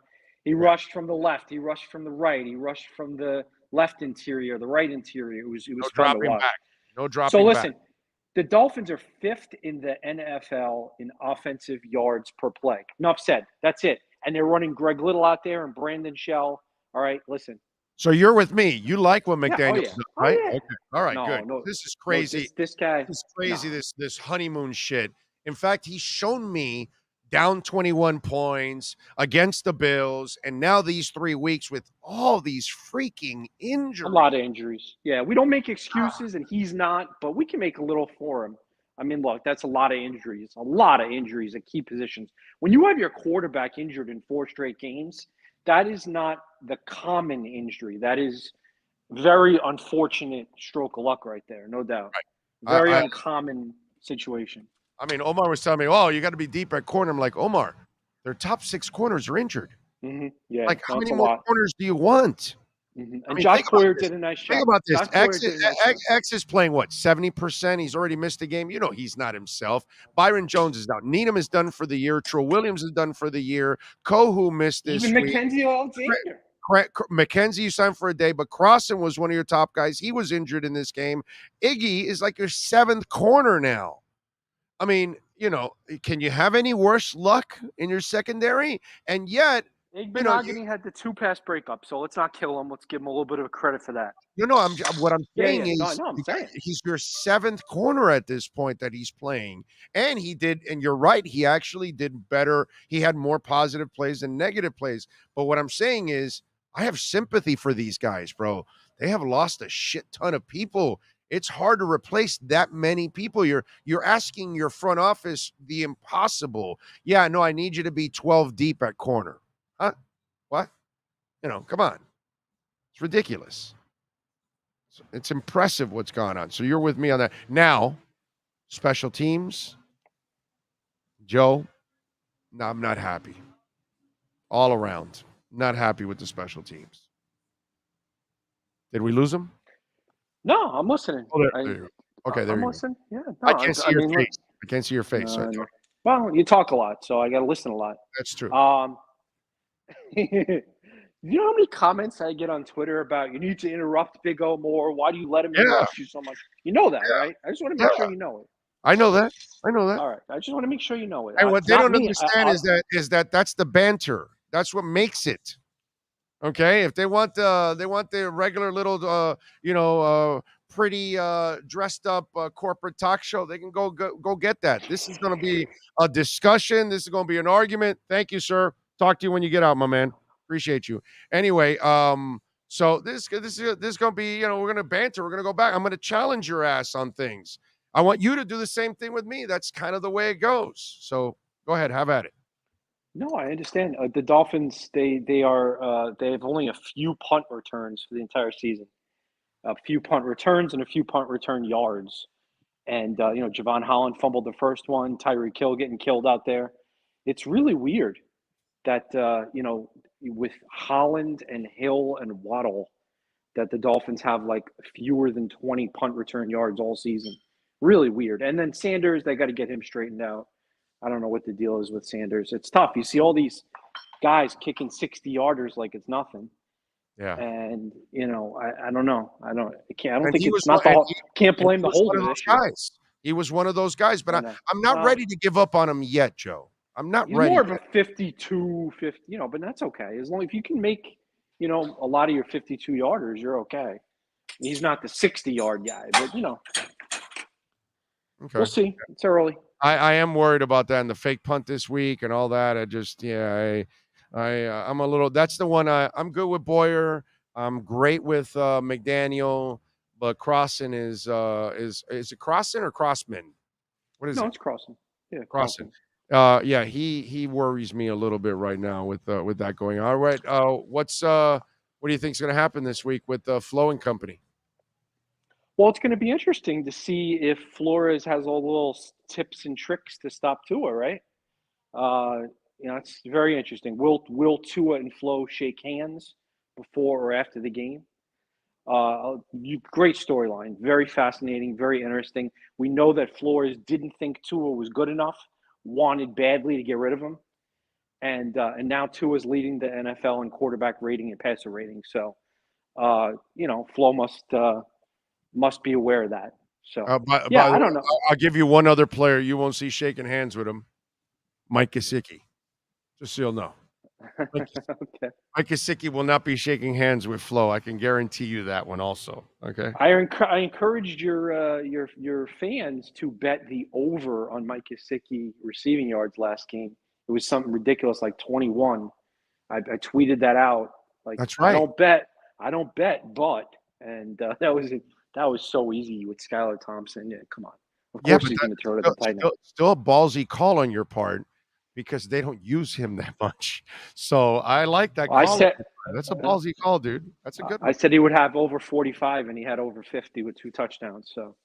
He rushed from the left. He rushed from the right. He rushed from the left interior, the right interior. It was no fun to watch. Back. No dropping So listen, back. The Dolphins are 5th in the NFL in offensive yards per play. Enough said. That's it. and they're running Greg Little out there and Brandon Shell. All right, listen. So you're with me. You like what McDaniel's done, right? Oh, yeah. Okay. All right, No, good. no, this is crazy. No, this guy. This is crazy, this honeymoon shit. In fact, he's shown me down 21 points against the Bills, and now these 3 weeks with all these freaking injuries. A lot of injuries. Yeah, we don't make excuses, and he's not, but we can make a little for him. I mean, look, that's a lot of injuries. A lot of injuries at key positions. When you have your quarterback injured in 4 straight games, that is not the common injury. That is very unfortunate stroke of luck right there, no doubt. Right. Very uncommon situation. I mean, Omar was telling me, oh, you got to be deep at corner. I'm like, Omar, their top 6 corners are injured. Mm-hmm. Yeah, like, how many more corners do you want? Mm-hmm. And Josh Boyer did a nice job. Think about this. X is playing, what, 70%? He's already missed a game. You know he's not himself. Byron Jones is out. Needham is done for the year. Trill Williams is done for the year. Kohu missed this Even week. Mackenzie Alexander. McKenzie, you signed for a day, but Crossan was one of your top guys. He was injured in this game. Iggy is like your 7th corner now. I mean, you know, can you have any worse luck in your secondary? And yet, Igbinoghene had the 2 pass breakups, so let's not kill him. Let's give him a little bit of credit for that. What I'm saying is I'm saying. he's your 7th corner at this point that he's playing. And he did, and you're right, he actually did better. He had more positive plays than negative plays. But what I'm saying is I have sympathy for these guys, bro. They have lost a shit ton of people. It's hard to replace that many people. You're asking your front office the impossible. Yeah, no, I need you to be 12 deep at corner. Huh? What? You know, come on. It's ridiculous. It's impressive what's gone on. So you're with me on that. Now, special teams. Joe, no, I'm not happy. All around. Not happy with the special teams. Did we lose them? No, I'm listening. Oh, there you go. Okay, there I'm you listening. go. Yeah, I can't see your face. I can't see your face. Well, you talk a lot, so I got to listen a lot. That's true. You know how many comments I get on Twitter about you need to interrupt Big O more? Why do you let him interrupt you so much? You know that, right? I just want to make sure you know it. I know that. All right. I just want to make sure you know it. And what they don't understand is that that's the banter. That's what makes it. Okay, if they want the regular little pretty dressed up corporate talk show, they can go get that. This is going to be a discussion. This is going to be an argument. Thank you, sir. Talk to you when you get out, my man. Appreciate you. Anyway, so this is going to be, we're going to banter. We're going to go back. I'm going to challenge your ass on things. I want you to do the same thing with me. That's kind of the way it goes. So go ahead, have at it. No, I understand. The Dolphins, they have only a few punt returns for the entire season. A few punt returns and a few punt return yards. And, Javon Holland fumbled the first one. Tyreek Hill getting killed out there. It's really weird that, with Holland and Hill and Waddle, that the Dolphins have like fewer than 20 punt return yards all season. Really weird. And then Sanders, they got to get him straightened out. I don't know what the deal is with Sanders. It's tough. You see all these guys kicking 60-yarders like it's nothing. Yeah. And I don't know. I don't think it's not can't blame the holder this year. He was one of those guys, but I'm not ready to give up on him yet, Joe. I'm not ready. More of a 52, 50, but that's okay. As long as you can make, a lot of your 52-yarders, you're okay. He's not the 60-yard guy, but okay. We'll see. It's early. I am worried about that and the fake punt this week and all that. I just, I'm a little. That's the one. I'm good with Boyer. I'm great with McDaniel, but Crossan is it Crossan or Crossman? What is it? No, it's Crossan. Yeah, Crossan. He worries me a little bit right now with that going on. All right. What do you think is going to happen this week with Flo and company? Well, it's going to be interesting to see if Flores has all the little tips and tricks to stop Tua, right? It's very interesting. Will Tua and Flo shake hands before or after the game? Great storyline. Very fascinating, very interesting. We know that Flores didn't think Tua was good enough, wanted badly to get rid of him. And now Tua's leading the NFL in quarterback rating and passer rating. So, Flo must be aware of that. So, I don't know. I'll give you one other player you won't see shaking hands with him, Mike Gesicki. Just so you'll know. Okay. Mike Gesicki will not be shaking hands with Flo. I can guarantee you that one also. Okay. I encouraged your fans to bet the over on Mike Gesicki receiving yards last game. It was something ridiculous, like 21. I tweeted that out. Like, that's right. I don't bet, but that was so easy with Skylar Thompson. Yeah, come on. Of course he's going to throw it at the tight end. Still a ballsy call on your part because they don't use him that much. So I like that call. That's a ballsy call, dude. That's a good one. I said he would have over 45, and he had over 50 with 2 touchdowns. So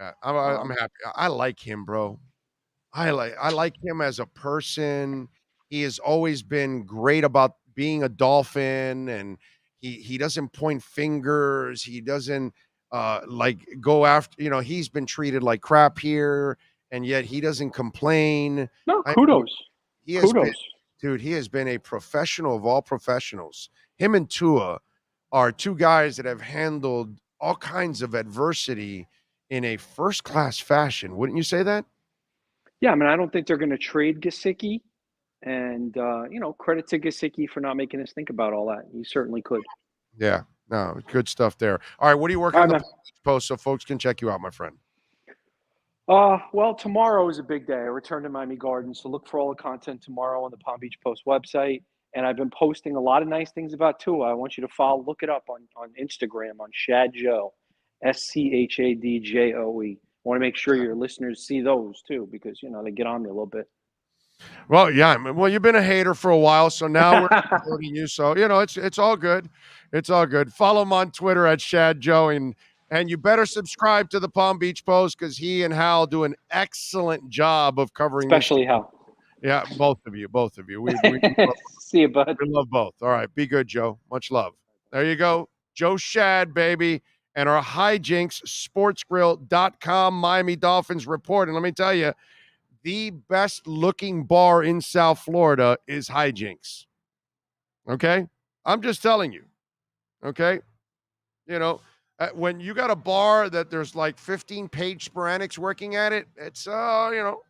yeah. I'm happy. I like him, bro. I like him as a person. He has always been great about being a Dolphin, and he doesn't point fingers. He doesn't go after, he's been treated like crap here, and yet he doesn't complain. No, kudos. He has been a professional of all professionals. Him and Tua are two guys that have handled all kinds of adversity in a first-class fashion. Wouldn't you say that? Yeah, I mean, I don't think they're going to trade Gesicki. And, credit to Gesicki for not making us think about all that. He certainly could. Yeah, no, good stuff there. All right, what are you working on the post so folks can check you out, my friend? Well, tomorrow is a big day. I return to Miami Gardens, so look for all the content tomorrow on the Palm Beach Post website. And I've been posting a lot of nice things about Tua. I want you to look it up on Instagram on Shad Joe, SCHADJOE. I want to make sure your listeners see those too, because they get on me a little bit. Well, yeah. Well, you've been a hater for a while, so now we're supporting you. So it's all good. It's all good. Follow him on Twitter at Shad Joe, and you better subscribe to the Palm Beach Post because he and Hal do an excellent job of covering. Especially Hal. Yeah, both of you. We see you, bud. We love both. All right, be good, Joe. Much love. There you go, Joe Shad, baby. And our Hijinks, sportsgrill.com Miami Dolphins report. And let me tell you, the best looking bar in South Florida is Hijinks. Okay? I'm just telling you. Okay? When you got a bar that there's like 15 page sporadics working at it, it's, go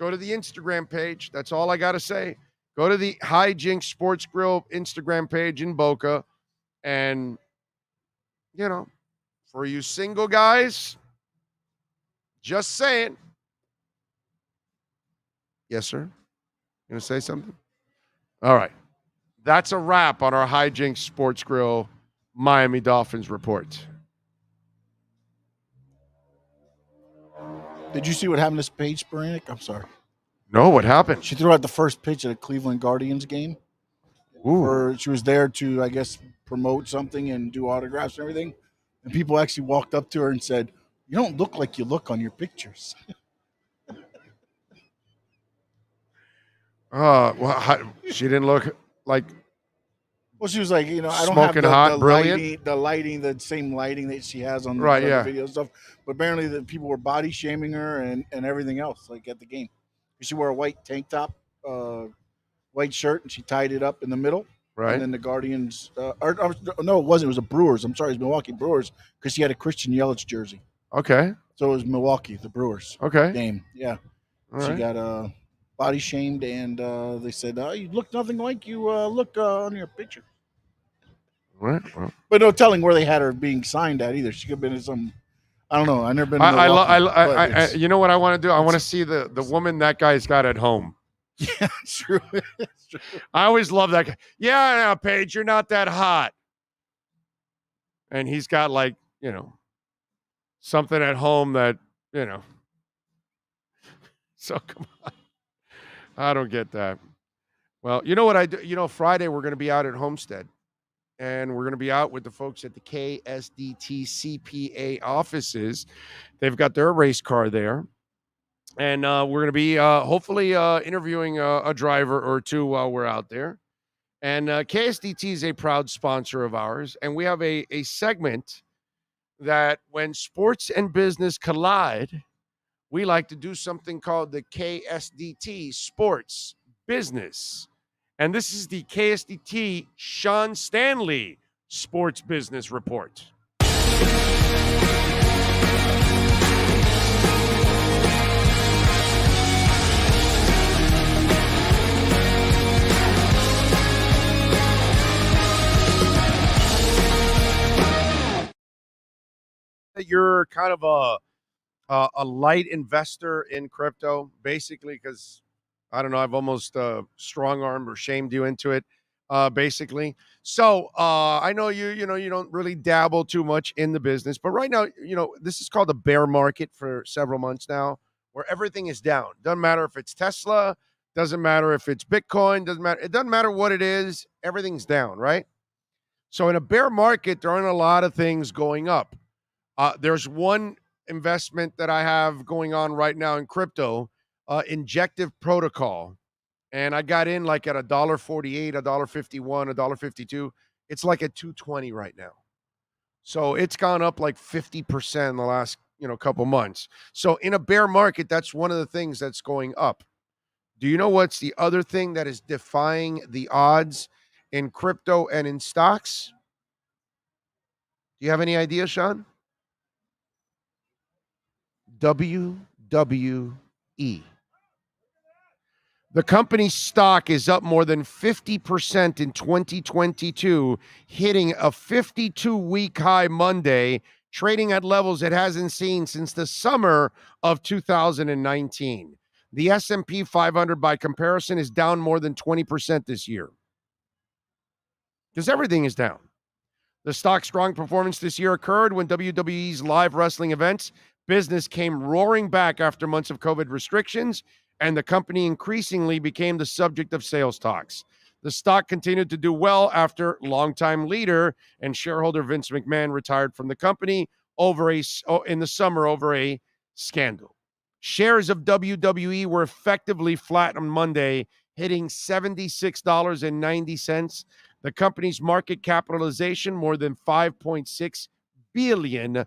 to the Instagram page. That's all I got to say. Go to the Hijinks Sports Grill Instagram page in Boca. And, for you single guys, just saying. Yes, sir. You going to say something? All right. That's a wrap on our Hijinks Sports Grill Miami Dolphins report. Did you see what happened to Paige Spiranac? I'm sorry. No, what happened? She threw out the first pitch at a Cleveland Guardians game. She was there to, I guess, promote something and do autographs and everything. And people actually walked up to her and said, "You don't look like you look on your pictures." She didn't look like. Well, she was like, I don't smoking have hot, brilliant. The lighting, the same lighting that she has on the video stuff. But apparently, the people were body shaming her and everything else, like at the game. She wore a white tank top, white shirt, and she tied it up in the middle. Right. And then the Guardians, no, it wasn't. It was the Brewers. I'm sorry, it was Milwaukee Brewers because she had a Christian Yelich jersey. Okay. So it was Milwaukee, the Brewers. Okay. Game. Yeah. She got body shamed, and they said, "You look nothing like you look on your picture." Right. Well. But no telling where they had her being signed at either. She could have been in some. I don't know. I've never been. You know what I want to do? I want to see the woman that guy's got at home. Yeah, true. I always love that guy. Yeah, now, Paige, you're not that hot. And he's got something at home that, So come on. I don't get that. Well, you know what I do? Friday we're going to be out at Homestead. And we're going to be out with the folks at the KSDT CPA offices. They've got their race car there. And we're going to be hopefully interviewing a driver or two while we're out there. And KSDT is a proud sponsor of ours. And we have a segment that when sports and business collide, we like to do something called the KSDT Sports Business. And this is the KSDT Sean Stanley Sports Business Report. that you're kind of a light investor in crypto, basically, because I don't know, I've almost strong-armed or shamed you into it, basically. So I know you don't really dabble too much in the business, but right now, this is called a bear market for several months now, where everything is down. Doesn't matter if it's Tesla, doesn't matter if it's Bitcoin, doesn't matter. It doesn't matter what it is. Everything's down, right? So in a bear market, there aren't a lot of things going up. There's one investment that I have going on right now in crypto, Injective Protocol. And I got in like at $1.48, $1.51, $1.52. It's like at $2.20 right now. So it's gone up like 50% in the last, couple months. So in a bear market, that's one of the things that's going up. Do you know what's the other thing that is defying the odds in crypto and in stocks? Do you have any idea, Sean? WWE. The company's stock is up more than 50% in 2022, hitting a 52-week high Monday, trading at levels it hasn't seen since the summer of 2019. The S&P 500, by comparison, is down more than 20% this year because everything is down. The stock's strong performance this year occurred when WWE's live wrestling events business came roaring back after months of COVID restrictions, and the company increasingly became the subject of sales talks. The stock continued to do well after longtime leader and shareholder Vince McMahon retired from the company in the summer over a scandal. Shares of WWE were effectively flat on Monday, hitting $76.90. The company's market capitalization more than $5.6 billion.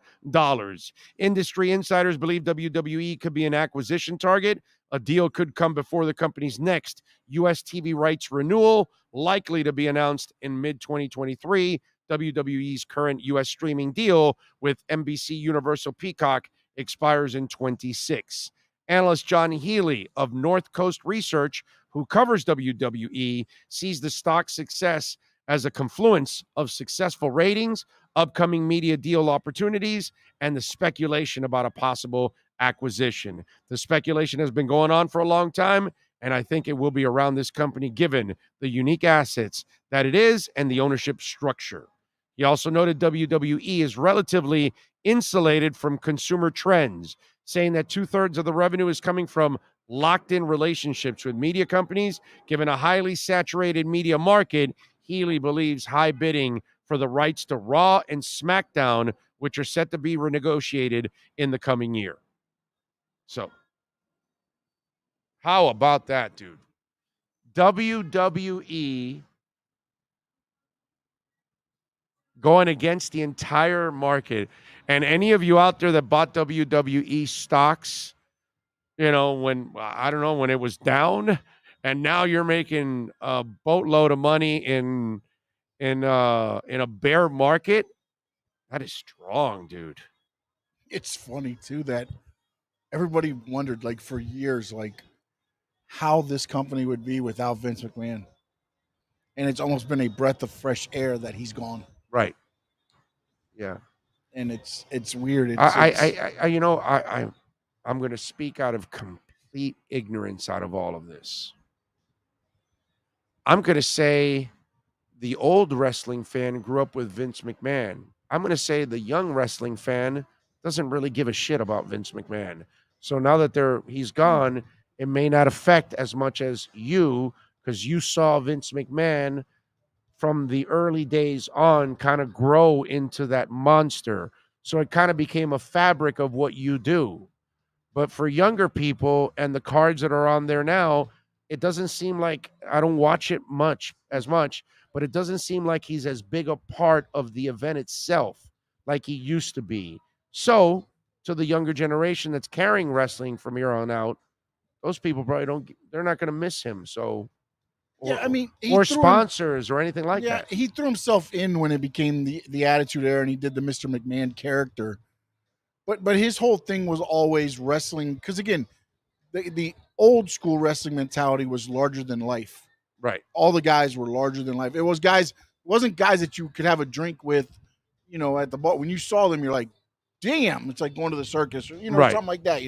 Industry insiders believe WWE could be an acquisition target. A deal could come before the company's next U.S. TV rights renewal, likely to be announced in mid-2023. WWE's current U.S. streaming deal with NBC Universal Peacock expires in 2026. Analyst John Healy of North Coast Research, who covers WWE, sees the stock's success as a confluence of successful ratings, upcoming media deal opportunities, and the speculation about a possible acquisition. The speculation has been going on for a long time, and I think it will be around this company given the unique assets that it is and the ownership structure. He also noted WWE is relatively insulated from consumer trends, saying that 2/3 of the revenue is coming from locked-in relationships with media companies. Given a highly saturated media market, Healy believes high bidding for the rights to Raw and SmackDown, which are set to be renegotiated in the coming year. So, how about that, dude? WWE going against the entire market. And any of you out there that bought WWE stocks, when it was down, and now you're making a boatload of money in a bear market, that is strong, dude. It's funny too that everybody wondered, like, for years, like, how this company would be without Vince McMahon, and it's almost been a breath of fresh air that he's gone. Right. Yeah. And it's weird. I'm going to speak out of complete ignorance out of all of this. I'm going to say the old wrestling fan grew up with Vince McMahon. I'm going to say the young wrestling fan doesn't really give a shit about Vince McMahon. So now that he's gone, it may not affect as much as you, because you saw Vince McMahon from the early days on kind of grow into that monster. So it kind of became a fabric of what you do. But for younger people and the cards that are on there now, it doesn't seem like, I don't watch it as much, but it doesn't seem like he's as big a part of the event itself like he used to be. So to the younger generation that's carrying wrestling from here on out, those people probably they're not going to miss him. So, or sponsors or anything like that. He threw himself in when it became the Attitude Era, and he did the Mr. McMahon character. But his whole thing was always wrestling, because again, the old school wrestling mentality was larger than life. Right. All the guys were larger than life. It wasn't guys that you could have a drink with, at the bar. When you saw them, you're like, damn, it's like going to the circus or, something like that,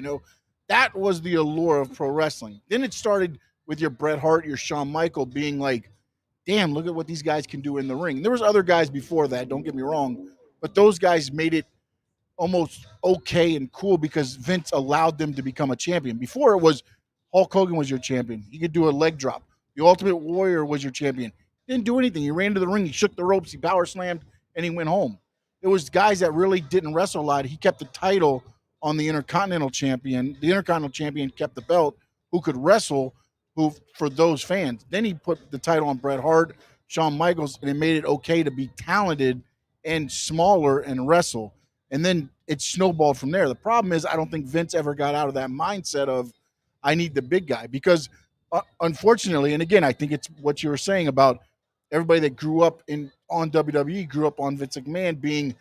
That was the allure of pro wrestling. Then it started with your Bret Hart, your Shawn Michael being like, damn, look at what these guys can do in the ring. There was other guys before that, don't get me wrong, but those guys made it almost okay and cool because Vince allowed them to become a champion. Before it was Hulk Hogan was your champion. He could do a leg drop. The Ultimate Warrior was your champion. Didn't do anything. He ran to the ring, he shook the ropes, he power slammed, and he went home. It was guys that really didn't wrestle a lot. He kept the title on the Intercontinental Champion. The Intercontinental Champion kept the belt, who could wrestle, who for those fans. Then he put the title on Bret Hart, Shawn Michaels, and it made it okay to be talented and smaller and wrestle. And then it snowballed from there. The problem is I don't think Vince ever got out of that mindset of I need the big guy because unfortunately, and again, I think it's what you were saying about everybody that grew up on WWE, grew up on Vince McMahon being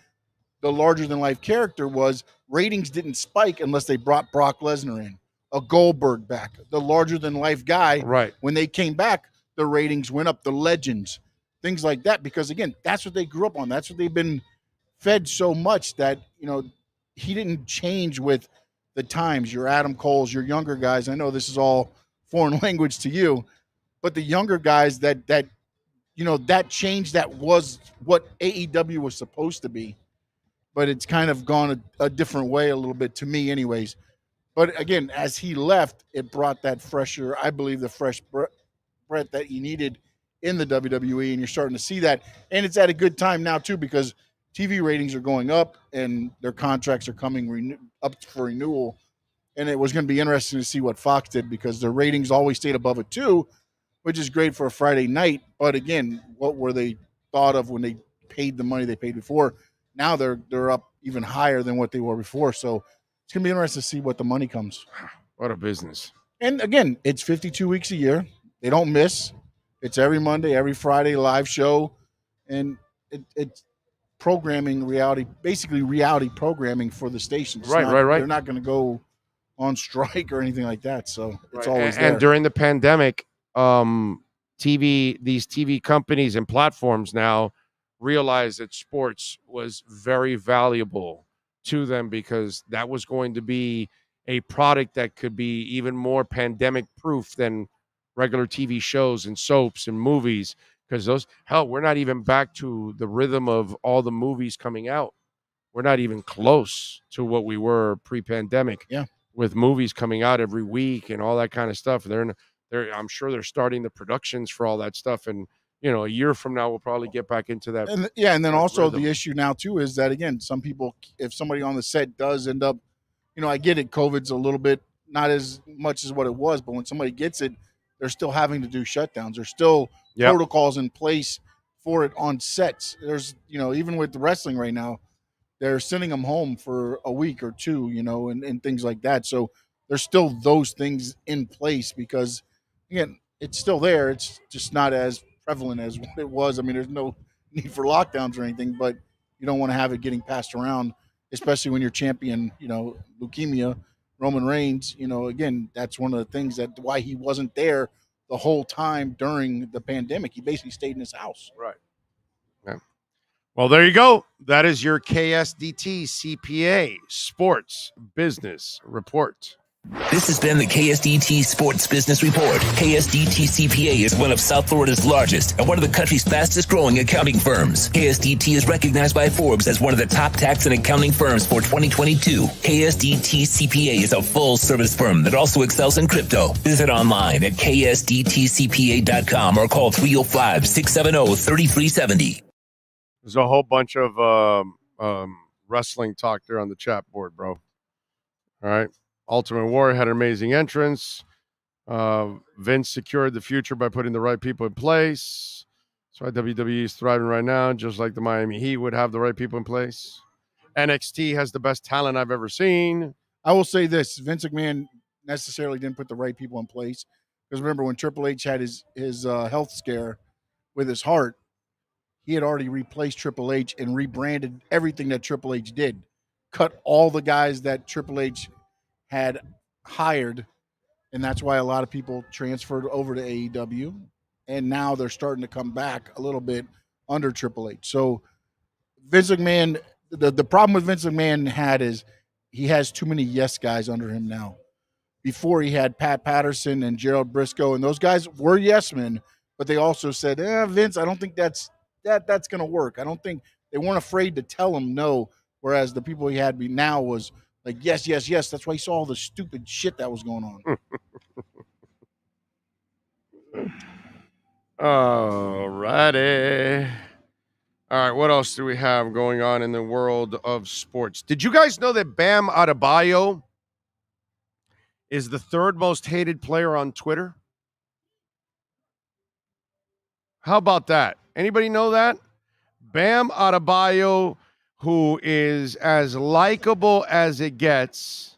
the larger-than-life character was ratings didn't spike unless they brought Brock Lesnar in, a Goldberg back, the larger-than-life guy. Right. When they came back, the ratings went up, the legends, things like that, because, again, that's what they grew up on. That's what they've been fed so much that, he didn't change with the times. Your Adam Coles, your younger guys. I know this is all foreign language to you, but the younger guys that change that was what AEW was supposed to be, but it's kind of gone a different way a little bit to me anyways. But again, as he left, it brought that fresher, I believe the fresh breath that you needed in the WWE, and you're starting to see that. And it's at a good time now too, because TV ratings are going up and their contracts are coming up for renewal. And it was going to be interesting to see what Fox did because their ratings always stayed above a 2, which is great for a Friday night. But again, what were they thought of when they paid the money they paid before? Now they're up even higher than what they were before. So it's going to be interesting to see what the money comes. What a business. And again, it's 52 weeks a year. They don't miss. It's every Monday, every Friday, live show. And it's programming basically reality programming for the stations. Right. They're not going to go on strike or anything like that. So it's always there. And during the pandemic, these TV companies and platforms now realized that sports was very valuable to them because that was going to be a product that could be even more pandemic proof than regular TV shows and soaps and movies. Because we're not even back to the rhythm of all the movies coming out. We're not even close to what we were pre-pandemic. Yeah. With movies coming out every week and all that kind of stuff. I'm sure they're starting the productions for all that stuff. And, a year from now, we'll probably get back into that. And then also rhythm. The issue now, too, is that, again, some people, if somebody on the set does end up, I get it, COVID's a little bit, not as much as what it was, but when somebody gets it, they're still having to do shutdowns. There's still protocols in place for it on sets. There's, even with the wrestling right now, they're sending them home for a week or two, and things like that. So there's still those things in place because, again, it's still there. It's just not as prevalent as what it was. I mean, there's no need for lockdowns or anything, but you don't want to have it getting passed around, especially when you're champion, leukemia, Roman Reigns. Again, that's one of the things that why he wasn't there the whole time during the pandemic. He basically stayed in his house. Right. Yeah. Well, there you go. That is your KSDT CPA Sports Business Report. This has been the KSDT Sports Business Report. KSDT CPA is one of South Florida's largest and one of the country's fastest growing accounting firms. KSDT is recognized by Forbes as one of the top tax and accounting firms for 2022. KSDT CPA is a full service firm that also excels in crypto. Visit online at ksdtcpa.com or call 305-670-3370. There's a whole bunch of wrestling talk there on the chat board, bro. All right. Ultimate Warrior had an amazing entrance. Vince secured the future by putting the right people in place. That's why WWE is thriving right now, just like the Miami Heat would have the right people in place. NXT has the best talent I've ever seen. I will say this. Vince McMahon necessarily didn't put the right people in place. Because remember, when Triple H had his health scare with his heart, he had already replaced Triple H and rebranded everything that Triple H did. Cut all the guys that Triple H had hired, and that's why a lot of people transferred over to AEW, and now they're starting to come back a little bit under Triple H. So Vince McMahon the problem with Vince McMahon is he has too many yes guys under him now. Before he had Pat Patterson and Gerald Briscoe, and those guys were yes men, but they also said, Vince, I don't think that's going to work. I don't think they weren't afraid to tell him no, whereas the people he had now was like, yes, yes, yes. That's why he saw all the stupid shit that was going on. All righty. All right, what else do we have going on in the world of sports? Did you guys know that Bam Adebayo is the third most hated player on Twitter? How about that? Anybody know that? Bam Adebayo, who is as likable as it gets,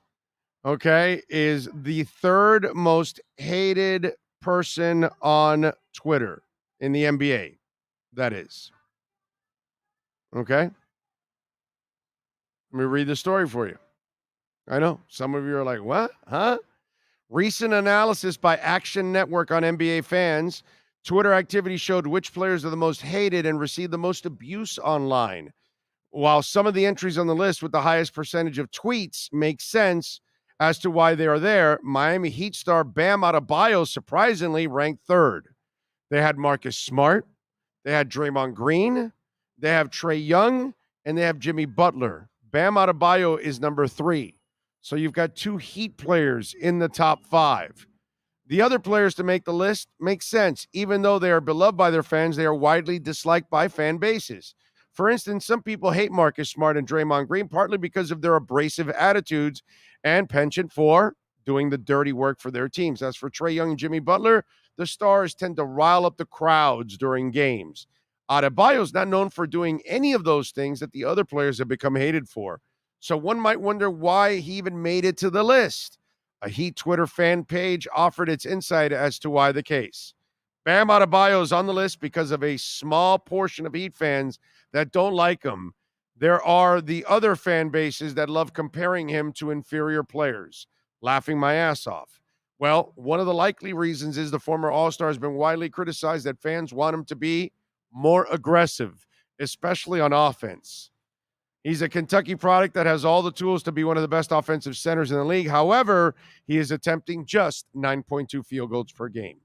okay, is the third most hated person on Twitter in the NBA. That is. Okay? Let me read the story for you. I know. Some of you are like, what? Huh? Recent analysis by Action Network on NBA fans. Twitter activity showed which players are the most hated and received the most abuse online. While some of the entries on the list with the highest percentage of tweets make sense as to why they are there, Miami Heat star Bam Adebayo surprisingly ranked third. They had Marcus Smart. They had Draymond Green. They have Trae Young. And they have Jimmy Butler. Bam Adebayo is number 3. So you've got 2 Heat players in the top 5. The other players to make the list make sense. Even though they are beloved by their fans, they are widely disliked by fan bases. For instance, some people hate Marcus Smart and Draymond Green partly because of their abrasive attitudes and penchant for doing the dirty work for their teams. As for Trae Young and Jimmy Butler, the stars tend to rile up the crowds during games. Adebayo is not known for doing any of those things that the other players have become hated for. So one might wonder why he even made it to the list. A Heat Twitter fan page offered its insight as to why the case. Bam Adebayo is on the list because of a small portion of Heat fans that don't like him. There are the other fan bases that love comparing him to inferior players, laughing my ass off. Well, one of the likely reasons is the former All-Star has been widely criticized that fans want him to be more aggressive, especially on offense. He's a Kentucky product that has all the tools to be one of the best offensive centers in the league. However, he is attempting just 9.2 field goals per game.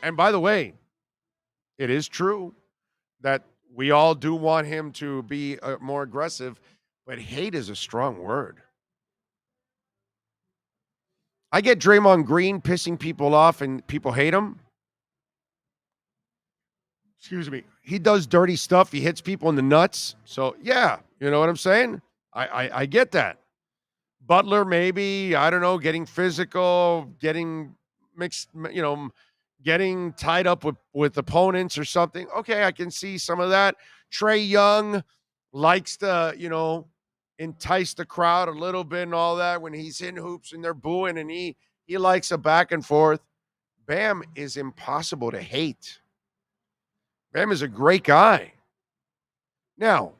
And by the way, it is true that we all do want him to be more aggressive, but hate is a strong word. I get Draymond Green pissing people off and people hate him. Excuse me. He does dirty stuff. He hits people in the nuts. So, yeah, you know what I'm saying? I get that. Butler, maybe, I don't know, getting physical, getting mixed, getting tied up with opponents or something. Okay, I can see some of that. Trae Young likes to, entice the crowd a little bit and all that when he's in hoops and they're booing and he likes a back and forth. Bam is impossible to hate. Bam is a great guy. Now,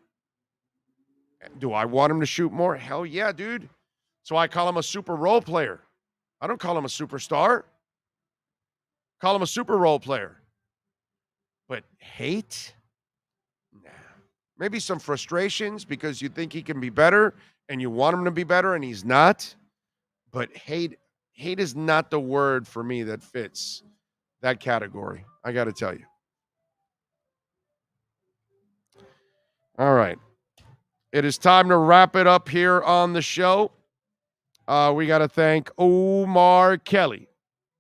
do I want him to shoot more? Hell yeah, dude. So I call him a super role player. I don't call him a superstar. Call him a super role player. But hate? Nah. Maybe some frustrations because you think he can be better and you want him to be better and he's not. But hate is not the word for me that fits that category. I got to tell you. All right. It is time to wrap it up here on the show. We got to thank Omar Kelly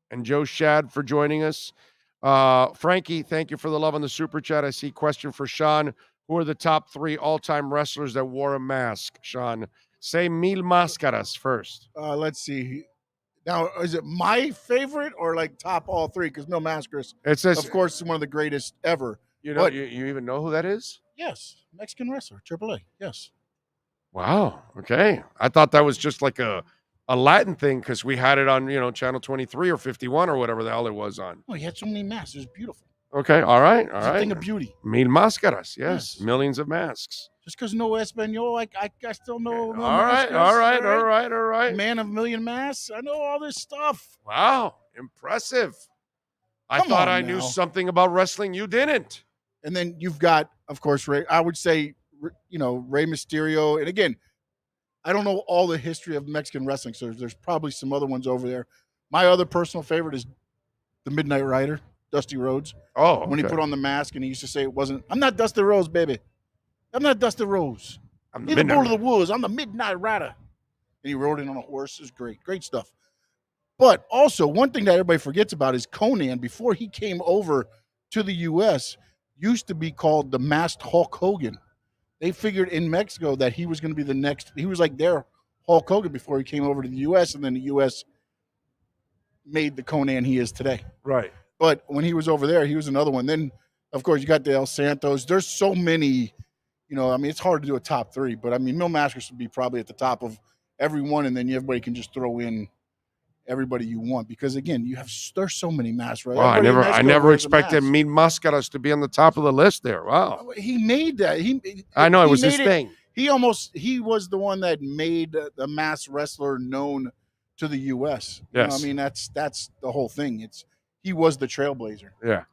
and Joe Shad for joining us. Frankie, thank you for the love on the super chat. I see question for Sean. Who are the top 3 all-time wrestlers that wore a mask? Sean, say mil máscaras first. Let's see. Now, is it my favorite or like top all 3? Because Mil Máscaras, of course, is one of the greatest ever. You know, you even know who that is? Yes, Mexican wrestler, AAA. Yes. Wow. Okay. I thought that was just like a Latin thing because we had it on, channel 23 or 51 or whatever the hell it was on. Oh, he had so many masks. It was beautiful. Okay. All right. All it's right. a thing of beauty. Mil máscaras. Yes. Millions of masks. Just because no Espanol, I still know. Okay. All right. Man of million masks. I know all this stuff. Wow. Impressive. I thought I knew something about wrestling. You didn't. And then you've got, of course, I would say, Rey Mysterio. And again, I don't know all the history of Mexican wrestling, so there's probably some other ones over there. My other personal favorite is the Midnight Rider, Dusty Rhodes. Oh, okay. When he put on the mask and he used to say I'm not Dusty Rhodes, baby. I'm not Dusty Rhodes. I'm the Bull of the Woods. I'm the Midnight Rider. And he rode in on a horse. It was great. Great stuff. But also, one thing that everybody forgets about is Conan, before he came over to the U.S., used to be called the Masked Hulk Hogan. They figured in Mexico that he was going to be the next. He was like their Hulk Hogan before he came over to the U.S., and then the U.S. made the Conan he is today. Right. But when he was over there, he was another one. Then, of course, you got the El Santos. There's so many, it's hard to do a top three. But, Mil Máscaras would be probably at the top of everyone, and then everybody can just throw in everybody you want. Because, again, there's so many masks, right? Wow, I never expected Mil Máscaras to be on the top of the list there. Wow. He made that. I know, it was his thing. He was the one that made the masked wrestler known to the U.S. Yes. That's the whole thing. He was the trailblazer. Yeah.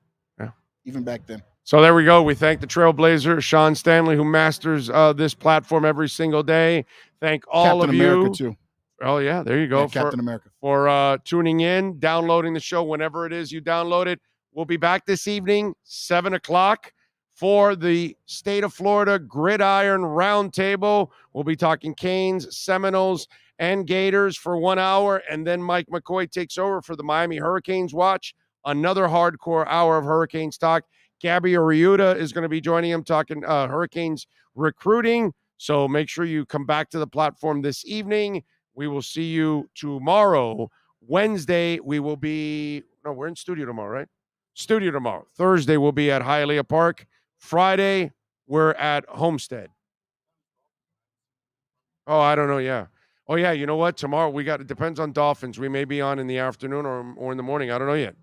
Even back then. So there we go. We thank the trailblazer, Sean Stanley, who masters this platform every single day. Thank all Captain of you. America too. Oh, yeah. There you go. Yeah, Captain America. For tuning in, downloading the show whenever it is you download it. We'll be back this evening, 7 o'clock, for the State of Florida Gridiron Roundtable. We'll be talking Canes, Seminoles, and Gators for 1 hour, and then Mike McCoy takes over for the Miami Hurricanes Watch. Another hardcore hour of Hurricanes talk. Gabby Ariuta is going to be joining him talking Hurricanes recruiting. So make sure you come back to the platform this evening. We will see you tomorrow. Wednesday, we're in studio tomorrow, right? Studio tomorrow. Thursday, we'll be at Hialeah Park. Friday, we're at Homestead. Oh, I don't know. Yeah. Oh, yeah. You know what? Tomorrow, it depends on Dolphins. We may be on in the afternoon or in the morning. I don't know yet.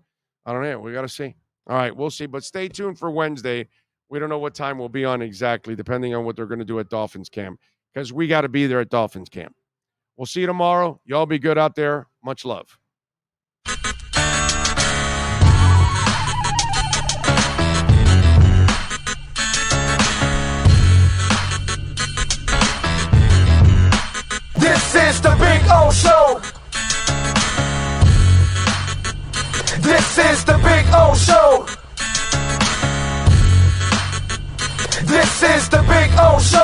We got to see. All right, we'll see. But stay tuned for Wednesday. We don't know what time we'll be on exactly, depending on what they're going to do at Dolphins camp, because we got to be there at Dolphins camp. We'll see you tomorrow. Y'all be good out there. Much love. This is the Big O Show. This is the Big O Show. This is the Big O Show.